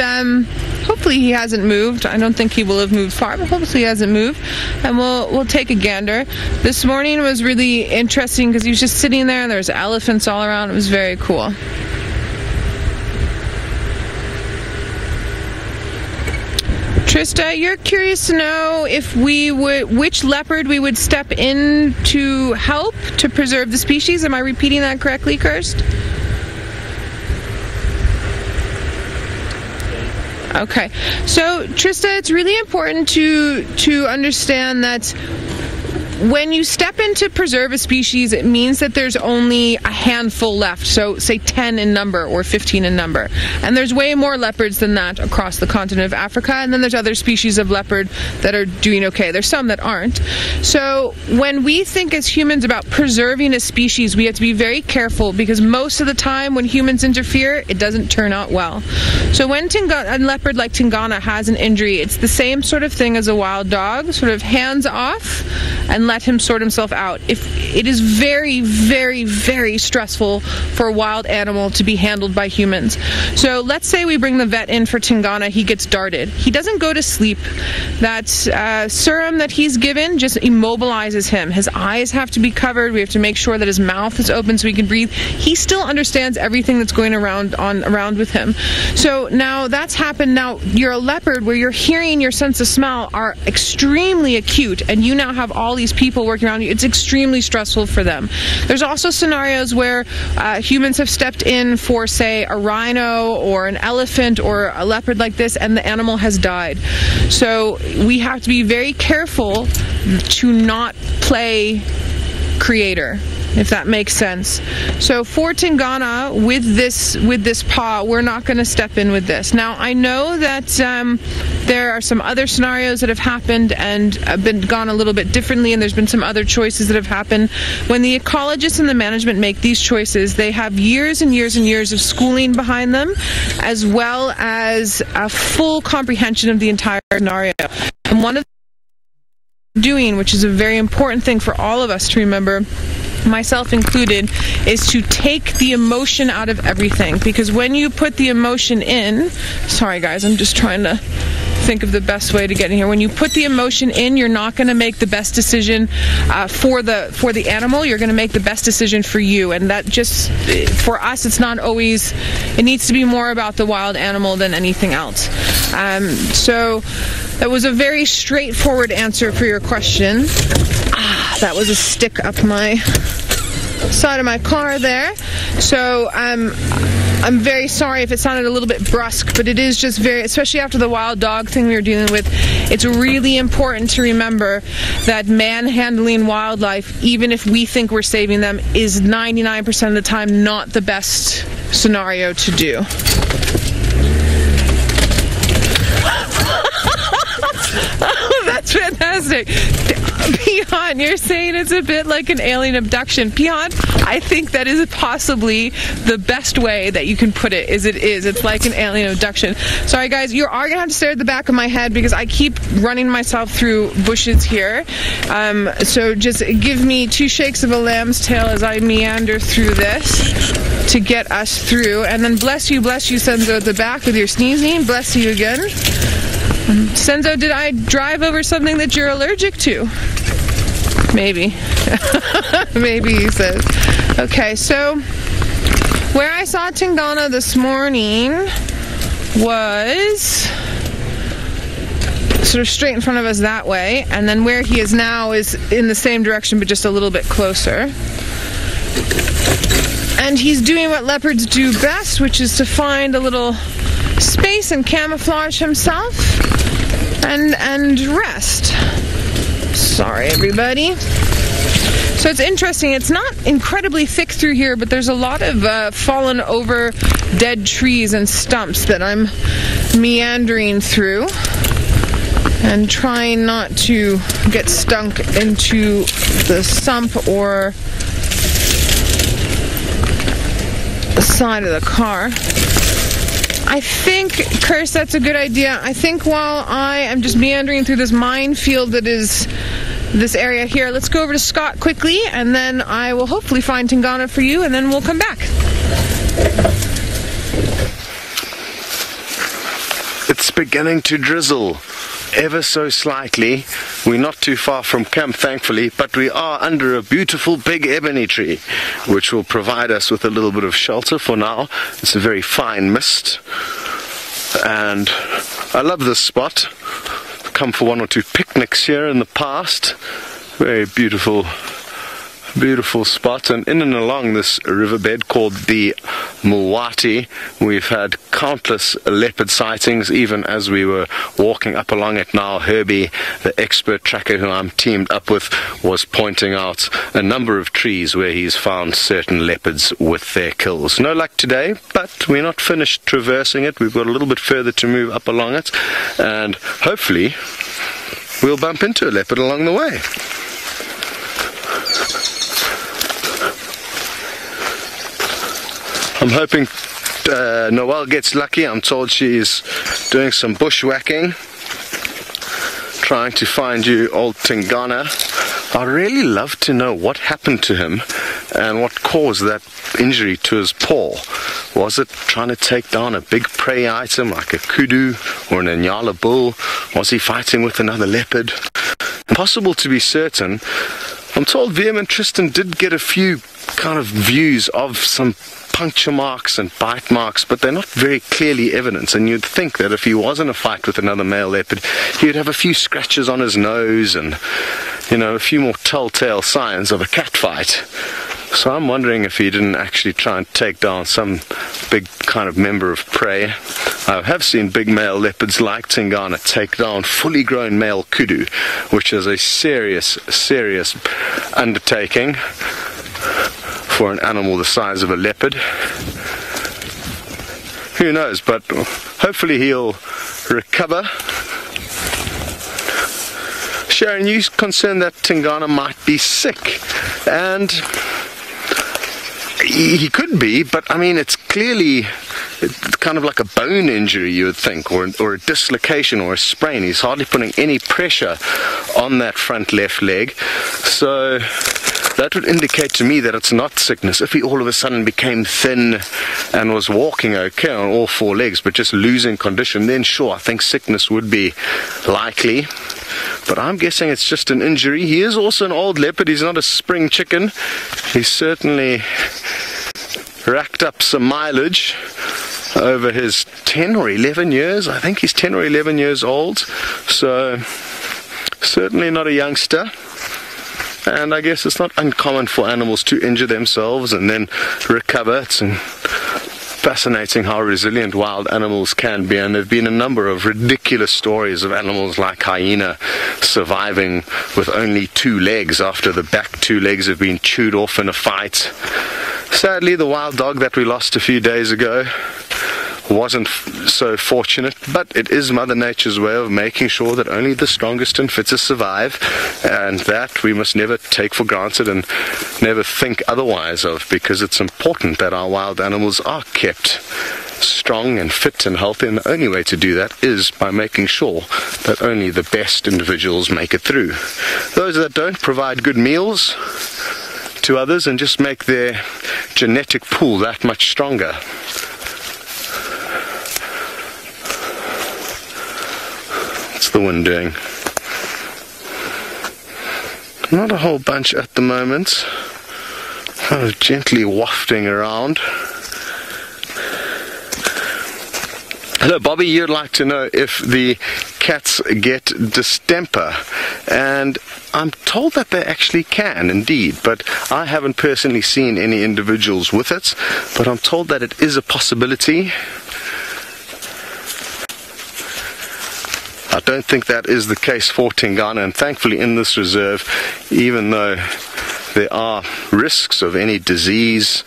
hopefully he hasn't moved. I don't think he will have moved far, but hopefully he hasn't moved. And we'll take a gander. This morning was really interesting because he was just sitting there and there's elephants all around. It was very cool. Trista, you're curious to know if which leopard we would step in to help to preserve the species. Am I repeating that correctly, Kirst? Okay, so Trista, it's really important to understand that when you step in to preserve a species, it means that there's only a handful left. So say 10 in number or 15 in number. And there's way more leopards than that across the continent of Africa. And then there's other species of leopard that are doing okay. There's some that aren't. So when we think as humans about preserving a species, we have to be very careful, because most of the time when humans interfere, it doesn't turn out well. So when a leopard like Tingana has an injury, it's the same sort of thing as a wild dog, sort of hands off and let him sort himself out. If it is very, very, very stressful for a wild animal to be handled by humans. So let's say we bring the vet in for Tingana, he gets darted. He doesn't go to sleep. That serum that he's given just immobilizes him. His eyes have to be covered. We have to make sure that his mouth is open so he can breathe. He still understands everything that's going around with him. So now that's happened. Now you're a leopard where your hearing, your sense of smell are extremely acute, and you now have all these people working around you. It's extremely stressful for them. There's also scenarios where humans have stepped in for, say, a rhino or an elephant or a leopard like this, and the animal has died. So we have to be very careful to not play creator, if that makes sense. So for Tingana, with this paw, we're not going to step in with this. Now, I know that there are some other scenarios that have happened and have been gone a little bit differently, and there's been some other choices that have happened. When the ecologists and the management make these choices, they have years and years and years of schooling behind them, as well as a full comprehension of the entire scenario. And one of the doing, which is a very important thing for all of us to remember, myself included, is to take the emotion out of everything. Because when you put the emotion in, sorry guys, I'm just trying to think of the best way to get in here. When you put the emotion in, you're not going to make the best decision for the animal. You're going to make the best decision for you, and that just, for us, it's not always. It needs to be more about the wild animal than anything else. So that was a very straightforward answer for your question. That was a stick up my side of my car there. So I'm very sorry if it sounded a little bit brusque, but it is just very, especially after the wild dog thing we were dealing with, it's really important to remember that manhandling wildlife, even if we think we're saving them, is 99% of the time not the best scenario to do. Oh, that's fantastic. Pihan, you're saying it's a bit like an alien abduction. Pihan, I think that is possibly the best way that you can put it. It's like an alien abduction. Sorry guys, you are gonna have to stare at the back of my head because I keep running myself through bushes here. So just give me 2 shakes of a lamb's tail as I meander through this to get us through. And then bless you, Senzo, at the back with your sneezing. Bless you again. Senzo, did I drive over something that you're allergic to? Maybe. Maybe, he says. Okay, so where I saw Tingana this morning was sort of straight in front of us that way, and then where he is now is in the same direction but just a little bit closer. And he's doing what leopards do best, which is to find a little space and camouflage himself and rest. Sorry everybody. So it's interesting, it's not incredibly thick through here, but there's a lot of fallen over dead trees and stumps that I'm meandering through and trying not to get stunk into the sump or side of the car. I think, Kirst, that's a good idea. I think while I am just meandering through this minefield that is this area here, let's go over to Scott quickly, and then I will hopefully find Tingana for you, and then we'll come back. It's beginning to drizzle ever so slightly. We're not too far from camp, thankfully, but we are under a beautiful big ebony tree, which will provide us with a little bit of shelter for now. It's a very fine mist, and I love this spot. I've come for one or two picnics here in the past. Very beautiful spot, and in and along this riverbed called the Mulwati, we've had countless leopard sightings, even as we were walking up along it. Now Herbie, the expert tracker who I'm teamed up with, was pointing out a number of trees where he's found certain leopards with their kills. No luck today, but we're not finished traversing it. We've got a little bit further to move up along it, and hopefully we'll bump into a leopard along the way. I'm hoping Noelle gets lucky. I'm told she's doing some bushwhacking, trying to find you old Tingana. I'd really love to know what happened to him and what caused that injury to his paw. Was it trying to take down a big prey item like a kudu or an Inyala bull? Was he fighting with another leopard? Impossible to be certain. I'm told Vehement Tristan did get a few kind of views of some puncture marks and bite marks, but they're not very clearly evident, and you'd think that if he was in a fight with another male leopard, he'd have a few scratches on his nose and, you know, a few more telltale signs of a cat fight. So I'm wondering if he didn't actually try and take down some big kind of member of prey. I have seen big male leopards like Tingana take down fully grown male kudu, which is a serious undertaking for an animal the size of a leopard. Who knows, but hopefully he'll recover. Sharon, you're concerned that Tingana might be sick, and he could be, but I mean, it's clearly kind of like a bone injury, you would think, or a dislocation or a sprain. He's hardly putting any pressure on that front left leg, so that would indicate to me that it's not sickness. If he all of a sudden became thin and was walking okay on all four legs but just losing condition, then sure, I think sickness would be likely. But I'm guessing it's just an injury. He is also an old leopard. He's not a spring chicken. He's certainly racked up some mileage over his 10 or 11 years. I think he's 10 or 11 years old. So certainly not a youngster. And I guess it's not uncommon for animals to injure themselves and then recover. It's fascinating how resilient wild animals can be, and there have been a number of ridiculous stories of animals like hyena surviving with only 2 legs after the back 2 legs have been chewed off in a fight. Sadly, the wild dog that we lost a few days ago wasn't so fortunate, but it is Mother Nature's way of making sure that only the strongest and fittest survive, and that we must never take for granted and never think otherwise of, because it's important that our wild animals are kept strong and fit and healthy, and the only way to do that is by making sure that only the best individuals make it through. Those that don't provide good meals to others and just make their genetic pool that much stronger. What's the wind doing? Not a whole bunch at the moment. Kind of gently wafting around. Hello Bobby, you'd like to know if the cats get distemper, and I'm told that they actually can indeed, but I haven't personally seen any individuals with it, but I'm told that it is a possibility. I don't think that is the case for Tingana, and thankfully in this reserve, even though there are risks of any disease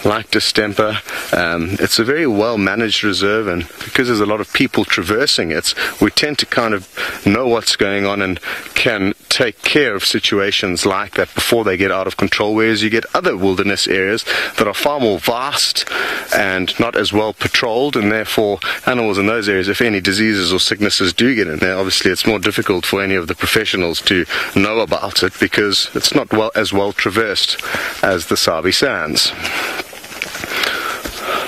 like distemper. It's a very well managed reserve, and because there's a lot of people traversing it, we tend to kind of know what's going on and can take care of situations like that before they get out of control, whereas you get other wilderness areas that are far more vast and not as well patrolled, and therefore animals in those areas, if any diseases or sicknesses do get in there, obviously it's more difficult for any of the professionals to know about it because it's not as well traversed as the Sabi Sands.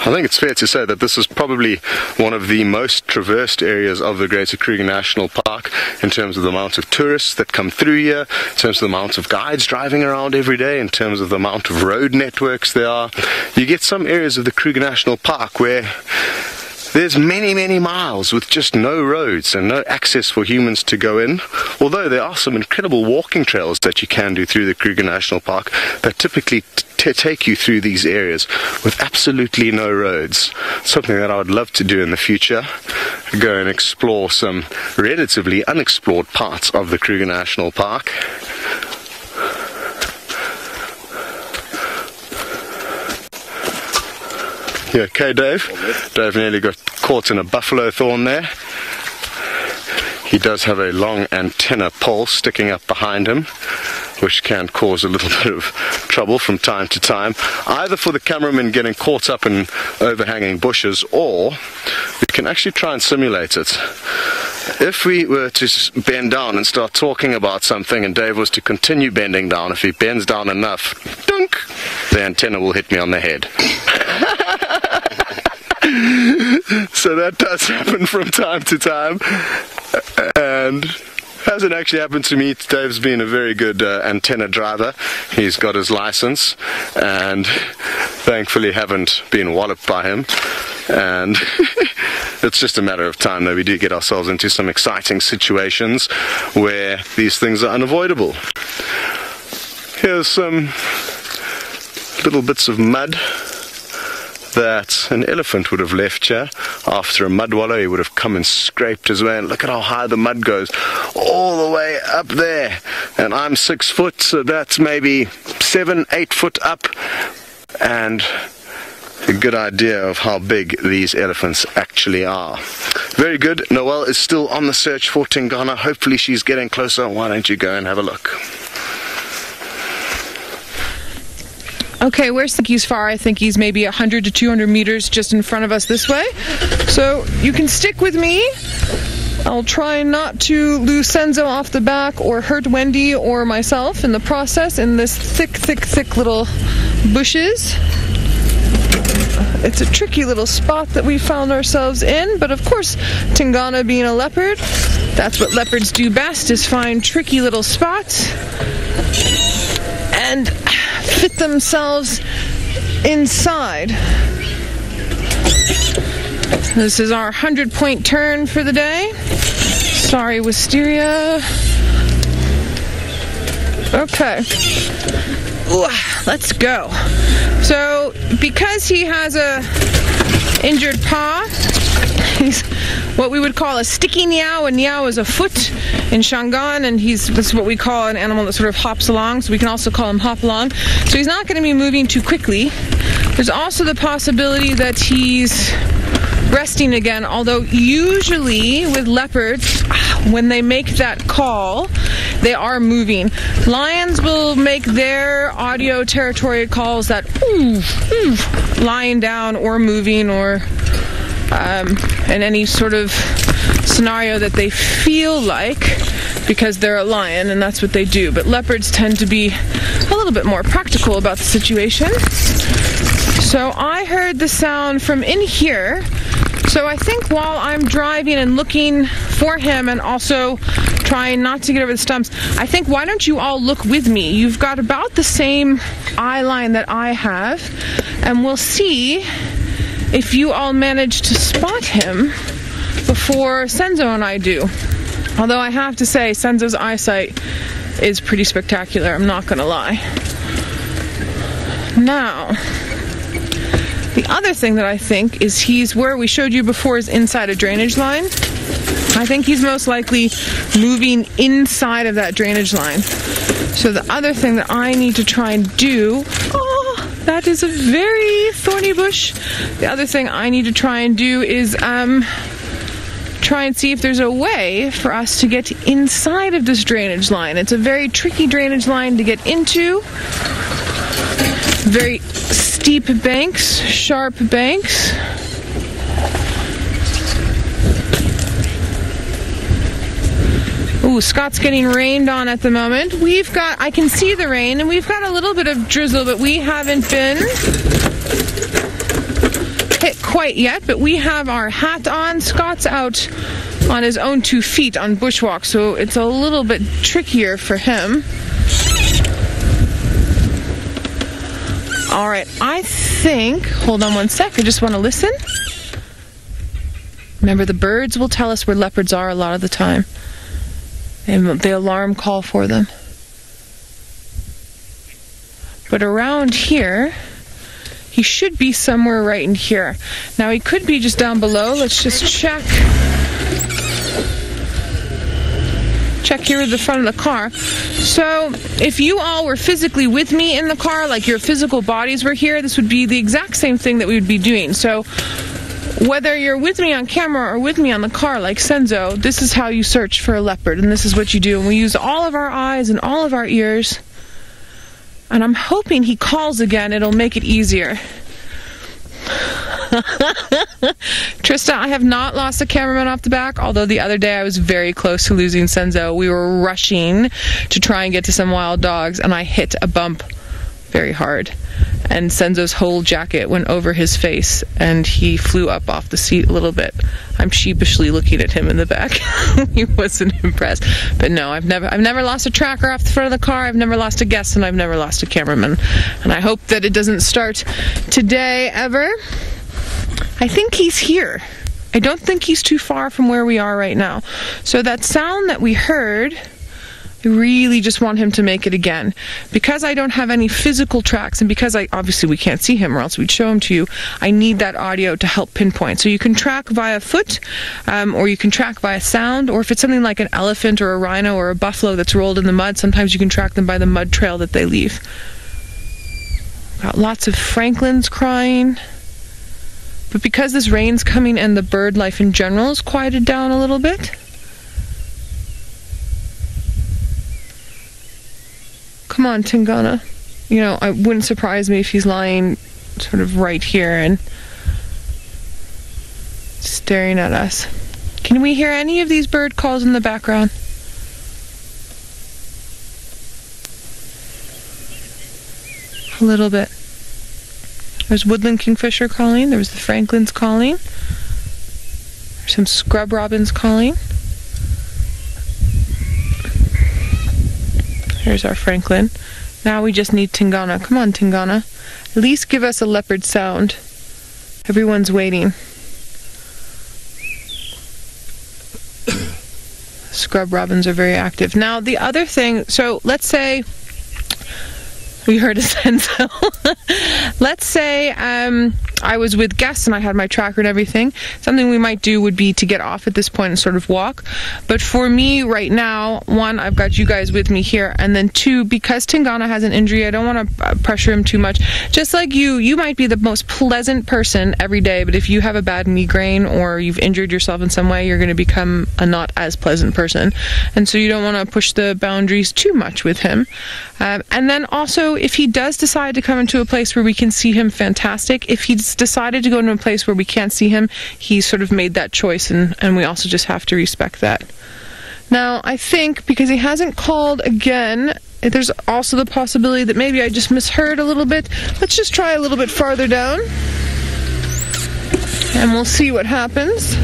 I think it's fair to say that this is probably one of the most traversed areas of the Greater Kruger National Park in terms of the amount of tourists that come through here, in terms of the amount of guides driving around every day, in terms of the amount of road networks there are. You get some areas of the Kruger National Park where there's many miles with just no roads and no access for humans to go in, although there are some incredible walking trails that you can do through the Kruger National Park that typically take you through these areas with absolutely no roads. Something that I would love to do in the future, go and explore some relatively unexplored parts of the Kruger National Park. You okay, Dave? Dave nearly got caught in a buffalo thorn there. He does have a long antenna pole sticking up behind him, which can cause a little bit of trouble from time to time, either for the cameraman getting caught up in overhanging bushes, or we can actually try and simulate it. If we were to bend down and start talking about something and Dave was to continue bending down, if he bends down enough, dunk, the antenna will hit me on the head. So that does happen from time to time, and hasn't actually happened to me. Dave's been a very good antenna driver. He's got his license, and thankfully haven't been walloped by him. And it's just a matter of time that we do get ourselves into some exciting situations where these things are unavoidable. Here's some little bits of mud that an elephant would have left here after a mud wallow. He would have come and scraped his way, and look at how high the mud goes, all the way up there. And I'm 6 foot, so that's maybe 7-8 foot up, and a good idea of how big these elephants actually are. Very good. Noelle is still on the search for Tingana. Hopefully she's getting closer. Why don't you go and have a look? Okay, where's Tinky's far? I think he's maybe 100 to 200 meters just in front of us this way. So you can stick with me. I'll try not to lose Senzo off the back or hurt Wendy or myself in the process in this thick little bushes. It's a tricky little spot that we found ourselves in, but of course, Tingana being a leopard, that's what leopards do best, is find tricky little spots and fit themselves inside. This is our 100-point turn for the day. Sorry, wisteria. Okay. Ooh, let's go. So, because he has a injured paw, he's what we would call a sticky niao. A niao is a foot in Shangaan, and this is what we call an animal that sort of hops along, so we can also call him hop along. So he's not going to be moving too quickly. There's also the possibility that he's resting again, although usually with leopards, when they make that call, they are moving. Lions will make their audio territory calls that lying down or moving, or in any sort of scenario that they feel like, because they're a lion and that's what they do. But leopards tend to be a little bit more practical about the situation. So I heard the sound from in here. So I think while I'm driving and looking for him and also trying not to get over the stumps, I think why don't you all look with me? You've got about the same eye line that I have, and we'll see if you all manage to spot him before Senzo and I do. Although I have to say, Senzo's eyesight is pretty spectacular, I'm not gonna lie. Now, the other thing that I think is he's where we showed you before is inside a drainage line. I think he's most likely moving inside of that drainage line. So the other thing that I need to try and do, That is a very thorny bush. The other thing I need to try and do is try and see if there's a way for us to get inside of this drainage line. It's a very tricky drainage line to get into. Very steep banks, sharp banks. Ooh, Scott's getting rained on at the moment. I can see the rain, and we've got a little bit of drizzle, but we haven't been hit quite yet, but we have our hat on. Scott's out on his own 2 feet on bushwalk, so it's a little bit trickier for him. All right, I think, hold on one sec, I just want to listen. Remember, the birds will tell us where leopards are a lot of the time. And the alarm call for them. But around here, he should be somewhere right in here. Now he could be just down below. Let's just check. Check here at the front of the car. So if you all were physically with me in the car, like your physical bodies were here, this would be the exact same thing that we would be doing. So whether you're with me on camera or with me on the car like Senzo, this is how you search for a leopard, and this is what you do. And we use all of our eyes and all of our ears. And I'm hoping he calls again. It'll make it easier. Trista, I have not lost a cameraman off the back, although the other day I was very close to losing Senzo. We were rushing to try and get to some wild dogs, and I hit a bump very hard. And Senzo's whole jacket went over his face, and he flew up off the seat a little bit. I'm sheepishly looking at him in the back. He wasn't impressed. But no, I've never lost a tracker off the front of the car. I've never lost a guest, and I've never lost a cameraman. And I hope that it doesn't start today ever. I think he's here. I don't think he's too far from where we are right now. So that sound that we heard, I really just want him to make it again. Because I don't have any physical tracks, and because obviously we can't see him or else we'd show him to you, I need that audio to help pinpoint. So you can track via foot, or you can track via sound, or if it's something like an elephant or a rhino or a buffalo that's rolled in the mud, sometimes you can track them by the mud trail that they leave. Got lots of francolins crying. But because this rain's coming and the bird life in general is quieted down a little bit, come on, Tingana. You know, it wouldn't surprise me if he's lying sort of right here and staring at us. Can we hear any of these bird calls in the background? A little bit. There's woodland kingfisher calling. There was the francolins calling. There's some scrub robins calling. Here's our francolin. Now we just need Tingana. Come on, Tingana. At least give us a leopard sound. Everyone's waiting. Scrub robins are very active. Now the other thing, so let's say we heard a Senzo. Let's say I was with guests and I had my tracker and everything. Something we might do would be to get off at this point and sort of walk. But for me right now, one, I've got you guys with me here, and then two, because Tingana has an injury, I don't want to pressure him too much. Just like you might be the most pleasant person every day, but if you have a bad migraine or you've injured yourself in some way, you're going to become a not as pleasant person. And so you don't want to push the boundaries too much with him. And then also, if he does decide to come into a place where we can see him, fantastic. If he's decided to go into a place where we can't see him, he's sort of made that choice, and we also just have to respect that. Now, I think, because he hasn't called again, there's also the possibility that maybe I just misheard a little bit. Let's just try a little bit farther down, and we'll see what happens.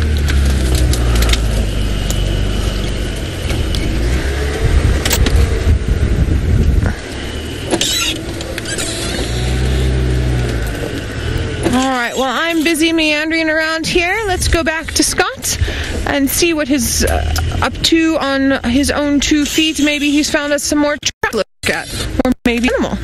Alright, well, I'm busy meandering around here. Let's go back to Scott and see what he's up to on his own 2 feet. Maybe he's found us some more track to look at, or maybe animal.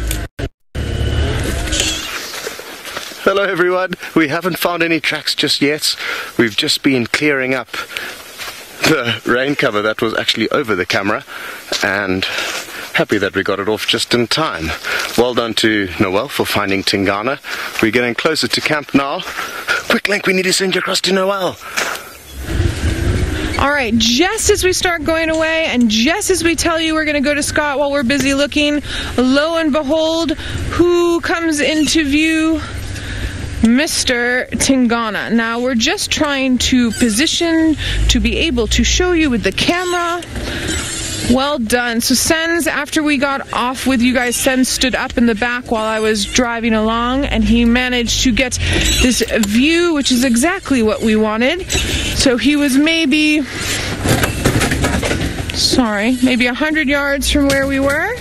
Hello everyone, we haven't found any tracks just yet. We've just been clearing up the rain cover that was actually over the camera, and happy that we got it off just in time. Well done to Noel for finding Tingana. We're getting closer to camp now. Quick, Link, we need to send you across to Noel. All right, just as we start going away and just as we tell you we're going to go to Scott while we're busy looking, lo and behold, who comes into view? Mr. Tingana. Now we're just trying to position to be able to show you with the camera. Well done. So Sens, after we got off with you guys, Sens stood up in the back while I was driving along, and he managed to get this view, which is exactly what we wanted. So he was maybe 100 yards from where we were.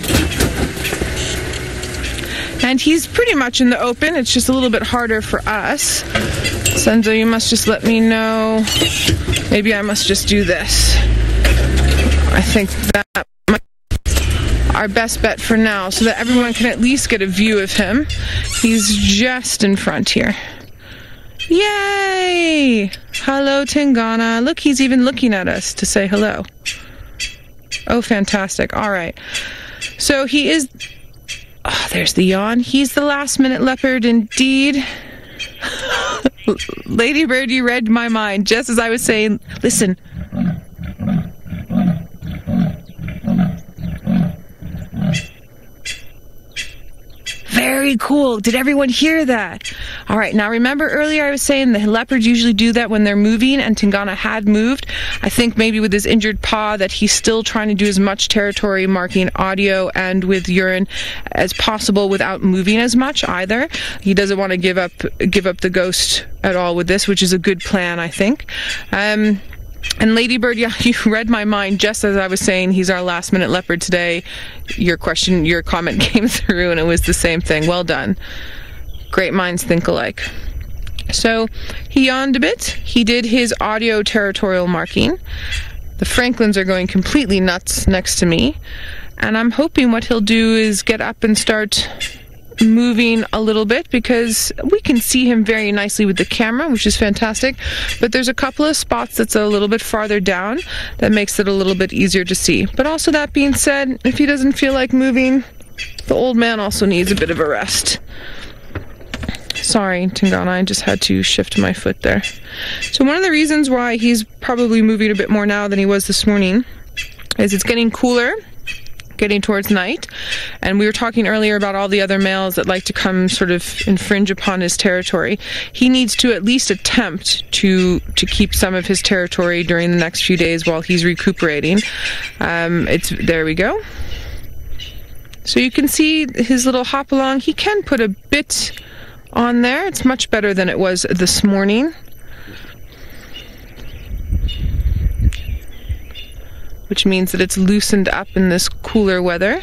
And he's pretty much in the open. It's just a little bit harder for us. Senzo, you must just let me know. Maybe I must just do this. I think that might be our best bet for now, so that everyone can at least get a view of him. He's just in front here. Yay! Hello, Tingana. Look, he's even looking at us to say hello. Oh, fantastic. All right. So he is... Oh, there's the yawn. He's the last-minute leopard indeed. Ladybird, you read my mind just as I was saying, listen. Very cool. Did everyone hear that? All right, now remember earlier I was saying the leopards usually do that when they're moving, and Tingana had moved. I think maybe with his injured paw that he's still trying to do as much territory marking audio and with urine as possible without moving as much either. He doesn't want to give up the ghost at all with this, which is a good plan, I think. And Ladybird, yeah, you read my mind just as I was saying he's our last-minute leopard today. Your comment came through, and it was the same thing. Well done. Great minds think alike. So he yawned a bit. He did his audio territorial marking. The Franklins are going completely nuts next to me, and I'm hoping what he'll do is get up and start moving a little bit, because we can see him very nicely with the camera, which is fantastic, but there's a couple of spots that's a little bit farther down that makes it a little bit easier to see. But also, that being said, if he doesn't feel like moving, the old man also needs a bit of a rest. Sorry, Tingana, I just had to shift my foot there. So one of the reasons why he's probably moving a bit more now than he was this morning is it's getting cooler, getting towards night, and we were talking earlier about all the other males that like to come sort of infringe upon his territory. He needs to at least attempt to keep some of his territory during the next few days while he's recuperating. There we go. So you can see his little hop along. He can put a bit on there. It's much better than it was this morning, which means that it's loosened up in this cooler weather.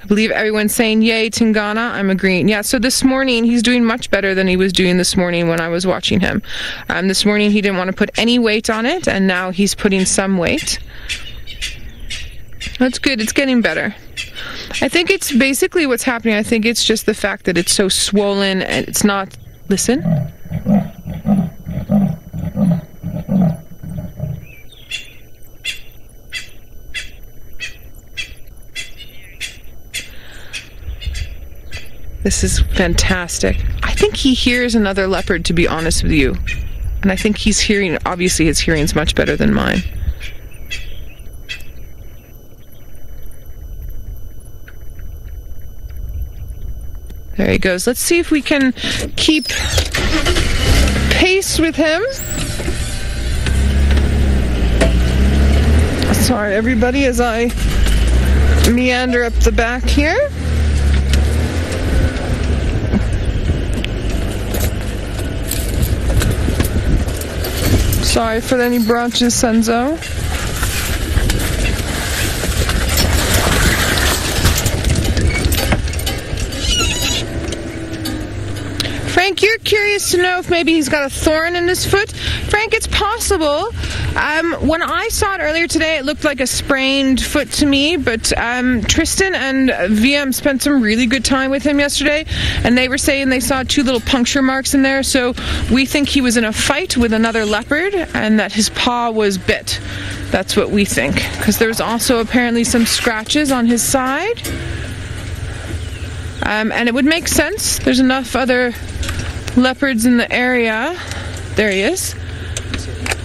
I believe everyone's saying, yay, Tingana. I'm agreeing. Yeah, so this morning, he's doing much better than he was doing this morning when I was watching him. This morning, he didn't want to put any weight on it, and now he's putting some weight. That's good. It's getting better. I think it's basically what's happening. I think it's just the fact that it's so swollen and it's not... Listen. This is fantastic. I think he hears another leopard, to be honest with you. And I think he's hearing, obviously his hearing's much better than mine. There he goes. Let's see if we can keep pace with him. Sorry, everybody, as I meander up the back here. Sorry for any branches, Senzo. Frank, you're curious to know if maybe he's got a thorn in his foot. Frank, it's possible. When I saw it earlier today, it looked like a sprained foot to me, but Tristan and VM spent some really good time with him yesterday, and they were saying they saw 2 little puncture marks in there, so we think he was in a fight with another leopard and that his paw was bit. That's what we think, because there's also apparently some scratches on his side. And it would make sense. There's enough other leopards in the area. There he is.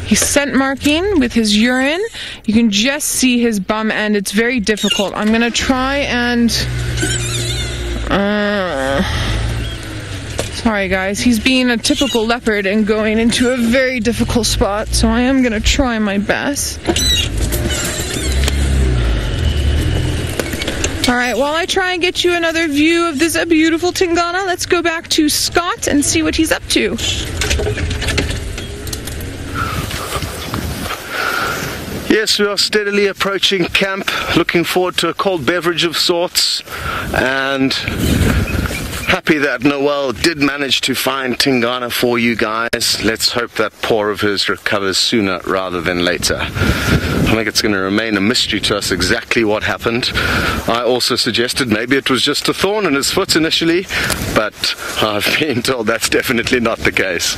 He's scent marking with his urine. You can just see his bum end. It's very difficult. I'm gonna try and... sorry guys, he's being a typical leopard and going into a very difficult spot, so I am gonna try my best. Alright, while I try and get you another view of this beautiful Tingana, let's go back to Scott and see what he's up to. Yes, we are steadily approaching camp, looking forward to a cold beverage of sorts, and happy that Noel did manage to find Tingana for you guys. Let's hope that paw of his recovers sooner rather than later. I think it's going to remain a mystery to us exactly what happened. I also suggested maybe it was just a thorn in his foot initially, but I've been told that's definitely not the case.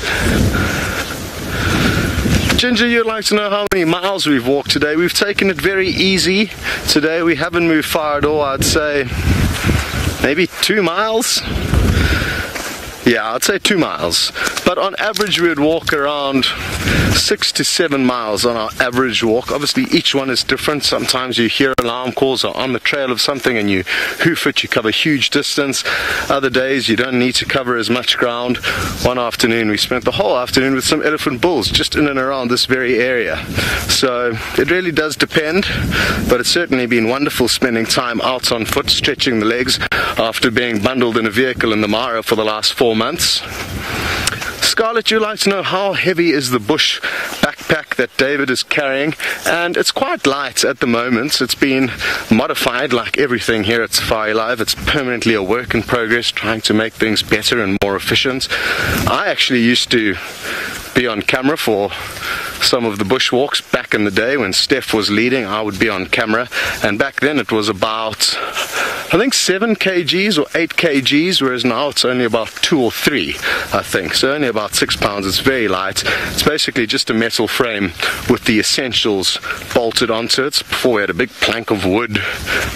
Ginger, you'd like to know how many miles we've walked today. We've taken it very easy today. We haven't moved far at all. I'd say maybe 2 miles. Yeah, I'd say 2 miles. But on average, we would walk around 6 to 7 miles on our average walk. Obviously, each one is different. Sometimes you hear alarm calls or on the trail of something and you hoof it, you cover huge distance. Other days, you don't need to cover as much ground. One afternoon, we spent the whole afternoon with some elephant bulls just in and around this very area. So it really does depend, but it's certainly been wonderful spending time out on foot, stretching the legs after being bundled in a vehicle in the Mara for the last 4 months. Scarlett, you'd like to know how heavy is the bush backpack that David is carrying, and it's quite light at the moment. It's been modified like everything here at Safari Live. It's permanently a work in progress, trying to make things better and more efficient. I actually used to be on camera for some of the bushwalks back in the day when Steph was leading. I would be on camera, and back then it was about, I think, 7 kgs or 8 kgs, whereas now it's only about 2 or 3, I think. So only about 6 pounds. It's very light. It's basically just a metal frame with the essentials bolted onto it. Before we had a big plank of wood,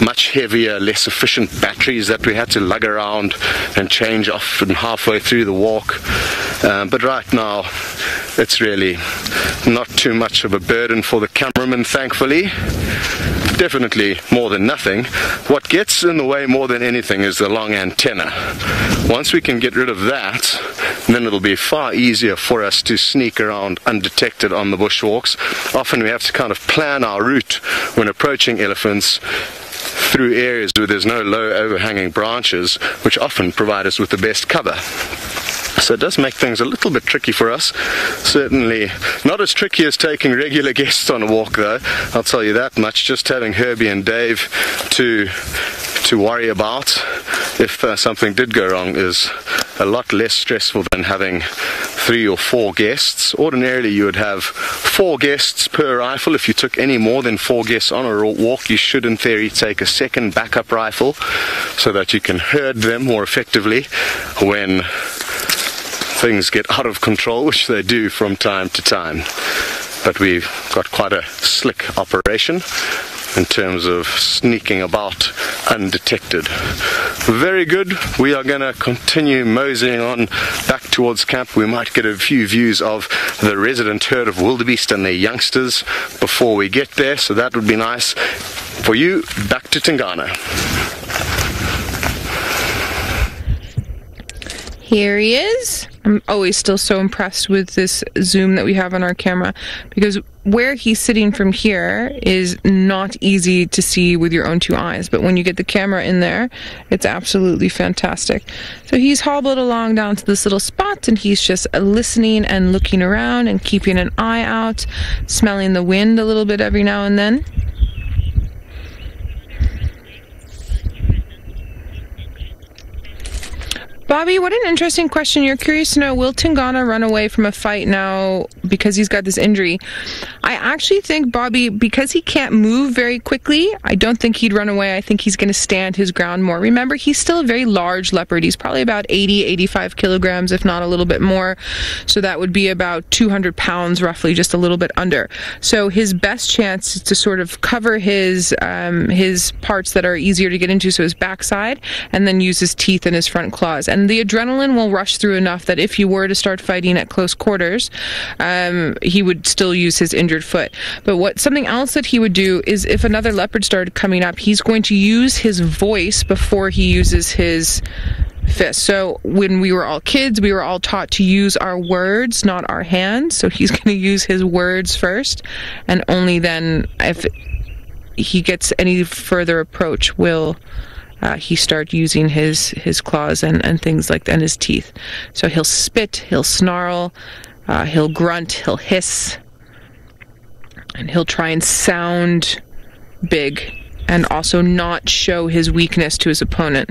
much heavier, less efficient batteries that we had to lug around and change off and halfway through the walk. But right now, it's really not too much of a burden for the cameraman, thankfully. Definitely more than nothing. What gets in the way more than anything is the long antenna. Once we can get rid of that, then it'll be far easier for us to sneak around undetected on the bushwalks. Often we have to kind of plan our route when approaching elephants through areas where there's no low overhanging branches, which often provide us with the best cover. So it does make things a little bit tricky for us. Certainly not as tricky as taking regular guests on a walk, though. I'll tell you that much. Just having Herbie and Dave to worry about if something did go wrong is a lot less stressful than having 3 or 4 guests. Ordinarily you would have 4 guests per rifle. If you took any more than 4 guests on a walk, you should in theory take a second backup rifle so that you can herd them more effectively when things get out of control, which they do from time to time. But we've got quite a slick operation in terms of sneaking about undetected. Very good. We are going to continue moseying on back towards camp. We might get a few views of the resident herd of wildebeest and their youngsters before we get there, so that would be nice. For you, back to Tingana. Here he is. I'm always still so impressed with this zoom that we have on our camera, because where he's sitting from here is not easy to see with your own 2 eyes, but when you get the camera in there, it's absolutely fantastic. So he's hobbled along down to this little spot, and he's just listening and looking around and keeping an eye out, smelling the wind a little bit every now and then. Bobby, what an interesting question. You're curious to know, will Tingana run away from a fight now because he's got this injury? I actually think, Bobby, because he can't move very quickly, I don't think he'd run away. I think he's going to stand his ground more. Remember, he's still a very large leopard. He's probably about 80, 85 kilograms, if not a little bit more. So that would be about 200 pounds, roughly, just a little bit under. So his best chance is to sort of cover his parts that are easier to get into, so his backside, and then use his teeth and his front claws. And the adrenaline will rush through enough that if he were to start fighting at close quarters, he would still use his injured foot. But something else that he would do is, if another leopard started coming up, he's going to use his voice before he uses his fist. So when we were all kids, we were all taught to use our words, not our hands. So he's going to use his words first, and only then, if he gets any further approach, will he start using his claws and things like that, and his teeth. So he'll spit, he'll snarl, he'll grunt, he'll hiss, and he'll try and sound big and also not show his weakness to his opponent.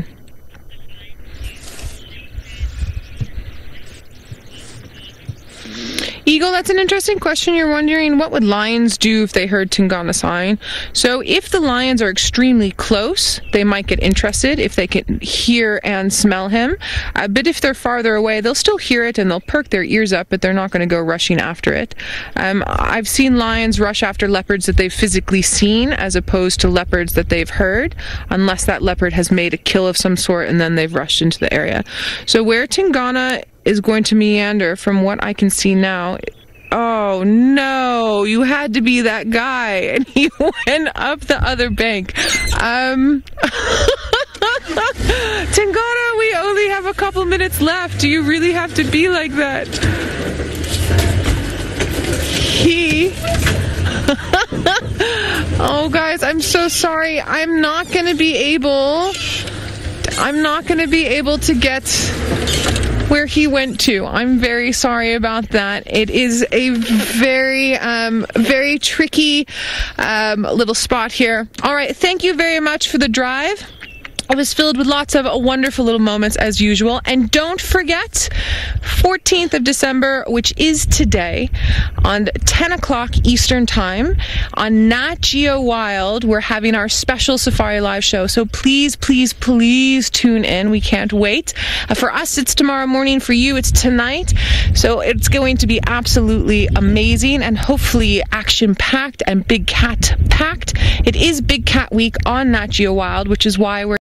Eagle, that's an interesting question. You're wondering, what would lions do if they heard Tingana sign? So if the lions are extremely close, they might get interested if they can hear and smell him. But if they're farther away, they'll still hear it and they'll perk their ears up, but they're not going to go rushing after it. I've seen lions rush after leopards that they've physically seen, as opposed to leopards that they've heard, unless that leopard has made a kill of some sort and then they've rushed into the area. So where Tingana is going to meander, from what I can see now, oh no, you had to be that guy, and he went up the other bank. Tingana, we only have a couple minutes left. Do you really have to be like that? Oh guys, I'm so sorry. I'm not gonna be able to get where he went to. I'm very sorry about that. It is a very, very tricky little spot here. All right, thank you very much for the drive. It was filled with lots of wonderful little moments as usual. And don't forget, 14th of December, which is today, on 10 o'clock Eastern Time, on Nat Geo Wild, we're having our special Safari Live show. So please, please, please tune in. We can't wait. For us, it's tomorrow morning. For you, it's tonight. So it's going to be absolutely amazing and hopefully action-packed and big cat-packed. It is Big Cat Week on Nat Geo Wild, which is why we're